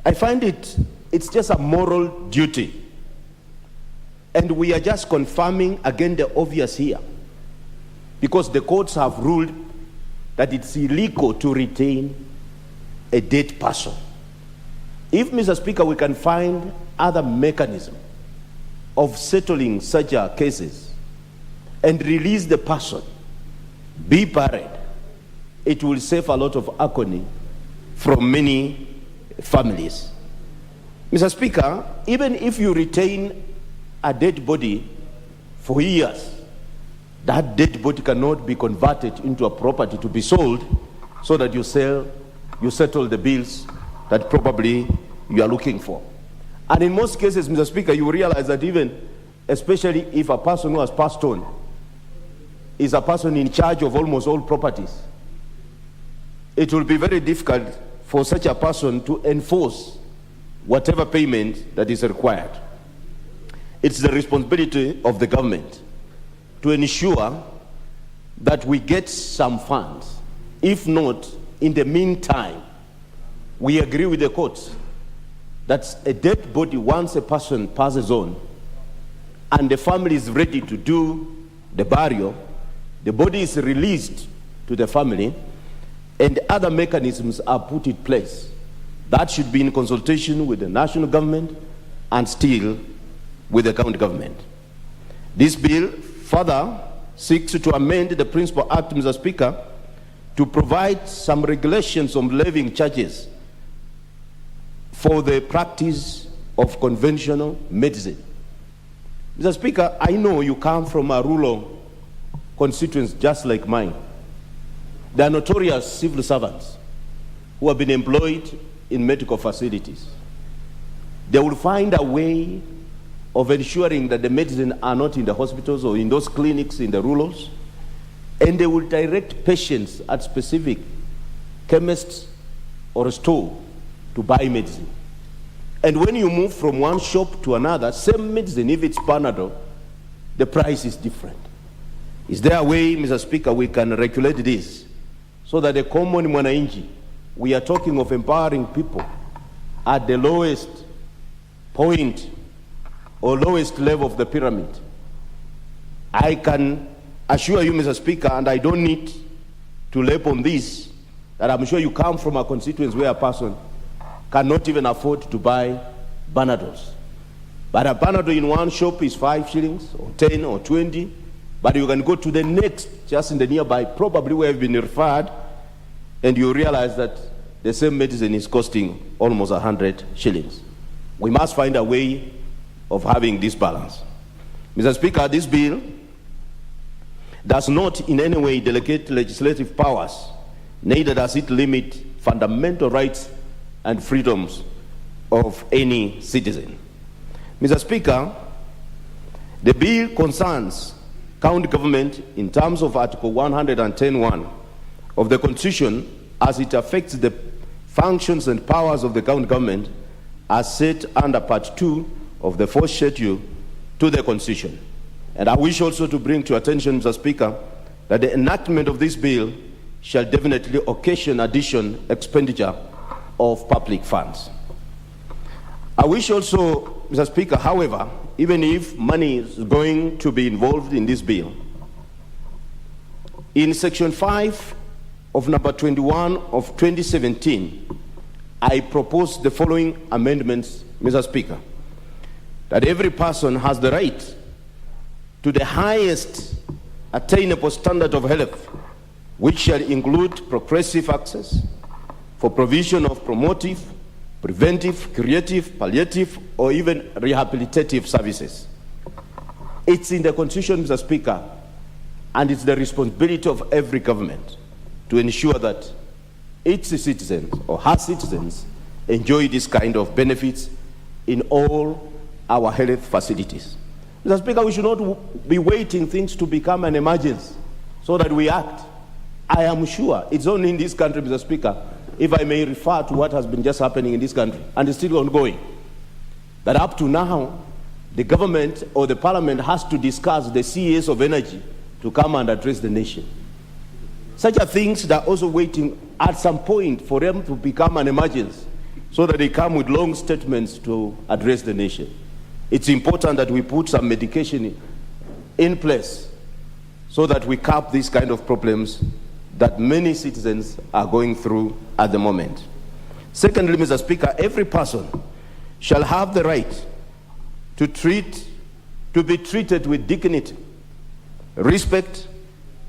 I find it's just a moral duty. And we are just confirming again the obvious here. Because the courts have ruled that it's illegal to retain a dead person. If, Mr. Speaker, we can find other mechanisms of settling such cases and release the person, be buried, it will save a lot of agony from many families. Mr. Speaker, even if you retain a dead body for years, that dead body cannot be converted into a property to be sold so that you settle the bills that probably you are looking for. And in most cases, Mr. Speaker, you realize that even, especially if a person who has passed on is a person in charge of almost all properties, it will be very difficult for such a person to enforce whatever payment that is required. It's the responsibility of the government to ensure that we get some funds. If not, in the meantime, we agree with the courts that a dead body, once a person passes on and the family is ready to do the burial, the body is released to the family and other mechanisms are put in place. That should be in consultation with the national government and still with the county government. This bill further seeks to amend the Principal Act, Mr. Speaker, to provide some regulations on levying charges for the practice of conventional medicine. Mr. Speaker, I know you come from a rural constituency just like mine. They are notorious civil servants who have been employed in medical facilities. They will find a way of ensuring that the medicine are not in the hospitals or in those clinics in the rurals, and they will direct patients at specific chemists or a store to buy medicine. And when you move from one shop to another, same medicine, if it's Panadol, the price is different. Is there a way, Mr. Speaker, we can regulate this so that the common mwananchi, we are talking of empowering people at the lowest point or lowest level of the pyramid. I can assure you, Mr. Speaker, and I don't need to lay on this, that I'm sure you come from a constituency where a person cannot even afford to buy Panadols. But a Panadol in one shop is 5 shillings or 10 or 20, but you can go to the next, just in the nearby, probably where you've been referred, and you realize that the same medicine is costing almost 100 shillings. We must find a way of having this balance. Mr. Speaker, this bill does not in any way delegate legislative powers, neither does it limit fundamental rights and freedoms of any citizen. Mr. Speaker, the bill concerns county government in terms of Article 110(1) of the Constitution as it affects the functions and powers of the county government as set under Part 2 of the 4th Schedule to the Constitution. And I wish also to bring to your attention, Mr. Speaker, that the enactment of this bill shall definitely occasion additional expenditure of public funds. I wish also, Mr. Speaker, however, even if money is going to be involved in this bill, in Section 5 of number 21 of 2017, I propose the following amendments, Mr. Speaker, that every person has the right to the highest attainable standard of health, which shall include progressive access for provision of promotive, preventive, curative, palliative, or even rehabilitative services. It's in the Constitution, Mr. Speaker, and it's the responsibility of every government to ensure that its citizens or her citizens enjoy this kind of benefits in all our health facilities. Mr. Speaker, we should not be waiting things to become an emergency so that we act. I am sure it's only in this country, Mr. Speaker, if I may refer to what has been just happening in this country, and it's still ongoing, that up to now, the government or the parliament has to discuss the CAs of energy to come and address the nation. Such are things that are also waiting at some point for them to become an emergency so that they come with long statements to address the nation. It's important that we put some medication in place so that we cap these kind of problems that many citizens are going through at the moment. Secondly, Mr. Speaker, every person shall have the right to be treated with dignity, respect,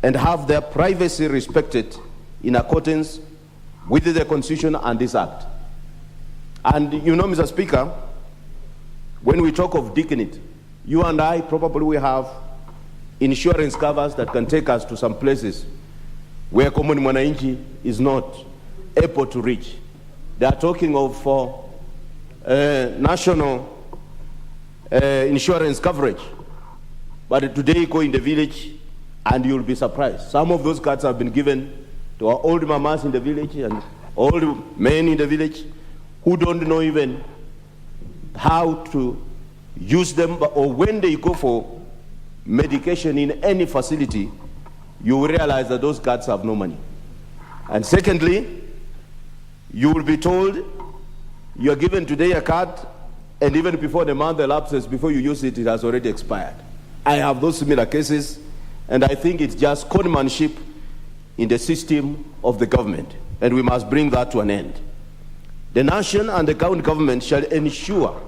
and have their privacy respected in accordance with the Constitution and this Act. And you know, Mr. Speaker, when we talk of dignity, you and I probably will have insurance covers that can take us to some places where common mwananchi is not able to reach. They are talking of national insurance coverage. But today, go in the village and you'll be surprised. Some of those cards have been given to our old mamas in the village and old men in the village who don't know even how to use them, or when they go for medication in any facility, you will realize that those cards have no money. And secondly, you will be told you are given today a card, and even before the month elapses, before you use it, it has already expired. I have those similar cases, and I think it's just conmanship in the system of the government, and we must bring that to an end. The nation and the county government shall ensure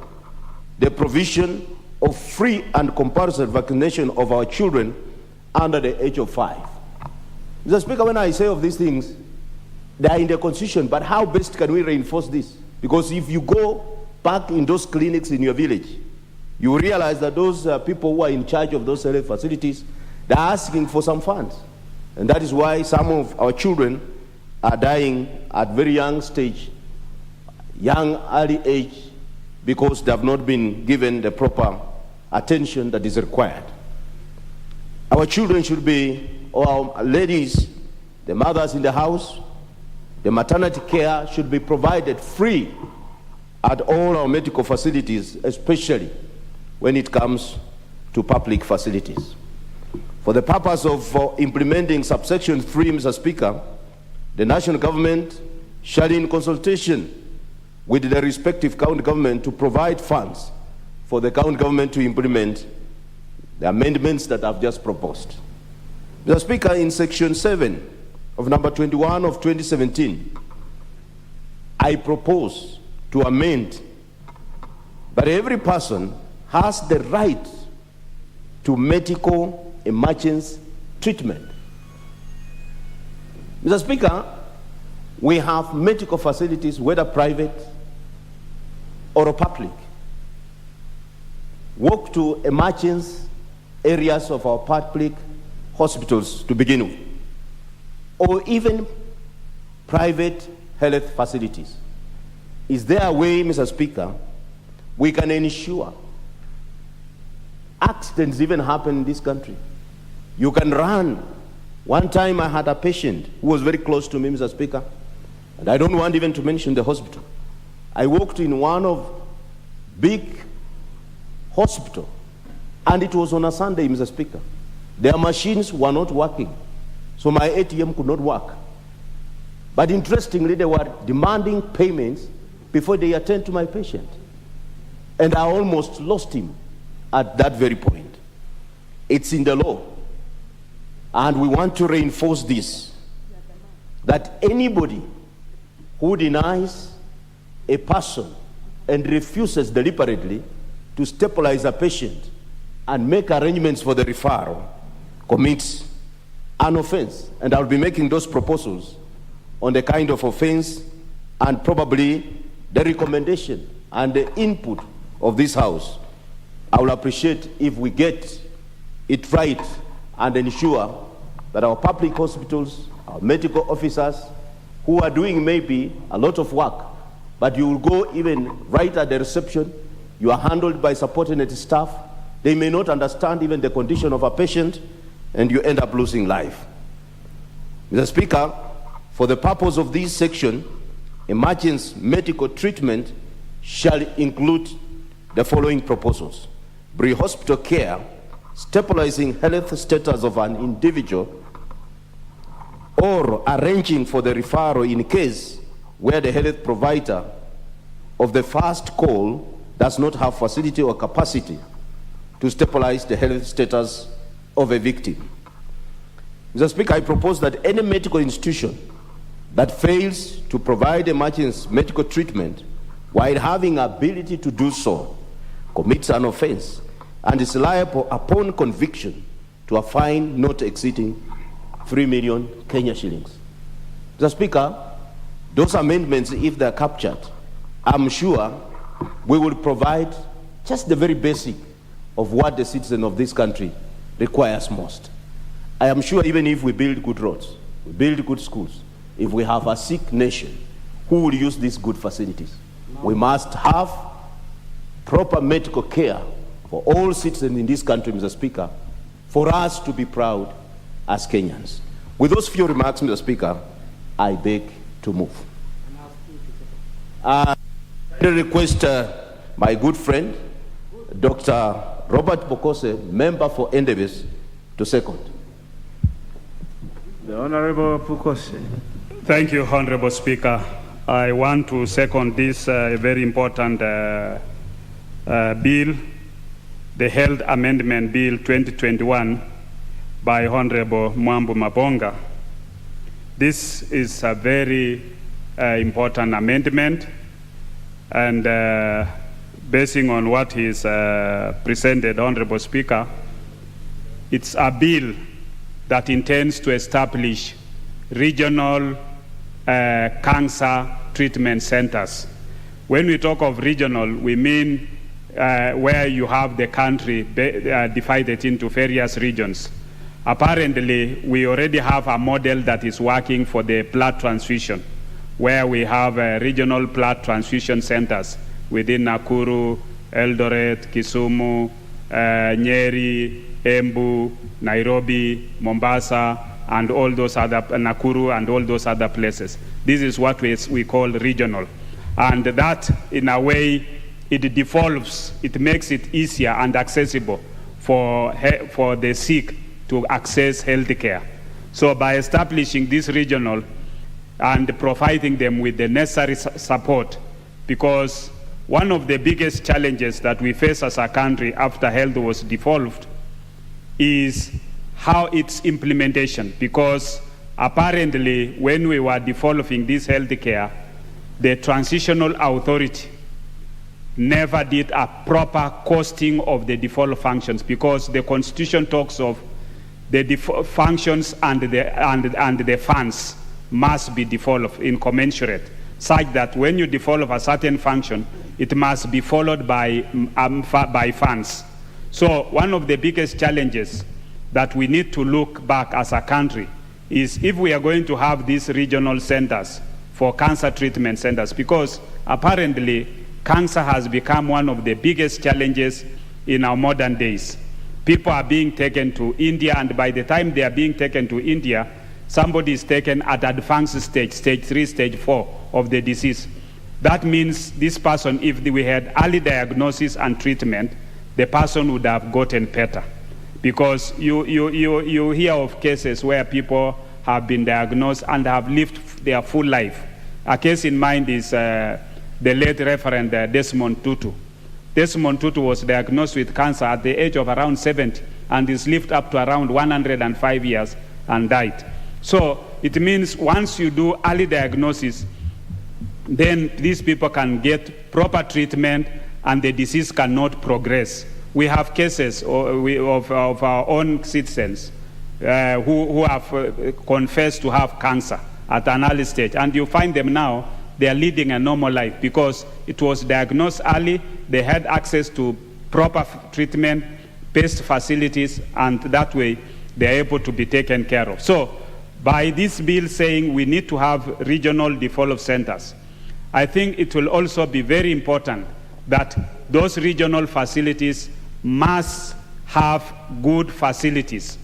the provision of free and compulsory vaccination of our children under the age of 5. Mr. Speaker, when I say of these things, they are in the Constitution, but how best can we reinforce this? Because if you go back in those clinics in your village, you realize that those people who are in charge of those health facilities, they're asking for some funds. And that is why some of our children are dying at very young stage, young, early age, because they have not been given the proper attention that is required. Our children should be, or our ladies, the mothers in the house, the maternity care should be provided free at all our medical facilities, especially when it comes to public facilities. For the purpose of implementing subsection 3, Mr. Speaker, the national government shall, in consultation with the respective county government, to provide funds for the county government to implement the amendments that I've just proposed. Mr. Speaker, in section 7 of number 21 of 2017, I propose to amend that every person has the right to medical emergency treatment. Mr. Speaker, we have medical facilities, whether private or public. Walk to emergency areas of our public hospitals to begin with, or even private health facilities. Is there a way, Mr. Speaker, we can ensure accidents even happen in this country? You can run. One time I had a patient who was very close to me, Mr. Speaker, and I don't want even to mention the hospital. I walked in one of big hospital, and it was on a Sunday, Mr. Speaker. Their machines were not working, so my ATM could not work. But interestingly, they were demanding payments before they attend to my patient. And I almost lost him at that very point. It's in the law. And we want to reinforce this, that anybody who denies a person and refuses deliberately to stabilize a patient and make arrangements for the referral commits an offense. And I'll be making those proposals on the kind of offense and probably the recommendation and the input of this House. I will appreciate if we get it right and ensure that our public hospitals, our medical officers, who are doing maybe a lot of work, but you will go even right at the reception, you are handled by subordinate staff, they may not understand even the condition of a patient, and you end up losing life. Mr. Speaker, for the purpose of this section, emergency medical treatment shall include the following proposals: pre-hospital care, stabilizing health status of an individual, or arranging for the referral in case where the health provider of the first call does not have facility or capacity to stabilize the health status of a victim. Mr. Speaker, I propose that any medical institution that fails to provide emergency medical treatment while having ability to do so commits an offense and is liable upon conviction to a fine not exceeding 3 million Kenya shillings. Mr. Speaker, those amendments, if they're captured, I'm sure we will provide just the very basic of what the citizen of this country requires most. I am sure even if we build good roads, we build good schools, if we have a sick nation, who will use these good facilities? We must have proper medical care for all citizens in this country, Mr. Speaker, for us to be proud as Kenyans. With those few remarks, Mr. Speaker, I beg to move. I request my good friend, Dr. Robert Bokose, member for Endebess, to second. The Honorable Bokose. Thank you, Honorable Speaker. I want to second this very important bill, the Health Amendment Bill 2021 by Honorable Mwambu Mabonga. This is a very important amendment, and basing on what is presented, Honorable Speaker, it's a bill that intends to establish regional cancer treatment centers. When we talk of regional, we mean where you have the country divided into various regions. Apparently, we already have a model that is working for the blood transfusion, where we have regional blood transfusion centers within Nakuru, Eldoret, Kisumu, Nyeri, Embu, Nairobi, Mombasa, and all those other, Nakuru and all those other places. This is what we call regional. And that, in a way, it devolves, it makes it easier and accessible for the sick to access health care. So by establishing this regional and providing them with the necessary support, because one of the biggest challenges that we face as a country after health was devolved is how its implementation, because apparently when we were developing this health care, the transitional authority never did a proper costing of the default functions, because the Constitution talks of the functions and the funds must be developed in commensurate, such that when you develop a certain function, it must be followed by funds. So one of the biggest challenges that we need to look back as a country is if we are going to have these regional centers for cancer treatment centers, because apparently cancer has become one of the biggest challenges in our modern days. People are being taken to India, and by the time they are being taken to India, somebody is taken at advanced stage 3, stage 4 of the disease. That means this person, if we had early diagnosis and treatment, the person would have gotten better. Because you hear of cases where people have been diagnosed and have lived their full life. A case in mind is the late Reverend Desmond Tutu. Desmond Tutu was diagnosed with cancer at the age of around 70 and is lived up to around 105 years and died. So it means once you do early diagnosis, then these people can get proper treatment and the disease cannot progress. We have cases of our own citizens who have confessed to have cancer at an early stage, and you find them now, they are leading a normal life because it was diagnosed early, they had access to proper treatment, best facilities, and that way they are able to be taken care of. So by this bill saying we need to have regional development centers, I think it will also be very important that those regional facilities must have good facilities.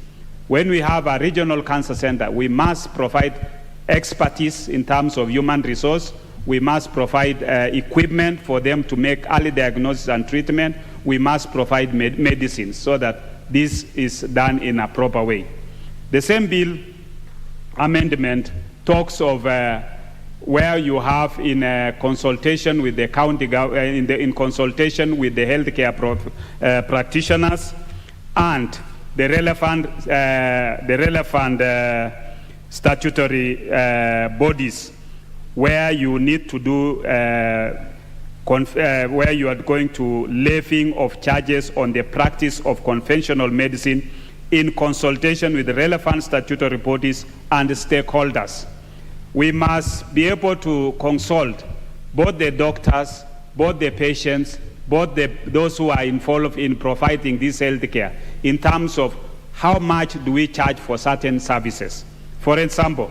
When we have a regional cancer center, we must provide expertise in terms of human resource. We must provide equipment for them to make early diagnosis and treatment. We must provide medicines so that this is done in a proper way. The same bill amendment talks of where you have in consultation with the county in consultation with the healthcare practitioners and the relevant statutory bodies, where you need to do where you are going to levying of charges on the practice of conventional medicine in consultation with the relevant statutory bodies and stakeholders. We must be able to consult both the doctors, both the patients, both those who are involved in providing this health care in terms of how much do we charge for certain services. For example,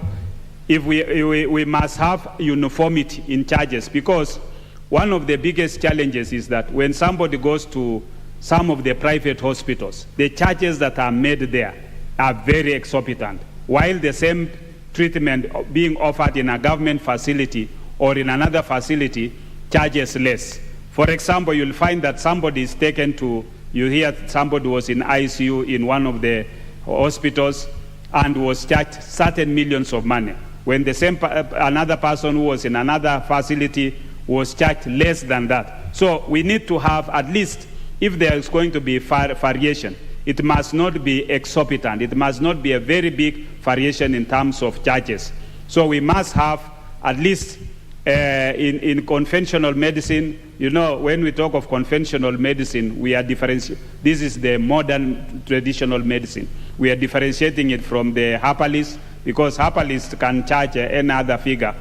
if we must have uniformity in charges, because one of the biggest challenges is that when somebody goes to some of the private hospitals, the charges that are made there are very exorbitant, while the same treatment being offered in a government facility or in another facility charges less. For example, you'll find that somebody is taken to, you hear somebody was in ICU in one of the hospitals and was charged certain millions of money, when the same another person who was in another facility was charged less than that. So we need to have, at least, if there is going to be variation, it must not be exorbitant. It must not be a very big variation in terms of charges. So we must have, at least in conventional medicine, you know, when we talk of conventional medicine, we are differentiating. This is the modern traditional medicine. We are differentiating it from the herbalist, because herbalists can charge any other figure,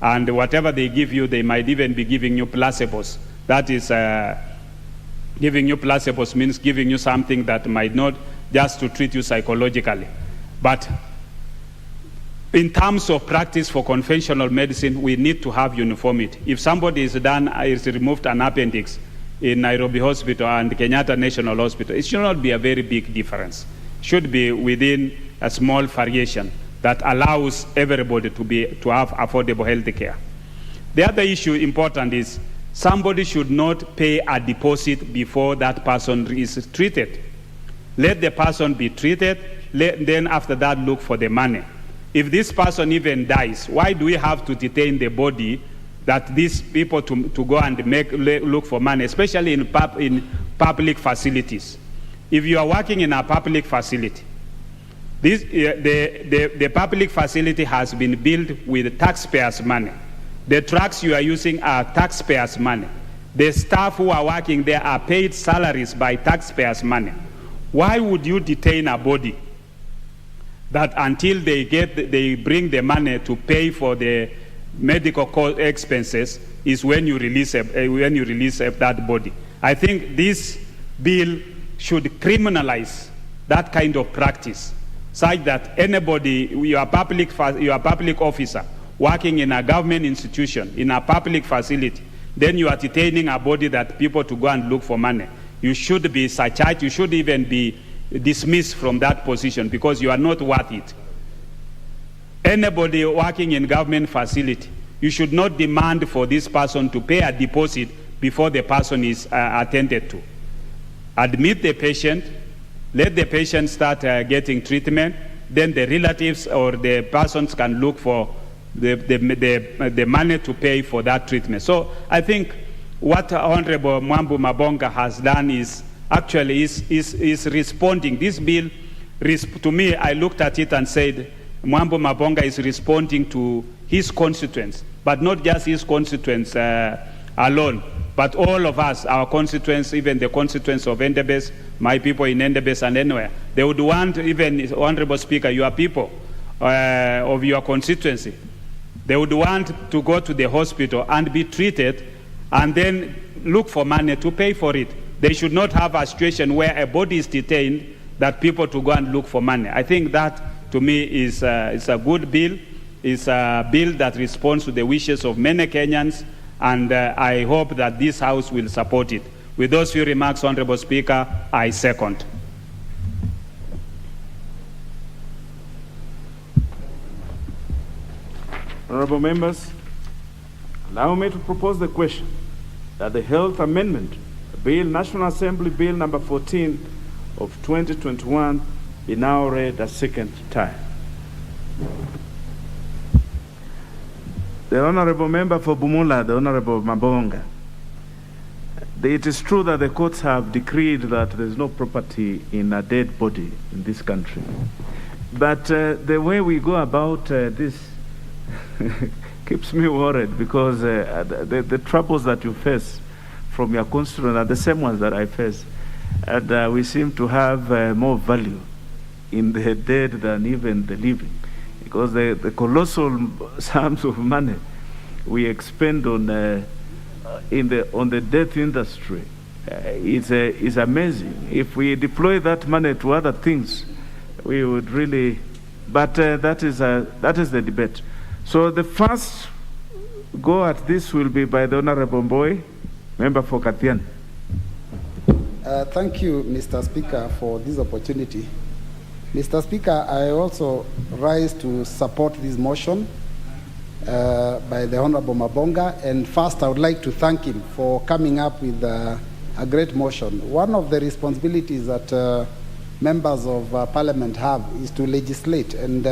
and whatever they give you, they might even be giving you placebos. That is, giving you placebos means giving you something that might not just to treat you psychologically. But in terms of practice for conventional medicine, we need to have uniformity. If somebody is removed an appendix in Nairobi Hospital and Kenyatta National Hospital, it should not be a very big difference. It should be within a small variation that allows everybody to have affordable health care. The other issue important is somebody should not pay a deposit before that person is treated. Let the person be treated, then after that look for the money. If this person even dies, why do we have to detain the body that these people to go and look for money, especially in public facilities? If you are working in a public facility, the public facility has been built with taxpayers' money. The trucks you are using are taxpayers' money. The staff who are working there are paid salaries by taxpayers' money. Why would you detain a body that until they bring the money to pay for the medical expenses is when you release that body? I think this bill should criminalize that kind of practice, such that anybody, you are a public officer working in a government institution, in a public facility, then you are detaining a body that people to go and look for money. You should be surcharged, you should even be dismissed from that position because you are not worth it. Anybody working in government facility, you should not demand for this person to pay a deposit before the person is attended to. Admit the patient, let the patient start getting treatment, then the relatives or the persons can look for the money to pay for that treatment. So I think what Honorable Mwambu Mabonga has done is actually is responding. This bill, to me, I looked at it and said, Mwambu Mabonga is responding to his constituents, but not just his constituents alone, but all of us, our constituents, even the constituents of Endebess, my people in Endebess and anywhere. They would want, even, Honorable Speaker, your people of your constituency, they would want to go to the hospital and be treated and then look for money to pay for it. They should not have a situation where a body is detained that people to go and look for money. I think that, to me, is a good bill. It's a bill that responds to the wishes of many Kenyans, and I hope that this House will support it. With those few remarks, Honorable Speaker, I second. Honorable members, allow me to propose the question that the Health Amendment Bill, National Assembly Bill number 14 of 2021 be now read a second time. The Honorable Member for Bumula, the Honorable Mabonga. It is true that the courts have decreed that there is no property in a dead body in this country. But the way we go about this keeps me worried, because the troubles that you face from your constituents are the same ones that I face. And we seem to have more value in the dead than even the living, because the colossal sums of money we expend on the death industry is amazing. If we deploy that money to other things, we would really. But that is the debate. So the first go at this will be by the Honorable Boy, member for Kathian. Thank you, Mr. Speaker, for this opportunity. Mr. Speaker, I also rise to support this motion by the Honorable Mabonga. And first, I would like to thank him for coming up with a great motion. One of the responsibilities that members of Parliament have is to legislate. And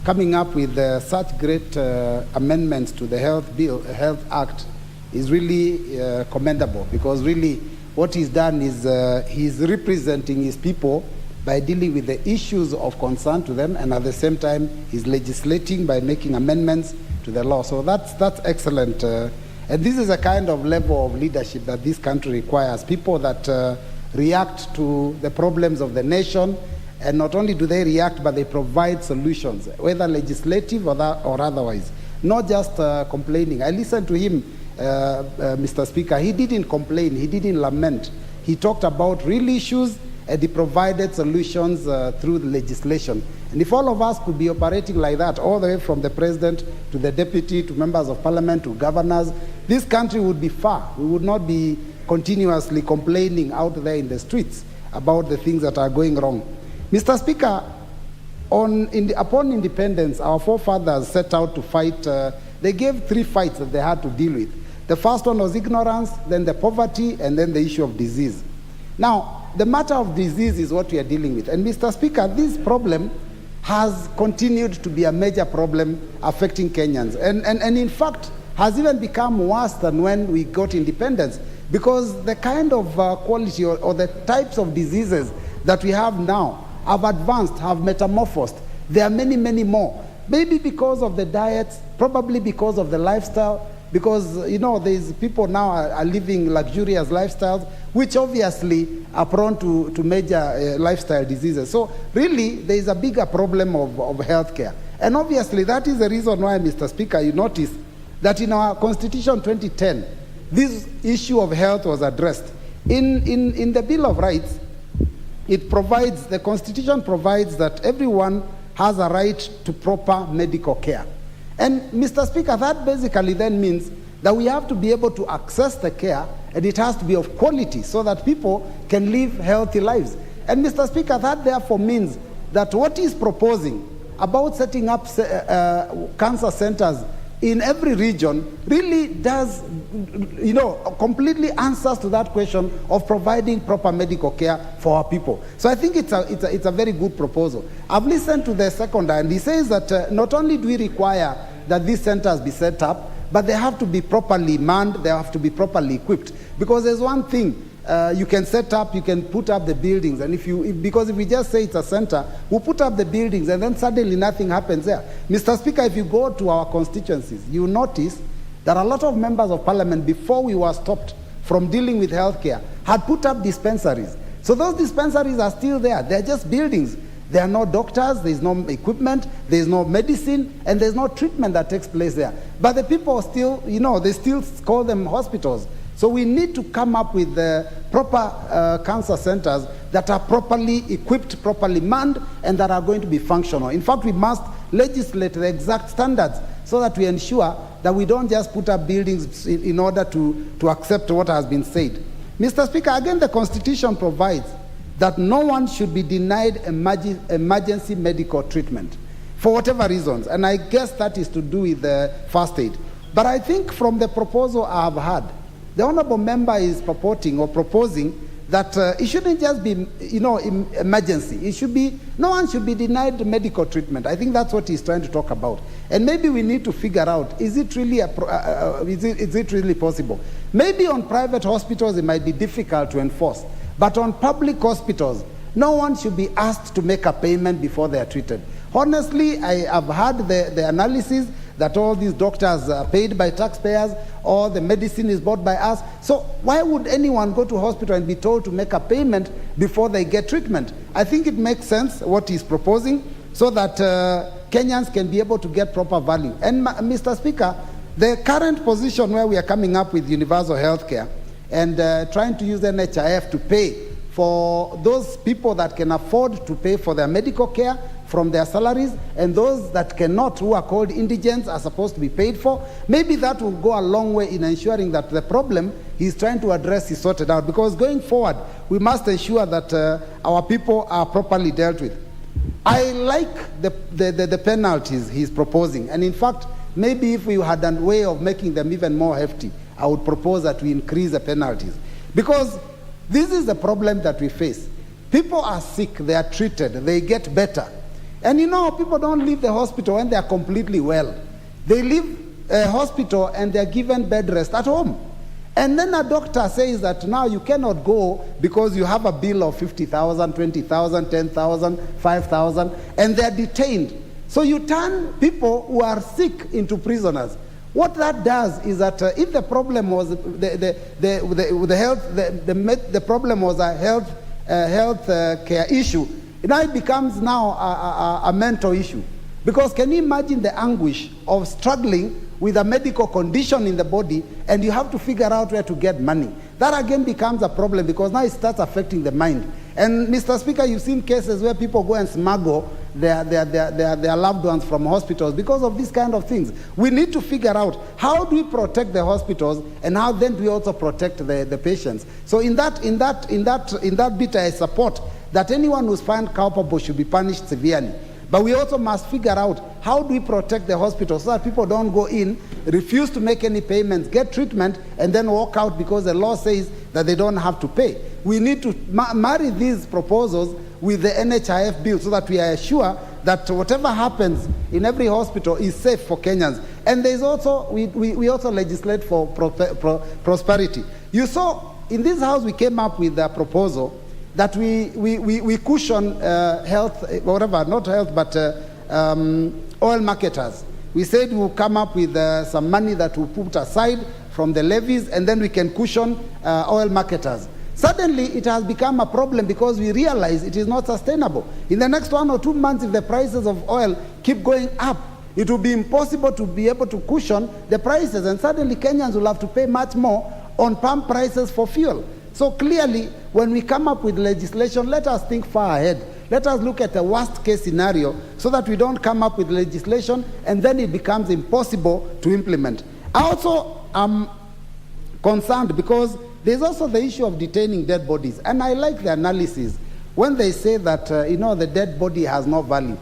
coming up with such great amendments to the Health Act is really commendable, because really what he's done is he's representing his people by dealing with the issues of concern to them, and at the same time he's legislating by making amendments to the law. So that's excellent. And this is a kind of level of leadership that this country requires, people that react to the problems of the nation, and not only do they react, but they provide solutions, whether legislative or otherwise, not just complaining. I listened to him, Mr. Speaker. He didn't complain, he didn't lament. He talked about real issues, and he provided solutions through the legislation. And if all of us could be operating like that, all the way from the president to the deputy, to members of parliament, to governors, this country would be far. We would not be continuously complaining out there in the streets about the things that are going wrong. Mr. Speaker, upon independence, our forefathers set out to fight. They gave 3 fights that they had to deal with. The first one was ignorance, then the poverty, and then the issue of disease. Now, the matter of disease is what we are dealing with. And Mr. Speaker, this problem has continued to be a major problem affecting Kenyans. And in fact, has even become worse than when we got independence, because the kind of quality or the types of diseases that we have now have advanced, have metamorphosed. There are many, many more. Maybe because of the diets, probably because of the lifestyle, because, you know, there's people now are living luxurious lifestyles, which obviously are prone to major lifestyle diseases. So really, there is a bigger problem of healthcare. And obviously, that is the reason why, Mr. Speaker, you notice that in our Constitution 2010, this issue of health was addressed. In the Bill of Rights, it provides, the Constitution provides that everyone has a right to proper medical care. And Mr. Speaker, that basically then means that we have to be able to access the care, and it has to be of quality so that people can live healthy lives. And Mr. Speaker, that therefore means that what he's proposing about setting up cancer centers in every region really does, you know, completely answers to that question of providing proper medical care for our people. So I think it's a very good proposal. I've listened to the second, and he says that not only do we require that these centers be set up, but they have to be properly manned, they have to be properly equipped. Because there's one thing, you can set up, you can put up the buildings, and because if we just say it's a center, we'll put up the buildings and then suddenly nothing happens there. Mr. Speaker, if you go to our constituencies, you notice that a lot of members of parliament, before we were stopped from dealing with healthcare, had put up dispensaries. So those dispensaries are still there, they're just buildings. There are no doctors, there's no equipment, there's no medicine, and there's no treatment that takes place there. But the people still, you know, they still call them hospitals. So we need to come up with the proper cancer centers that are properly equipped, properly manned, and that are going to be functional. In fact, we must legislate the exact standards so that we ensure that we don't just put up buildings in order to accept what has been said. Mr. Speaker, again, the Constitution provides that no one should be denied emergency medical treatment for whatever reasons. And I guess that is to do with the first aid. But I think from the proposal I have had, the honorable member is proposing that it shouldn't just be, you know, emergency. It should be, no one should be denied medical treatment. I think that's what he's trying to talk about. And maybe we need to figure out, is it really possible? Maybe on private hospitals it might be difficult to enforce. But on public hospitals, no one should be asked to make a payment before they are treated. Honestly, I have heard the analysis that all these doctors are paid by taxpayers, or the medicine is bought by us. So why would anyone go to hospital and be told to make a payment before they get treatment? I think it makes sense what he's proposing, so that Kenyans can be able to get proper value. And Mr. Speaker, the current position where we are coming up with universal health care and trying to use NHIF to pay for those people that can afford to pay for their medical care from their salaries, and those that cannot, who are called indigents, are supposed to be paid for. Maybe that will go a long way in ensuring that the problem he's trying to address is sorted out, because going forward, we must ensure that our people are properly dealt with. I like the penalties he's proposing. And in fact, maybe if we had a way of making them even more hefty, I would propose that we increase the penalties. Because this is the problem that we face. People are sick, they are treated, they get better. And you know, people don't leave the hospital when they are completely well. They leave a hospital and they are given bed rest at home. And then a doctor says that now you cannot go because you have a bill of 50,000, 20,000, 10,000, 5,000, and they're detained. So you turn people who are sick into prisoners. What that does is that if the problem was the problem was a health care issue, now it becomes now a mental issue. Because can you imagine the anguish of struggling with a medical condition in the body, and you have to figure out where to get money? That again becomes a problem, because now it starts affecting the mind. And Mr. Speaker, you've seen cases where people go and smuggle their loved ones from hospitals because of these kind of things. We need to figure out how do we protect the hospitals, and how then do we also protect the patients. So in that bit, I support that anyone who's found culpable should be punished severely. But we also must figure out how do we protect the hospital so that people don't go in, refuse to make any payments, get treatment, and then walk out because the law says that they don't have to pay. We need to marry these proposals with the NHIF bill so that we are sure that whatever happens in every hospital is safe for Kenyans. And there's also, we also legislate for prosperity. You saw, in this house we came up with a proposal that we cushion health, whatever, not health, but oil marketers. We said we'll come up with some money that we'll put aside from the levies, and then we can cushion oil marketers. Suddenly, it has become a problem because we realize it is not sustainable. In the next 1 or 2 months, if the prices of oil keep going up, it will be impossible to be able to cushion the prices, and suddenly Kenyans will have to pay much more on pump prices for fuel. So clearly, when we come up with legislation, let us think far ahead. Let us look at the worst case scenario so that we don't come up with legislation and then it becomes impossible to implement. I also am concerned because there's also the issue of detaining dead bodies. And I like the analysis when they say that, the dead body has no value.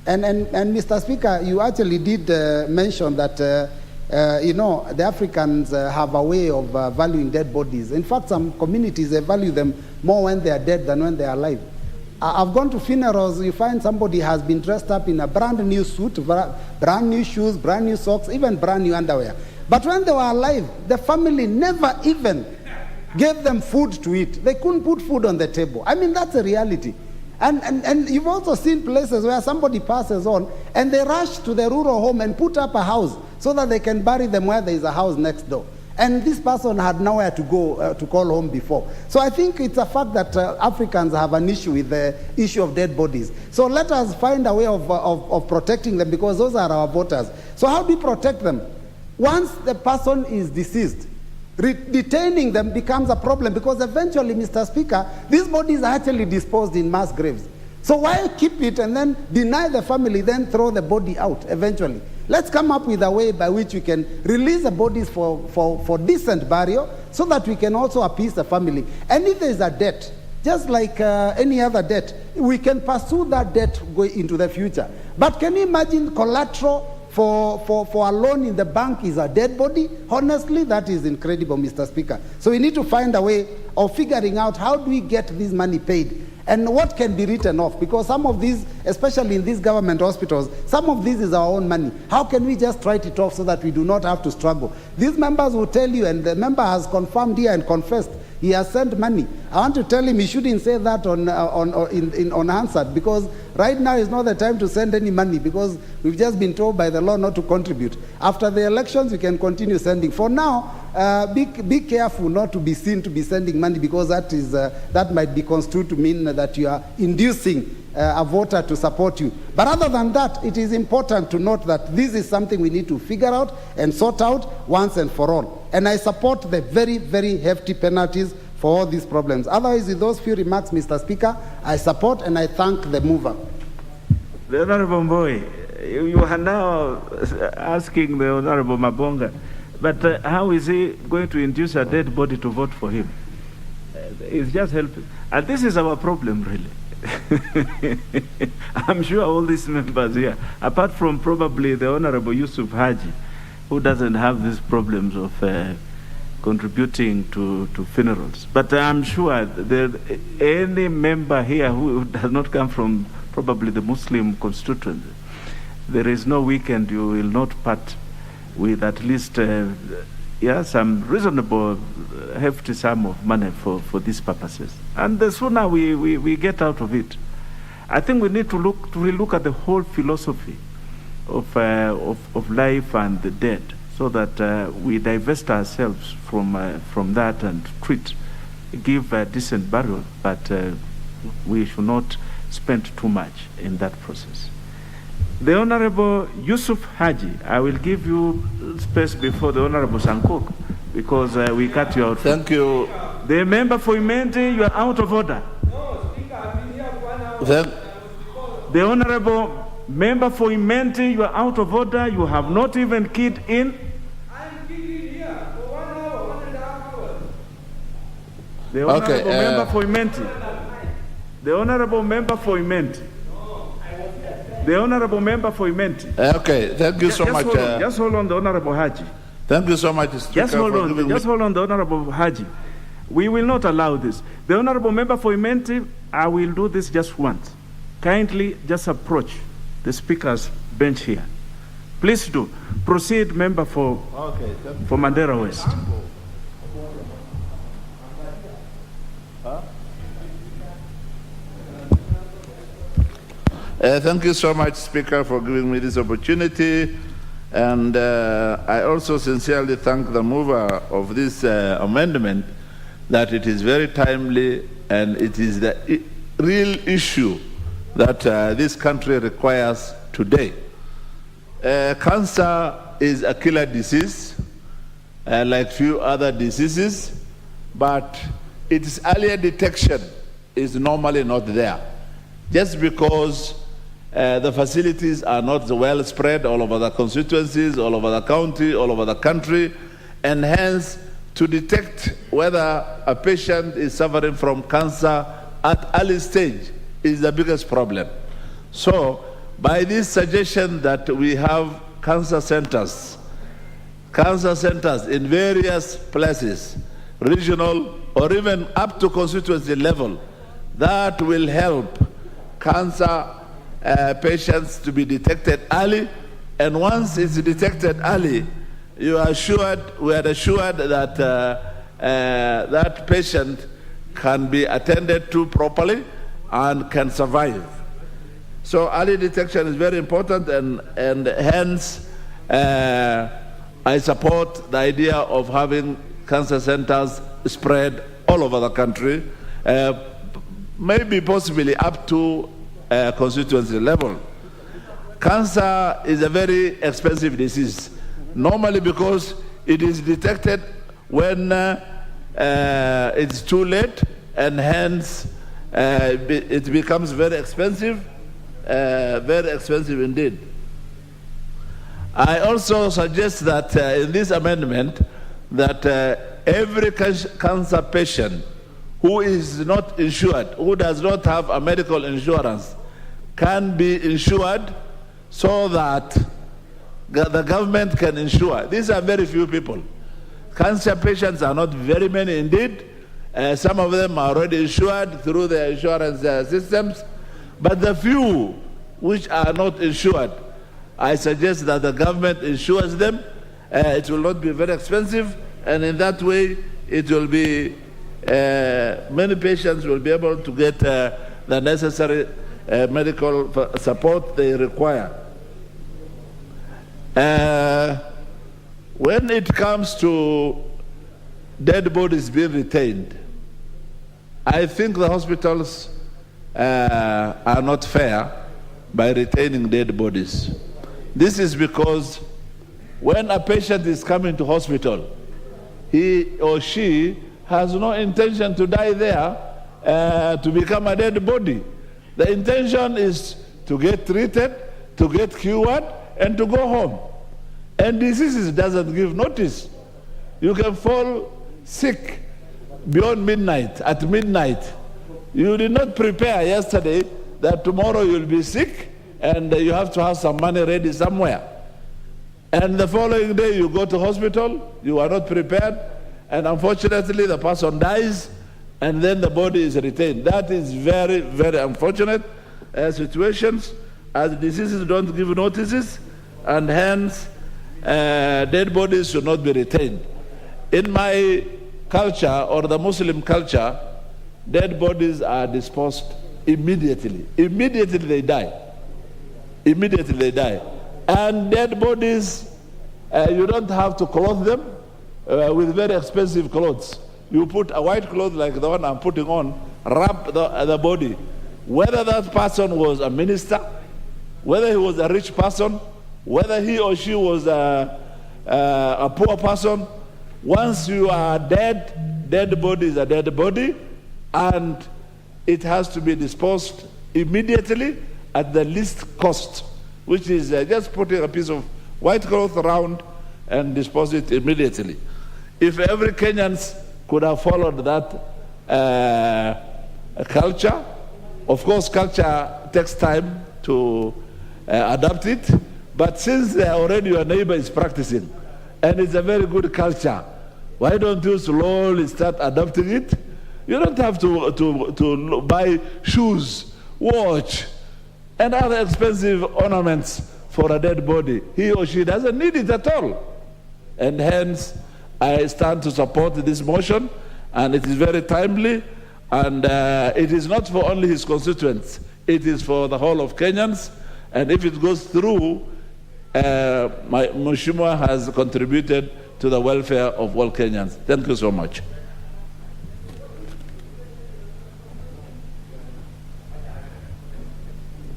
And Mr. Speaker, you actually did mention that the Africans have a way of valuing dead bodies. In fact, some communities, they value them more when they are dead than when they are alive. I've gone to funerals, you find somebody has been dressed up in a brand new suit, brand new shoes, brand new socks, even brand new underwear. But when they were alive, the family never even gave them food to eat. They couldn't put food on the table. I mean, that's a reality. And you've also seen places where somebody passes on and they rush to the rural home and put up a house so that they can bury them where there is a house next door. And this person had nowhere to go to call home before. So I think it's a fact that Africans have an issue with the issue of dead bodies. So let us find a way of protecting them, because those are our voters. So how do we protect them? Once the person is deceased, detaining them becomes a problem, because eventually, Mr. Speaker, these bodies are actually disposed in mass graves. So why keep it and then deny the family, then throw the body out eventually? Let's come up with a way by which we can release the bodies for decent burial so that we can also appease the family. And if there is a debt, just like any other debt, we can pursue that debt going into the future. But can you imagine collateral for a loan in the bank is a dead body? Honestly, that is incredible, Mr. Speaker. So we need to find a way of figuring out how do we get this money paid and what can be written off, because some of these, especially in these government hospitals, some of this is our own money. How can we just write it off so that we do not have to struggle? These members will tell you, and the member has confirmed here and confessed, he has sent money. I want to tell him he shouldn't say that unanswered, because right now is not the time to send any money, because we've just been told by the law not to contribute. After the elections, we can continue sending. For now, be careful not to be seen to be sending money, because that might be construed to mean that you are inducing a voter to support you. But other than that, it is important to note that this is something we need to figure out and sort out once and for all. And I support the very, very hefty penalties for all these problems. Otherwise, with those few remarks, Mr. Speaker, I support and I thank the mover. The Honorable Mbowe, you are now asking the Honorable Mabonga, but how is he going to induce a dead body to vote for him? It's just helping. And this is our problem, really. I'm sure all these members here, apart from probably the Honorable Yusuf Haji, who doesn't have these problems of contributing to funerals. But I'm sure that any member here who does not come from probably the Muslim constituency, there is no weekend you will not part with at least some reasonable hefty sum of money for these purposes. And the sooner we get out of it, I think we need to relook at the whole philosophy of life and the dead, so that we divest ourselves from that and give a decent burial, but we should not spend too much in that process. The Honorable Yusuf Haji, I will give you space before the Honorable Sankok, because we cut you out. Thank you. The member for Imenti, you are out of order. The Honorable member for Imenti, you are out of order. You have not even keyed in. The Honorable member for Imenti. The Honorable member for Imenti. The Honorable member for Imenti. Okay, thank you so much. Just hold on, the Honorable Haji. Thank you so much, Speaker. Just hold on, the Honorable Haji. We will not allow this. The Honorable member for Imenti, I will do this just once. Kindly just approach the Speaker's bench here. Please do. Proceed, member for Mandera West. Thank you so much, Speaker, for giving me this opportunity. And I also sincerely thank the mover of this amendment, that it is very timely and it is the real issue that this country requires today. Cancer is a killer disease, like few other diseases, but its earlier detection is normally not there. Just because the facilities are not well spread all over the constituencies, all over the county, all over the country, and hence to detect whether a patient is suffering from cancer at early stage is the biggest problem. So by this suggestion that we have cancer centers in various places, regional or even up to constituency level, that will help cancer patients to be detected early, and once it's detected early, we are assured that that patient can be attended to properly and can survive. So early detection is very important, and hence I support the idea of having cancer centers spread all over the country, maybe possibly up to constituency level. Cancer is a very expensive disease, normally because it is detected when it's too late, and hence it becomes very expensive indeed. I also suggest that in this amendment that every cancer patient who is not insured, who does not have a medical insurance, can be insured, so that the government can insure. These are very few people. Cancer patients are not very many indeed. Some of them are already insured through the insurance systems, but the few which are not insured, I suggest that the government insures them. It will not be very expensive, and in that way it will be many patients will be able to get the necessary medical support they require. When it comes to dead bodies being retained, I think the hospitals are not fair by retaining dead bodies. This is because when a patient is coming to hospital, he or she has no intention to die there, to become a dead body. The intention is to get treated, to get cured, and to go home. And diseases doesn't give notice. You can fall sick beyond midnight, at midnight, You did not prepare yesterday that tomorrow you'll be sick and you have to have some money ready somewhere. And the following day you go to hospital, you are not prepared, and unfortunately the person dies, and then the body is retained. That is very, very unfortunate situations, as diseases don't give notices, and hence dead bodies should not be retained. In my culture, or the Muslim culture, dead bodies are disposed immediately. Immediately they die. Immediately they die. And dead bodies, you don't have to clothe them with very expensive clothes. You put a white cloth like the one I'm putting on, wrap the body. Whether that person was a minister, whether he was a rich person, whether he or she was a poor person, once you are dead, dead body is a dead body, and it has to be disposed immediately at the least cost, which is just putting a piece of white cloth around and dispose it immediately. If every Kenyan could have followed that culture, of course culture takes time to adapt it, but since already your neighbor is practicing, and it's a very good culture, why don't you slowly start adopting it? You don't have to buy shoes, watch, and other expensive ornaments for a dead body. He or she doesn't need it at all. And hence, I stand to support this motion, and it is very timely, and it is not for only his constituents, it is for the whole of Kenyans, and if it goes through, Mheshimiwa has contributed to the welfare of all Kenyans. Thank you so much.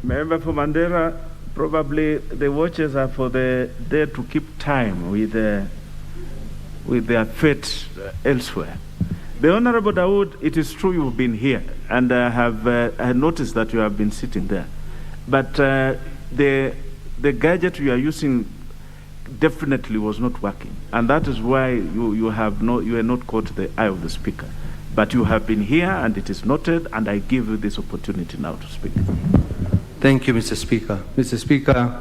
Member for Mandera, probably the watches are for the there to keep time with their fate elsewhere. The Honorable Dawood, it is true you've been here, and I have noticed that you have been sitting there. But the gadget you are using definitely was not working, and that is why you are not caught the eye of the speaker. But you have been here, and it is noted, and I give you this opportunity now to speak. Thank you, Mr. Speaker. Mr. Speaker,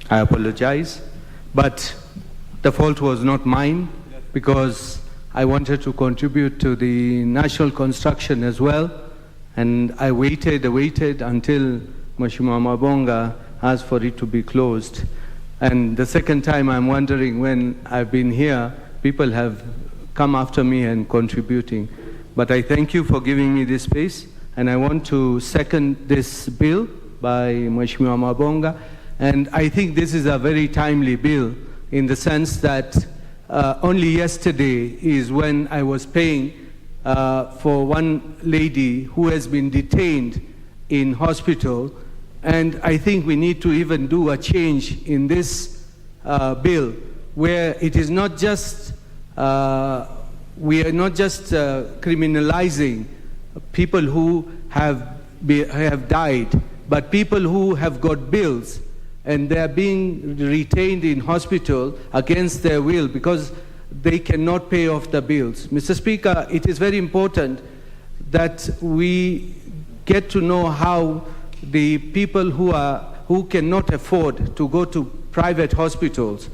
I apologize, but the fault was not mine, because I wanted to contribute to the national construction as well, and I waited until Mheshimiwa Mabonga asked for it to be closed. And the second time, I'm wondering, when I've been here, people have come after me and contributing. But I thank you for giving me this space, and I want to second this bill by Mheshimiwa Mabonga. And I think this is a very timely bill, in the sense that only yesterday is when I was paying for one lady who has been detained in hospital. And I think we need to even do a change in this bill, where it is not just, we are not just criminalizing people who have died, but people who have got bills and they are being retained in hospital against their will because they cannot pay off the bills. Mr. Speaker, it is very important that we get to know how the people who cannot afford to go to private hospitals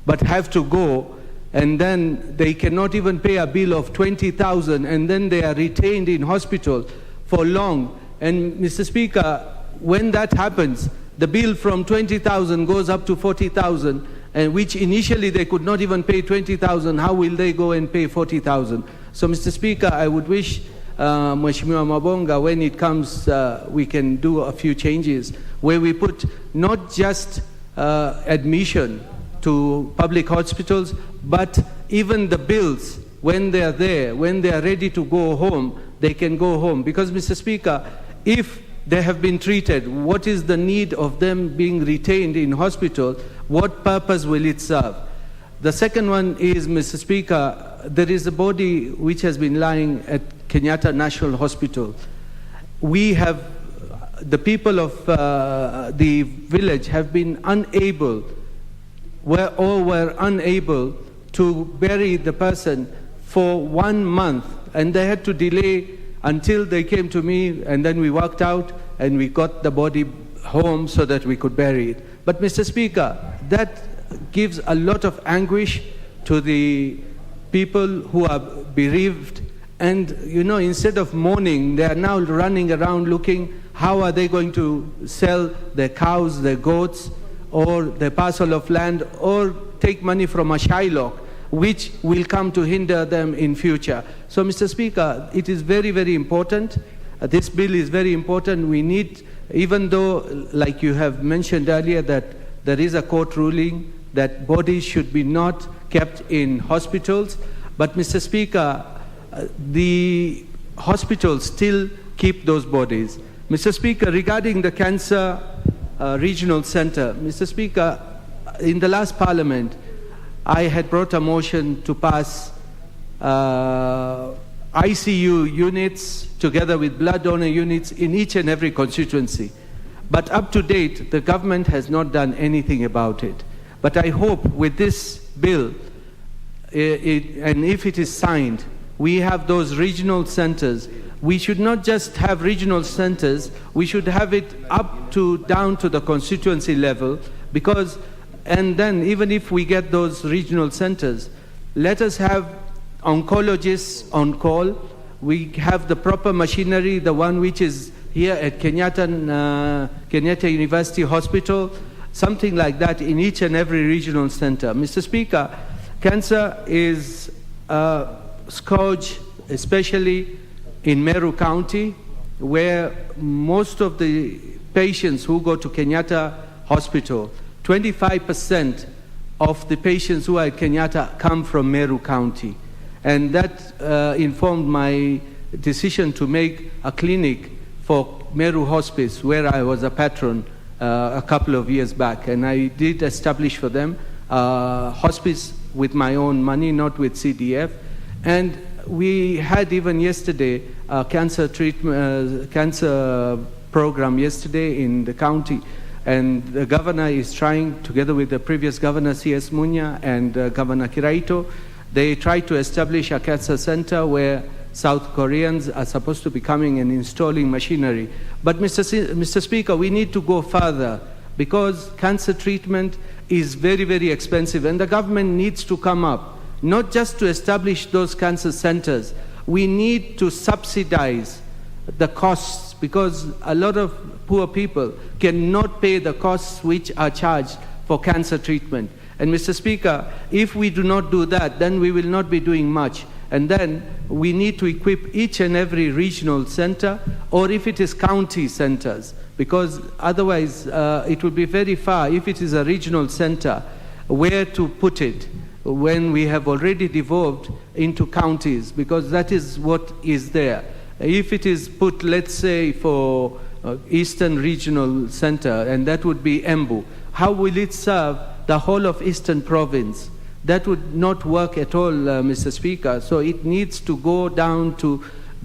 but have to go, and then they cannot even pay a bill of 20,000, and then they are retained in hospital for long. And Mr. Speaker, when that happens, the bill from 20,000 goes up to 40,000, and which initially they could not even pay 20,000. How will they go and pay 40,000? So, Mr. Speaker, I would wish Mheshimiwa Mabonga, when it comes, we can do a few changes where we put not just admission to public hospitals, but even the bills, when they are there, when they are ready to go home, they can go home. Because, Mr. Speaker, if they have been treated, what is the need of them being retained in hospital? What purpose will it serve? The second one is, Mr. Speaker, there is a body which has been lying at Kenyatta National Hospital. We have, the people of the village have been unable, were unable to bury the person for 1 month, and they had to delay until they came to me, and then we worked out and we got the body home so that we could bury it. But Mr. Speaker, that gives a lot of anguish to the people who are bereaved. And, you know, instead of mourning, they are now running around looking how are they going to sell their cows, their goats, or their parcel of land, or take money from a Shylock, which will come to hinder them in future. So, Mr. Speaker, it is very, very important. This bill is very important. We need, even though, like you have mentioned earlier, that there is a court ruling that bodies should be not kept in hospitals, but Mr. Speaker, the hospitals still keep those bodies. Mr. Speaker, regarding the Cancer Regional Center, Mr. Speaker, in the last Parliament, I had brought a motion to pass ICU units together with blood donor units in each and every constituency. But up to date, the government has not done anything about it. But I hope with this bill, and if it is signed, we have those regional centers. We should not just have regional centers, we should have it up to down to the constituency level, because, and then even if we get those regional centers, let us have oncologists on call. We have the proper machinery, the one which is here at Kenyatta University Hospital, something like that in each and every regional center. Mr. Speaker, cancer is a scourge, especially in Meru County, where most of the patients who go to Kenyatta Hospital, 25% of the patients who are at Kenyatta come from Meru County. And that informed my decision to make a clinic for Meru Hospice, where I was a patron a couple of years back. And I did establish for them hospice with my own money, not with CDF. And we had even yesterday a cancer program yesterday in the county, and the governor is trying, together with the previous governor C.S. Munya and Governor Kiraito, they tried to establish a cancer center where South Koreans are supposed to be coming and installing machinery. But Mr. Speaker, we need to go further, because cancer treatment is very, very expensive, and the government needs to come up not just to establish those cancer centers. We need to subsidize the costs, because a lot of poor people cannot pay the costs which are charged for cancer treatment. And Mr. Speaker, if we do not do that, then we will not be doing much. And then we need to equip each and every regional center, or if it is county centers, because otherwise it will be very far if it is a regional center, where to put it when we have already devolved into counties, because that is what is there. If it is put, let's say, for Eastern Regional Center, and that would be Embu, how will it serve the whole of Eastern Province? That would not work at all, Mr. Speaker. So it needs to go down to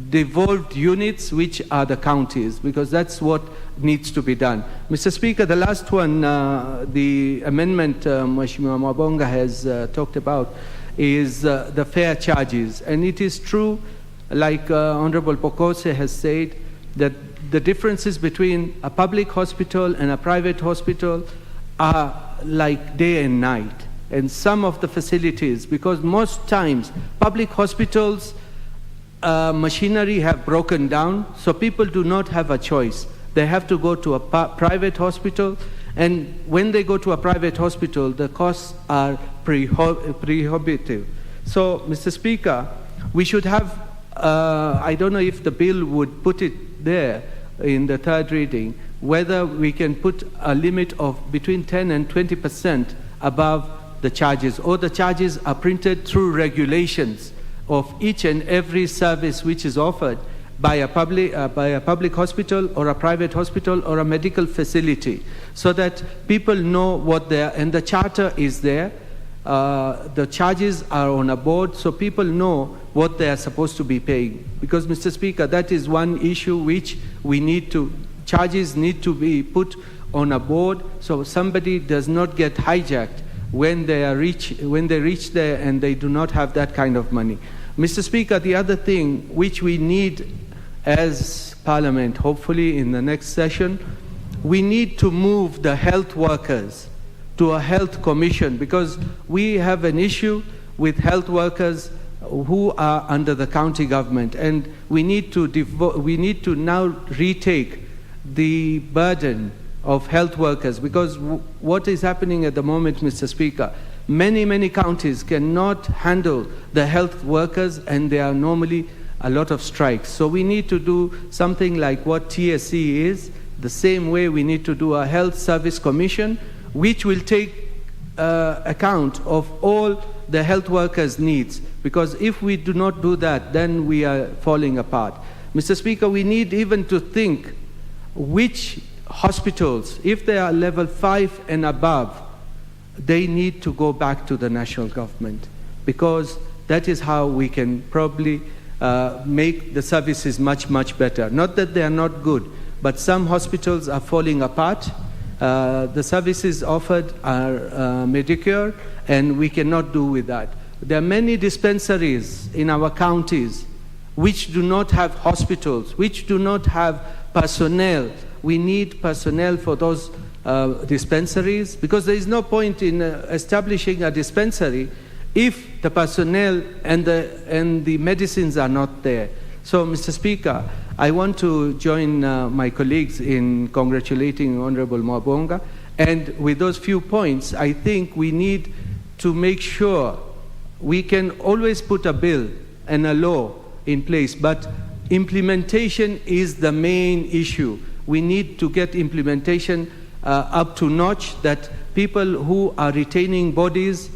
devolved units, which are the counties, because that's what needs to be done. Mr. Speaker, the last one, the amendment Mheshimiwa Mabonga has talked about, is the fare charges. And it is true, like Honorable Pokose has said, that the differences between a public hospital and a private hospital are like day and night. And some of the facilities, because most times public hospitals machinery have broken down, so people do not have a choice. They have to go to a private hospital, and when they go to a private hospital, the costs are prohibitive. So, Mr. Speaker, we should have, I don't know if the bill would put it there in the third reading, whether we can put a limit of between 10 and 20% above the charges, or the charges are printed through regulations of each and every service which is offered by a public hospital or a private hospital or a medical facility, so that people know what they are, and the charter is there. The charges are on a board, so people know what they are supposed to be paying. Because, Mr. Speaker, that is one issue which we need to, charges need to be put on a board, so somebody does not get hijacked when they reach there and they do not have that kind of money. Mr. Speaker, the other thing which we need as Parliament, hopefully in the next session, we need to move the health workers to a health commission, because we have an issue with health workers who are under the county government, and we need to now retake the burden of health workers, because what is happening at the moment, Mr. Speaker, many counties cannot handle the health workers, and there are normally a lot of strikes. So we need to do something like what TSC is. The same way we need to do a health service commission, which will take account of all the health workers' needs, because if we do not do that, then we are falling apart. Mr. Speaker, we need even to think which hospitals, if they are level 5 and above, they need to go back to the national government, because that is how we can probably make the services much better. Not that they are not good, but some hospitals are falling apart. The services offered are mediocre, and we cannot do with that. There are many dispensaries in our counties which do not have hospitals, which do not have personnel. We need personnel for those dispensaries, because there is no point in establishing a dispensary if the personnel and the medicines are not there. So, Mr. Speaker, I want to join my colleagues in congratulating Honorable Mwabonga, and with those few points, I think we need to make sure we can always put a bill and a law in place, but implementation is the main issue. We need to get implementation up to notch, that people who are retaining bodies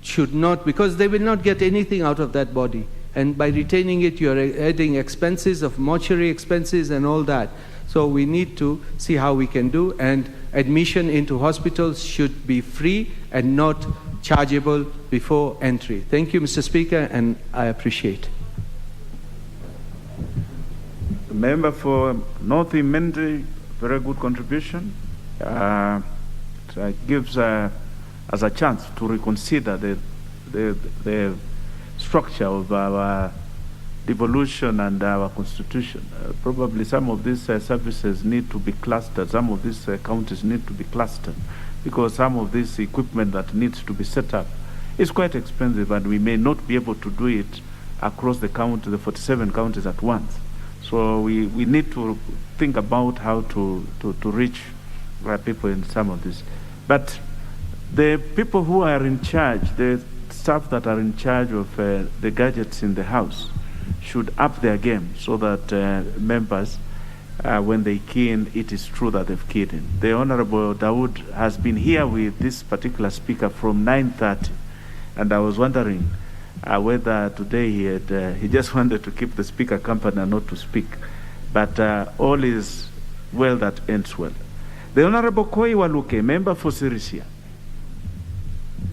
should not, because they will not get anything out of that body. And by retaining it, you're adding expenses of mortuary expenses and all that. So we need to see how we can do, and admission into hospitals should be free and not chargeable before entry. Thank you, Mr. Speaker, and I appreciate. The member for North Imende, very good contribution. It gives us a chance to reconsider the structure of our devolution and our constitution. Probably some of these services need to be clustered, some of these counties need to be clustered, because some of this equipment that needs to be set up is quite expensive, and we may not be able to do it across the county, the 47 counties at once. So we need to think about how to reach people in some of this. But the people who are in charge, the staff that are in charge of the gadgets in the house, should up their game, so that members, when they key in, it is true that they've keyed in. The Honorable Dawood has been here with this particular speaker from 9:30, and I was wondering whether today he just wanted to keep the speaker company and not to speak. But all is well that ends well. The Honorable Koi Waluke, member for Sirisia.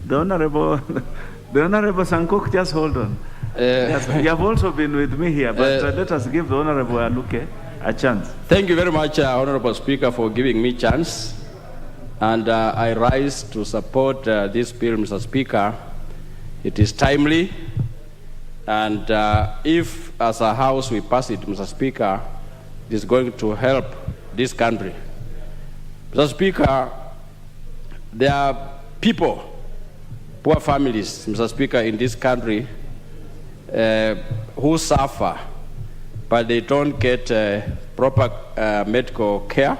The Honorable Sankok, just hold on. You have also been with me here, but let us give the Honorable Waluke a chance. Thank you very much, Honorable Speaker, for giving me chance. And I rise to support this bill, Mr. Speaker. It is timely, and if as a House we pass it, Mr. Speaker, it is going to help this country. Mr. Speaker, there are people, poor families, Mr. Speaker, in this country who suffer, but they don't get proper medical care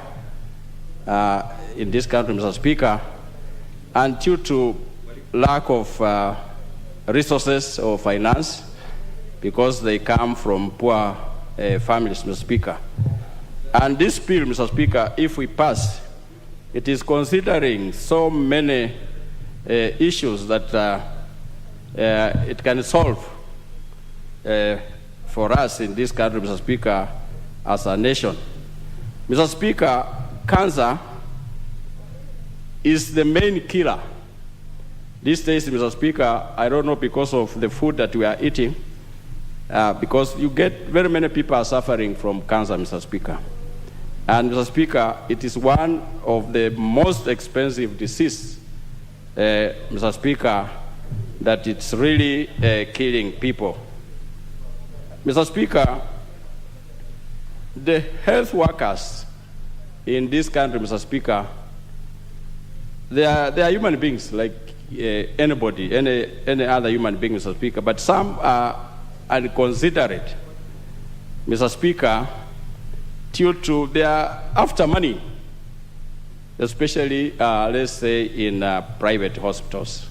in this country, Mr. Speaker, and due to lack of resources or finance, because they come from poor families, Mr. Speaker. And this bill, Mr. Speaker, if we pass, it is considering so many issues that it can solve for us in this country, Mr. Speaker, as a nation. Mr. Speaker, cancer is the main killer. These days, Mr. Speaker, I don't know, because of the food that we are eating, because you get very many people are suffering from cancer, Mr. Speaker. And Mr. Speaker, it is one of the most expensive diseases, Mr. Speaker, that it's really killing people. Mr. Speaker, the health workers in this country, Mr. Speaker, they are human beings like anybody, any other human being, Mr. Speaker, but some are inconsiderate, Mr. Speaker, due to they are after money, especially, let's say, in private hospitals.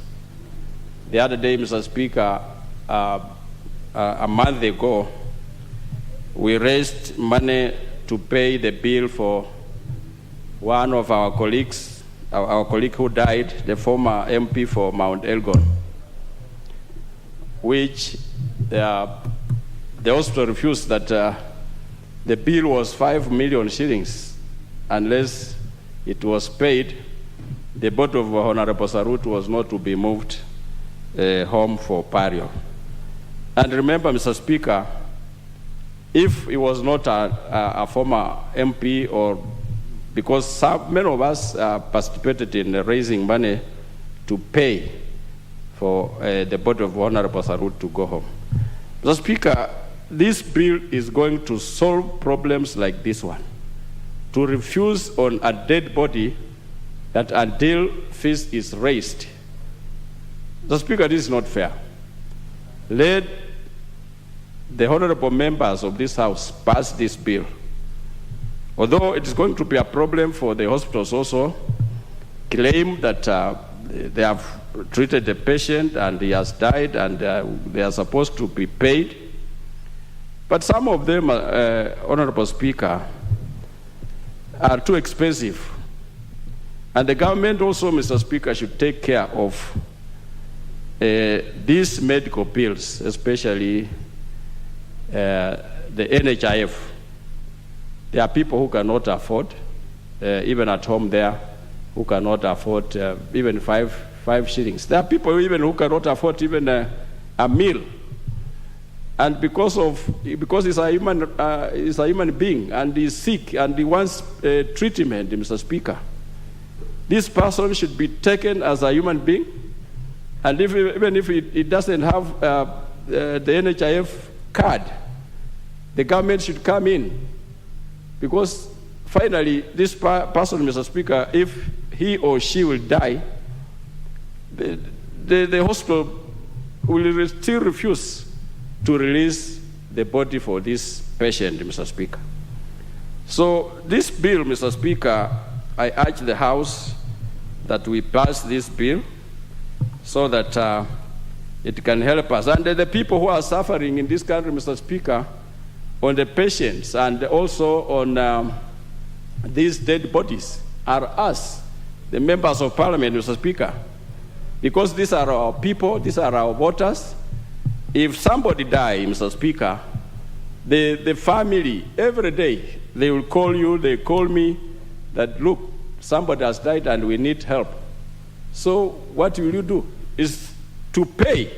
The other day, Mr. Speaker, a month ago, we raised money to pay the bill for one of our colleagues, our colleague who died, the former MP for Mount Elgon, which the hospital refused that the bill was 5 million shillings. Unless it was paid, the body of Honorable Sarut was not to be moved home for burial. And remember, Mr. Speaker, if he was not a former MP, or because many of us participated in raising money to pay for the body of Honorable Sarut to go home. Mr. Speaker, this bill is going to solve problems like this one. To refuse on a dead body that until fees is raised. Mr. Speaker, this is not fair. Let the honorable members of this House pass this bill. Although it is going to be a problem for the hospitals also, claim that they have treated the patient and he has died and they are supposed to be paid. But some of them, Honorable Speaker, are too expensive. And the government also, Mr. Speaker, should take care of these medical bills, especially the NHIF. There are people who cannot afford, even at home there, who cannot afford even five shillings. There are people even who cannot afford even a meal. And because he's a human being and he's sick and he wants treatment, Mr. Speaker, this person should be taken as a human being. And even if he doesn't have the NHIF card, the government should come in. Because finally, this person, Mr. Speaker, if he or she will die, the hospital will still refuse to release the body for this patient, Mr. Speaker. So this bill, Mr. Speaker, I urge the House that we pass this bill so that it can help us. And the people who are suffering in this country, Mr. Speaker, on the patients and also on these dead bodies are us, the members of Parliament, Mr. Speaker. Because these are our people, these are our voters. If somebody dies, Mr. Speaker, the family, every day, they will call you, they call me, that look, somebody has died and we need help. So what will you do? Is to pay,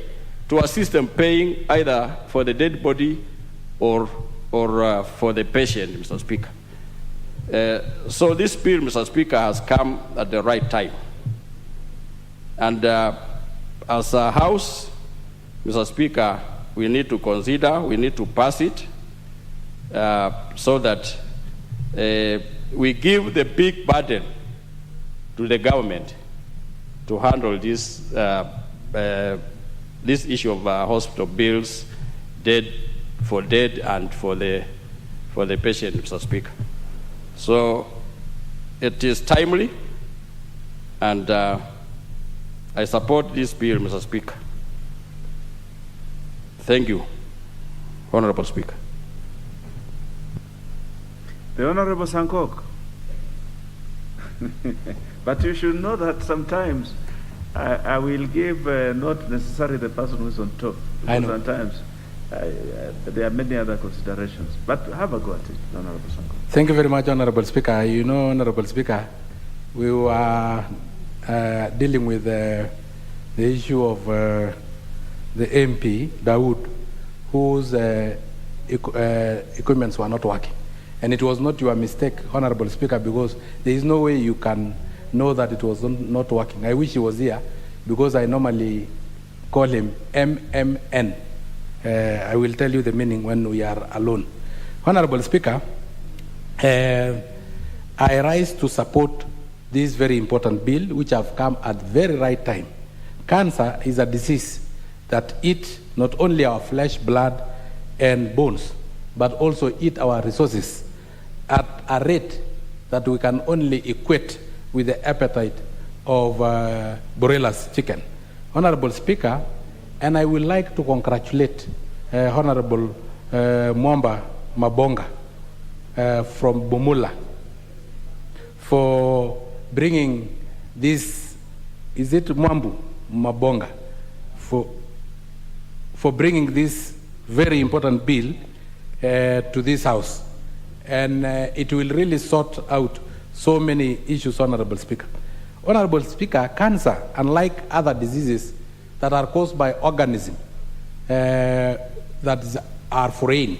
to assist them paying either for the dead body or for the patient, Mr. Speaker. So this bill, Mr. Speaker, has come at the right time. And as a House, Mr. Speaker, we need to consider, we need to pass it so that we give the big burden to the government to handle this issue of hospital bills, dead and for the patient, Mr. Speaker. So it is timely, and I support this bill, Mr. Speaker. Thank you, Honorable Speaker. The Honorable Sankok. But you should know that sometimes I will give not necessarily the person who's on top. I know. Sometimes there are many other considerations. But have a go at it, Honorable Sankok. Thank you very much, Honorable Speaker. You know, Honorable Speaker, we were dealing with the issue of the MP, Dawood, whose equipments were not working. And it was not your mistake, Honorable Speaker, because there is no way you can know that it was not working. I wish he was here, because I normally call him MMN. I will tell you the meaning when we are alone. Honorable Speaker, I rise to support this very important bill, which have come at the very right time. Cancer is a disease that eats not only our flesh, blood, and bones, but also eat our resources at a rate that we can only equate with the appetite of broiler's chicken. Honorable Speaker, and I would like to congratulate Honorable Mwamba Mabonga from Bumula for bringing this, is it Mwambu Mabonga, for bringing this very important bill to this House. And it will really sort out so many issues, Honorable Speaker. Honorable Speaker, cancer, unlike other diseases that are caused by organisms that are foreign,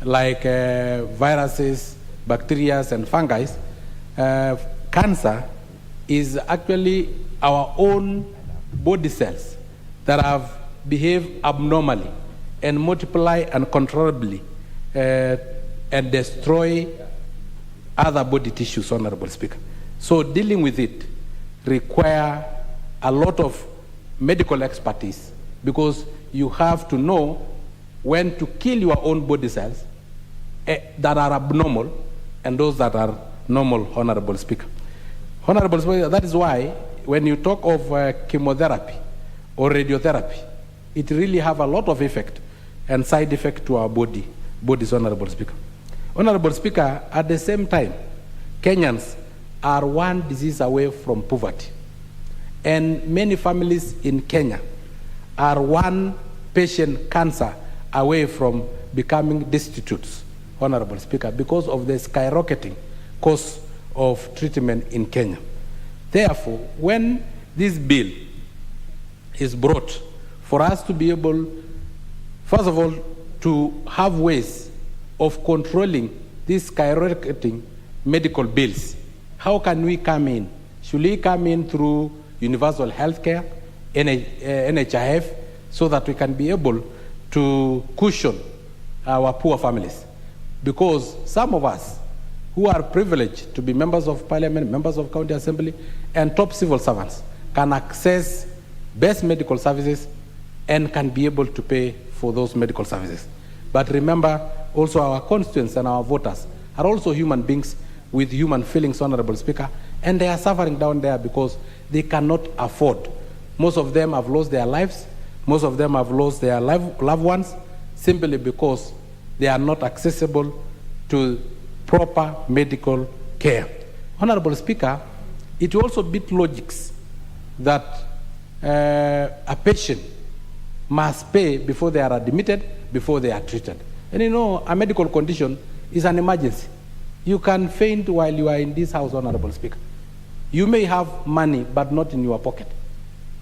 like viruses, bacteria, and fungi, cancer is actually our own body cells that have behaved abnormally and multiply uncontrollably and destroy other body tissues, Honorable Speaker. So dealing with it require a lot of medical expertise, because you have to know when to kill your own body cells that are abnormal and those that are normal, Honorable Speaker. Honorable Speaker, that is why when you talk of chemotherapy or radiotherapy, it really have a lot of effect and side effect to our bodies, Honorable Speaker. Honorable Speaker, at the same time, Kenyans are one disease away from poverty. And many families in Kenya are one patient cancer away from becoming destitute, Honorable Speaker, because of the skyrocketing cost of treatment in Kenya. Therefore, when this bill is brought for us to be able, first of all, to have ways of controlling these skyrocketing medical bills, how can we come in? Should we come in through universal health care, NHIF, so that we can be able to cushion our poor families? Because some of us who are privileged to be members of parliament, members of county assembly, and top civil servants can access best medical services and can be able to pay for those medical services. But remember, also our constituents and our voters are also human beings with human feelings, Honorable Speaker, and they are suffering down there because they cannot afford. Most of them have lost their lives. Most of them have lost their loved ones simply because they are not accessible to proper medical care. Honorable Speaker, it also beats logics that a patient must pay before they are admitted, before they are treated. And you know, a medical condition is an emergency. You can faint while you are in this house, Honorable Speaker. You may have money, but not in your pocket.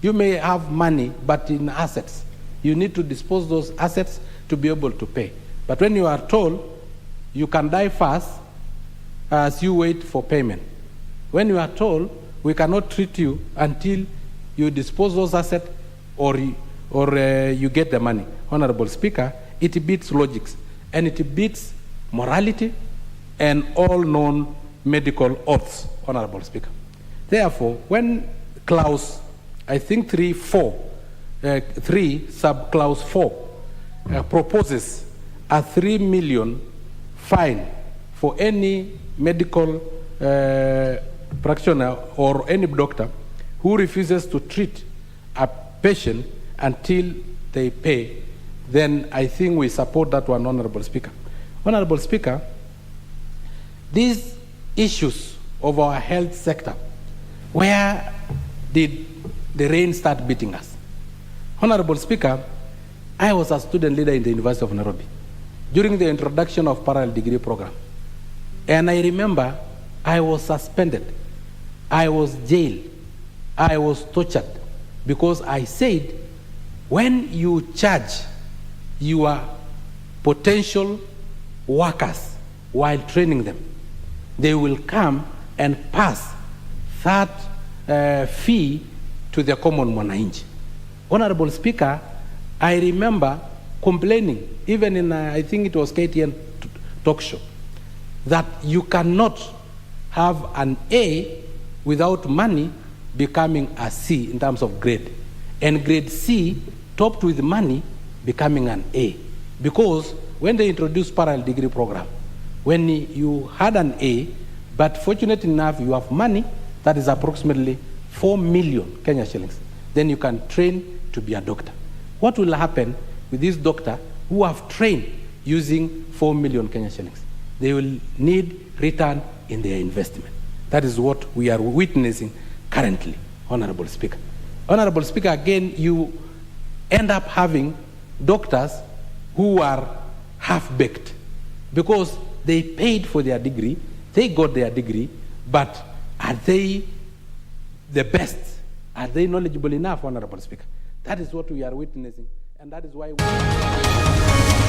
You may have money, but in assets. You need to dispose those assets to be able to pay. But when you are told you can die fast as you wait for payment, when you are told we cannot treat you until you dispose those assets or you get the money, Honorable Speaker, it beats logics and it beats morality and all known medical oaths, Honorable Speaker. Therefore, when clause, I think 3 sub-clause 4 proposes a 3 million fine for any medical practitioner or any doctor who refuses to treat a patient until they pay, then I think we support that one, Honorable Speaker. Honorable Speaker, these issues of our health sector, where did the rain start beating us? Honorable Speaker, I was a student leader in the University of Nairobi during the introduction of parallel degree program. And I remember I was suspended, I was jailed, I was tortured because I said, when you charge your potential workers while training them, they will come and pass that fee to the common mwananchi. Honorable Speaker, I remember complaining, even in, I think it was KTN talk show, that you cannot have an A without money becoming a C in terms of grade, and grade C topped with money becoming an A. Because when they introduced parallel degree program, when you had an A, but fortunate enough you have money, that is approximately 4 million Kenya shillings, then you can train to be a doctor. What will happen with this doctor who have trained using 4 million Kenya shillings? They will need return in their investment. That is what we are witnessing currently, Honorable Speaker. Honorable Speaker, again, you end up having doctors who are half-baked because they paid for their degree, they got their degree, but are they the best? Are they knowledgeable enough, Honorable Speaker? That is what we are witnessing, and that is why we